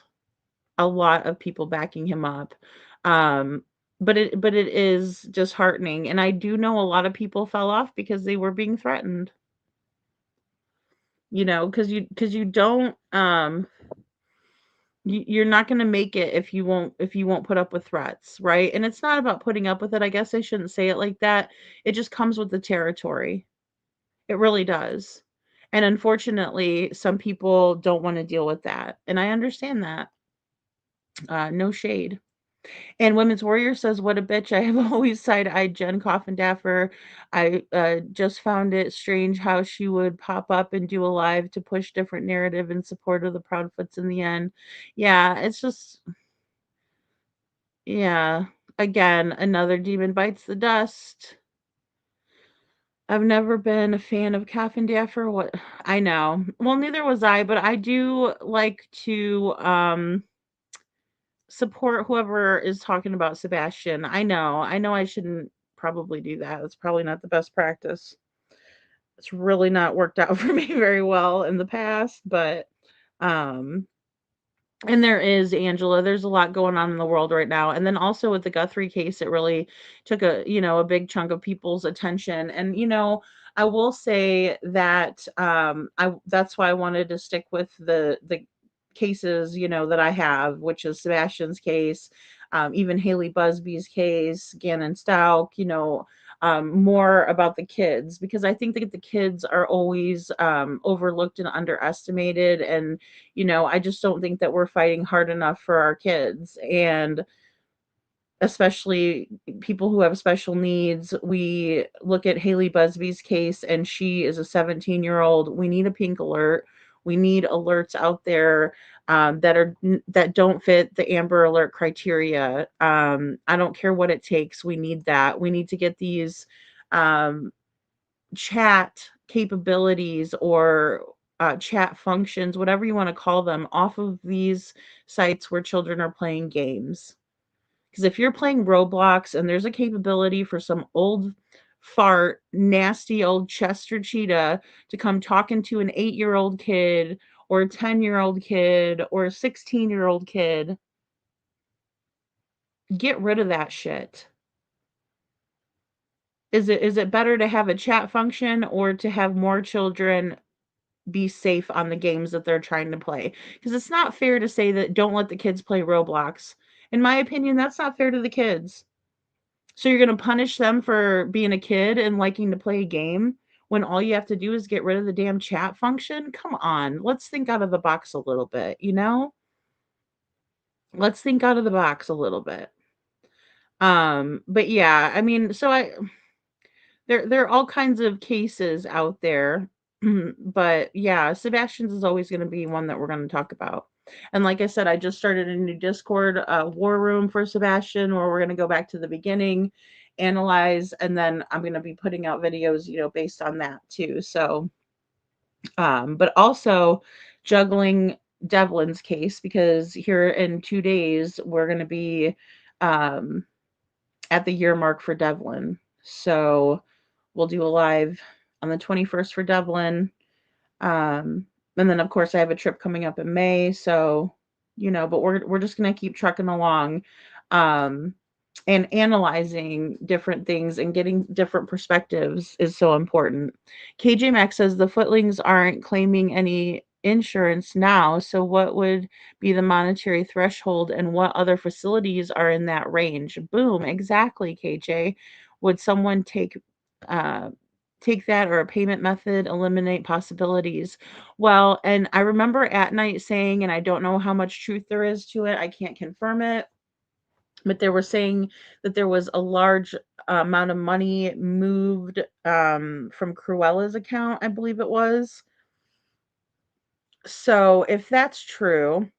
a lot of people backing him up. Um, but it is disheartening, and I do know a lot of people fell off because they were being threatened. Because you don't you're not going to make it if you won't put up with threats, right? And it's not about putting up with it. I guess I shouldn't say it like that. It just comes with the territory. It really does. And unfortunately, some people don't want to deal with that, and I understand that. No shade. And Women's Warrior says, "What a bitch! I have always side-eyed Jen Coffindaffer. I just found it strange how she would pop up and do a live to push different narrative in support of the Proudfoots in the end." Yeah, it's just yeah. Again, another demon bites the dust. I've never been a fan of Coffindaffer. What I know. Well, neither was I, but I do like to support whoever is talking about Sebastian. I know I shouldn't probably do that. It's probably not the best practice. It's really not worked out for me very well in the past, but um and there is, Angela, there's a lot going on in the world right now. And then also with the Guthrie case, it really took a big chunk of people's attention. And I will say that I that's why I wanted to stick with the cases, that I have, which is Sebastian's case, even Haley Busby's case, Gannon Stauch, more about the kids, because I think that the kids are always overlooked and underestimated. And I just don't think that we're fighting hard enough for our kids. And especially people who have special needs. We look at Haley Busby's case, and she is a 17-year-old. We need a pink alert. We need alerts out there that don't fit the Amber Alert criteria. I don't care what it takes. We need that. We need to get these um, chat capabilities or chat functions, whatever you want to call them, off of these sites where children are playing games. Because if you're playing Roblox and there's a capability for some old fart, nasty old Chester cheetah to come talking to an 8-year-old kid or a 10-year-old kid or a 16-year-old kid, get rid of that shit. Is it better to have a chat function or to have more children be safe on the games that they're trying to play? Because it's not fair to say that don't let the kids play Roblox. In my opinion, that's not fair to the kids. So you're going to punish them for being a kid and liking to play a game when all you have to do is get rid of the damn chat function? Come on, let's think out of the box a little bit, you know? Let's think out of the box a little bit. But yeah, I mean, there are all kinds of cases out there. But yeah, Sebastian's is always going to be one that we're going to talk about. And like I said, I just started a new Discord war room for Sebastian where we're going to go back to the beginning, analyze, and then I'm going to be putting out videos, based on that too. So, but also juggling Devlin's case, because here in 2 days we're going to be um, at the year mark for Devlin. So we'll do a live on the 21st for Devlin. And then of course I have a trip coming up in May. So, but we're just gonna keep trucking along. And analyzing different things and getting different perspectives is so important. KJ Max says the footlings aren't claiming any insurance now, so what would be the monetary threshold and what other facilities are in that range? Boom, exactly, KJ. Would someone take that, or a payment method eliminate possibilities? Well, and I remember At Night saying, and I don't know how much truth there is to it, I can't confirm it, but they were saying that there was a large amount of money moved from Cruella's account, I believe it was. So if that's true,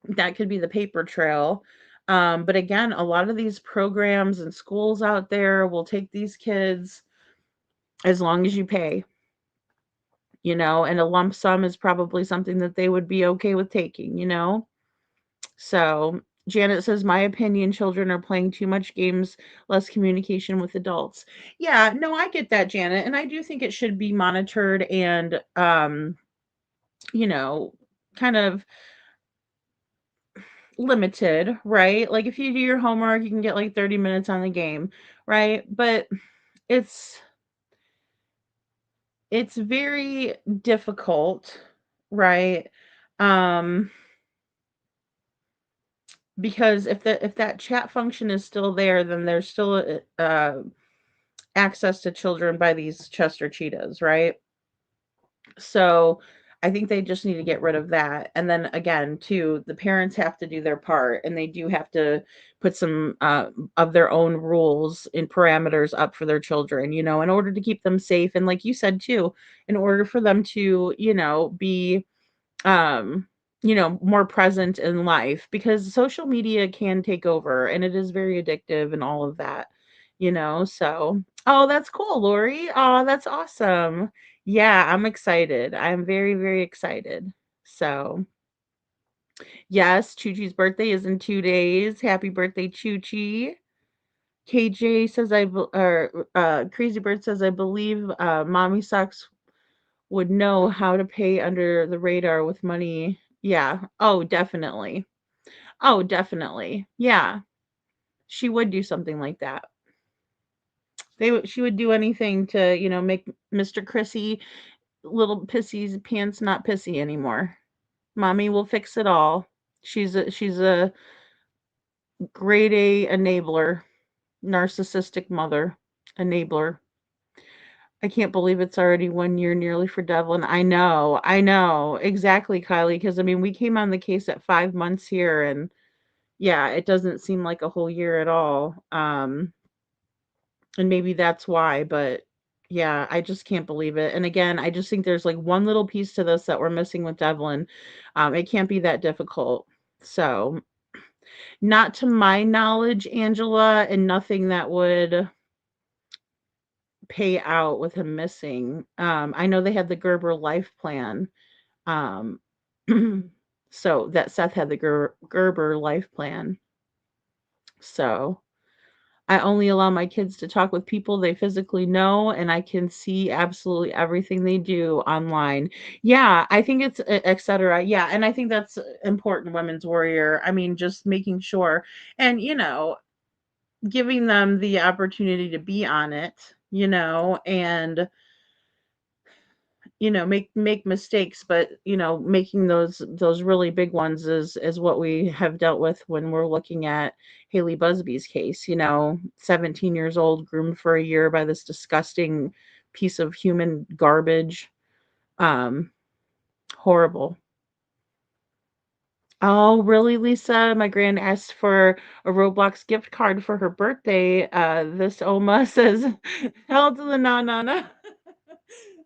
that could be the paper trail. But again, a lot of these programs and schools out there will take these kids as long as you pay, and a lump sum is probably something that they would be okay with taking. So Janet says, my opinion, children are playing too much games, less communication with adults. Yeah, no, I get that, Janet. And I do think it should be monitored and, kind of limited, right? Like if you do your homework, you can get like 30 minutes on the game, right? But it's very difficult, right? Um because if that chat function is still there, then there's still access to children by these Chester cheetahs, right? So I think they just need to get rid of that. And then again, too, the parents have to do their part, and they do have to put some of their own rules and parameters up for their children, in order to keep them safe. And like you said too, in order for them to, be more present in life, because social media can take over and it is very addictive and all of that, so. Oh, that's cool, Lori. Oh, that's awesome. Yeah, I'm excited. I'm very, very excited. So, yes, Choo-Choo's birthday is in 2 days. Happy birthday, Choo-Choo. KJ says Crazy Bird says, I believe Mommy Socks would know how to pay under the radar with money. Yeah. Oh, definitely. Oh, definitely. Yeah. She would do something like that. She would do anything to, make Mr. Chrissy little pissy's pants not pissy anymore. Mommy will fix it all. She's a grade A enabler, narcissistic mother enabler. I can't believe it's already 1 year nearly for Devlin. I know, exactly, Kylie. Because I mean, we came on the case at 5 months here, and Yeah, it doesn't seem like a whole year at all. And maybe that's why, but yeah, I just can't believe it. And again, I just think there's like one little piece to this that we're missing with Devlin. It can't be that difficult. So, not to my knowledge, Angela, and nothing that would pay out with him missing. I know they had the Gerber life plan. Um, so that Seth had the Gerber life plan. So I only allow my kids to talk with people they physically know, and I can see absolutely everything they do online. Yeah, I think it's et cetera. Yeah, and I think that's important, Women's Warrior. I mean, just making sure and, giving them the opportunity to be on it, and make mistakes, but making those really big ones is what we have dealt with when we're looking at Haley Busby's case. 17 years old, groomed for a year by this disgusting piece of human garbage. um Horrible. Oh, really, Lisa? My grand asked for a Roblox gift card for her birthday. This Oma says, hell to the no, no, no.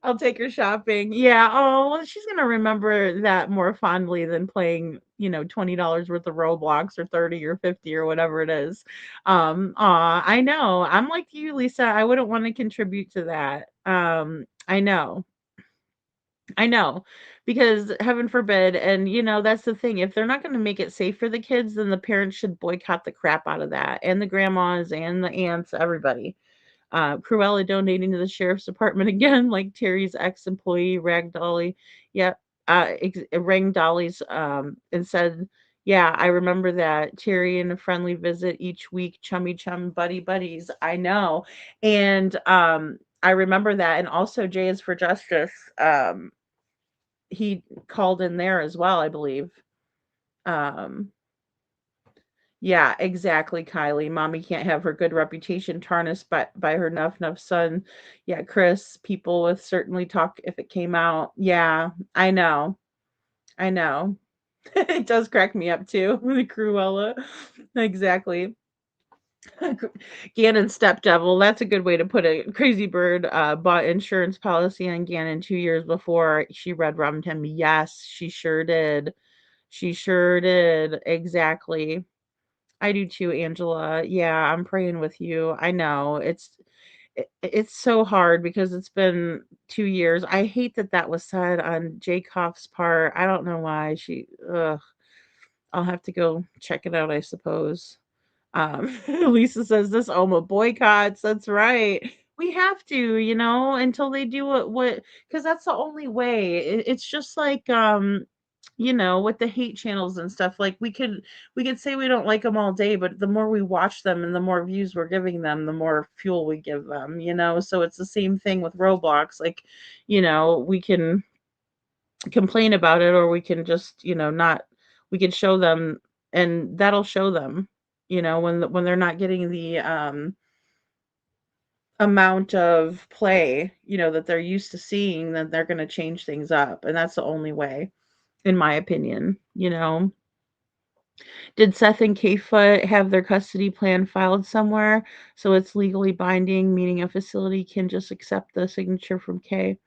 I'll take her shopping. Yeah. Oh, well, she's gonna remember that more fondly than playing, $20 worth of Roblox or 30 or 50 or whatever it is. I know. I'm like you, Lisa. I wouldn't want to contribute to that. I know. I know, because heaven forbid, and that's the thing. If they're not going to make it safe for the kids, then the parents should boycott the crap out of that, and the grandmas and the aunts, everybody. Cruella donating to the sheriff's department again, like Terry's ex-employee Rag Dolly. Yep, rang Dolly's and said, "Yeah, I remember that Terry and a friendly visit each week, chummy chum buddy buddies." I know, and I remember that, and also Jay is for Justice. He called in there as well, I believe. Um, yeah, exactly, Kylie. Mommy can't have her good reputation tarnished by her Nuff Nuff son. Yeah, Chris, people would certainly talk if it came out. Yeah, I know. I know. It does crack me up too. The Cruella. Exactly. Gannon step devil. That's a good way to put it. Crazy Bird bought insurance policy on Gannon 2 years before she red rummed him. Yes, she sure did. She sure did. Exactly. I do too, Angela. Yeah, I'm praying with you. I know it's so hard because it's been 2 years. I hate that that was said on Jaykoff's part. I don't know why she. Ugh. I'll have to go check it out, I suppose. Lisa says this Oma boycotts. That's right. We have to, until they do what because that's the only way. It's just like with the hate channels and stuff. Like we could say we don't like them all day, but the more we watch them and the more views we're giving them, the more fuel we give them. So it's the same thing with Roblox. Like, we can complain about it or we can just not we can show them and that'll show them when they're not getting the amount of play that they're used to seeing, then they're going to change things up, and that's the only way, in my opinion. Did Seth and Kfoot have their custody plan filed somewhere so it's legally binding, meaning a facility can just accept the signature from K?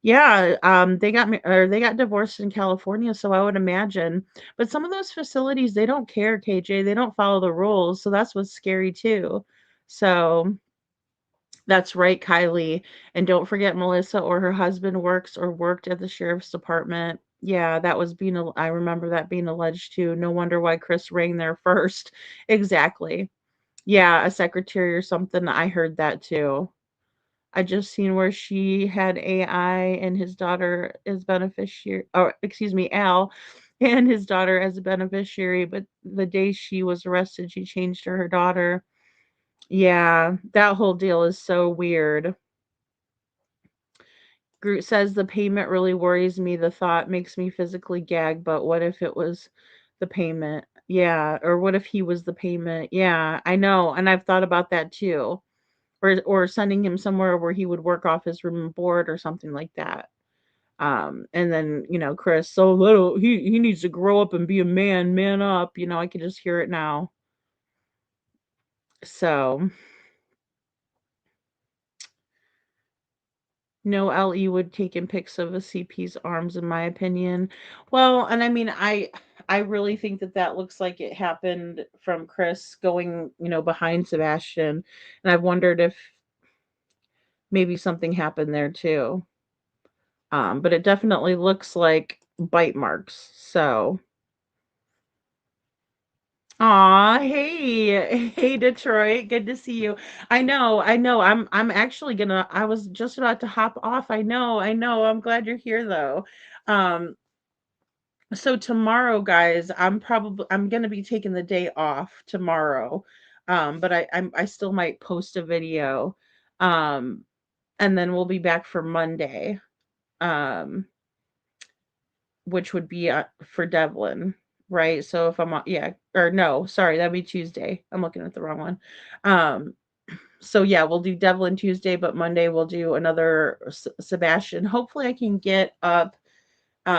Yeah, they got divorced in California, so I would imagine. But some of those facilities, they don't care, KJ. They don't follow the rules, so that's what's scary too. So that's right, Kylie. And don't forget Melissa or her husband works or worked at the sheriff's department. Yeah, that was I remember that being alleged too. No wonder why Chris rang there first. Exactly. Yeah, a secretary or something. I heard that too. I just seen where she had AI and his daughter as beneficiary, or excuse me, Al and his daughter as a beneficiary, but the day she was arrested, she changed to her daughter. Yeah, that whole deal is so weird. Groot says the payment really worries me. The thought makes me physically gag, but what if it was the payment? Yeah, or what if he was the payment? Yeah, I know, and I've thought about that too. Or sending him somewhere where he would work off his room and board or something like that. And then, Chris, so little, he needs to grow up and be a man up. I can just hear it now. So, no LE would taken pics of a CP's arms, in my opinion. Well, and I mean, I really think that looks like it happened from Chris going, behind Sebastian, and I've wondered if maybe something happened there too. But it definitely looks like bite marks. So, aw, hey, hey, Detroit, good to see you. I know. I'm actually gonna. I was just about to hop off. I know. I'm glad you're here though. Um, so tomorrow, guys, I'm gonna be taking the day off tomorrow. But I still might post a video. Um, and then we'll be back for Monday. Um, which would be for Devlin, right? So if I'm on, yeah, or no, sorry, that'd be Tuesday. I'm looking at the wrong one. Um, so yeah, we'll do Devlin Tuesday, but Monday we'll do another Sebastian. Hopefully, I can get up,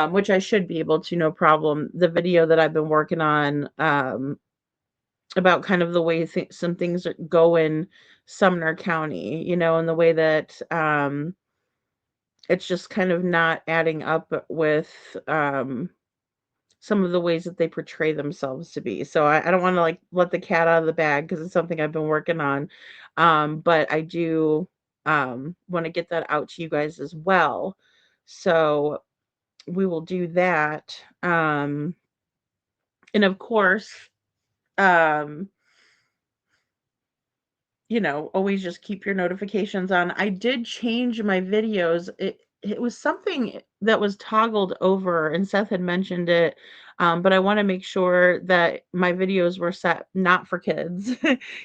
which I should be able to, no problem. The video that I've been working on, about kind of the way some things go in Sumner County, and the way that it's just kind of not adding up with some of the ways that they portray themselves to be. So I don't want to like let the cat out of the bag because it's something I've been working on. But I do want to get that out to you guys as well. So we will do that. And of course, um, always just keep your notifications on. I did change my videos. It was something that was toggled over, and Seth had mentioned it. But I want to make sure that my videos were set not for kids.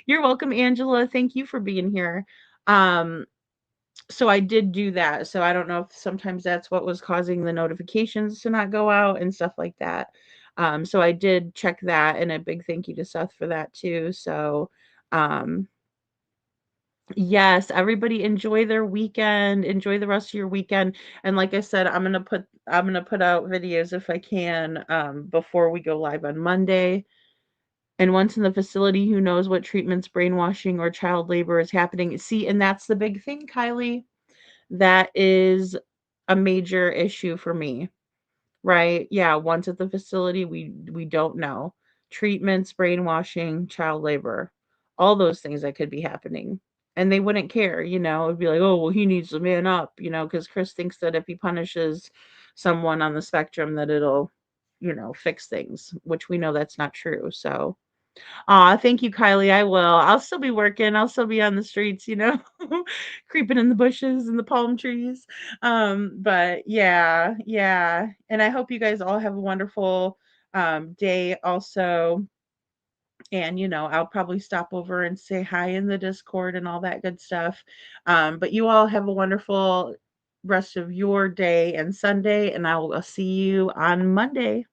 You're welcome, Angela. Thank you for being here. So I did do that. So I don't know if sometimes that's what was causing the notifications to not go out and stuff like that. So I did check that, and a big thank you to Seth for that too. So, yes, everybody enjoy their weekend. Enjoy the rest of your weekend. And like I said, I'm gonna put out videos if I can before we go live on Monday. And once in the facility, who knows what treatments, brainwashing, or child labor is happening. See, and that's the big thing, Kylie. That is a major issue for me. Right? Yeah, once at the facility, we don't know. Treatments, brainwashing, child labor, all those things that could be happening. And they wouldn't care, It'd be like, "Oh, well, he needs to man up," because Chris thinks that if he punishes someone on the spectrum that it'll, fix things, which we know that's not true. So, thank you, Kylie. I will. I'll still be working. I'll still be on the streets, creeping in the bushes and the palm trees. But yeah, yeah. And I hope you guys all have a wonderful day also. And I'll probably stop over and say hi in the Discord and all that good stuff. But you all have a wonderful rest of your day and Sunday, and I will see you on Monday.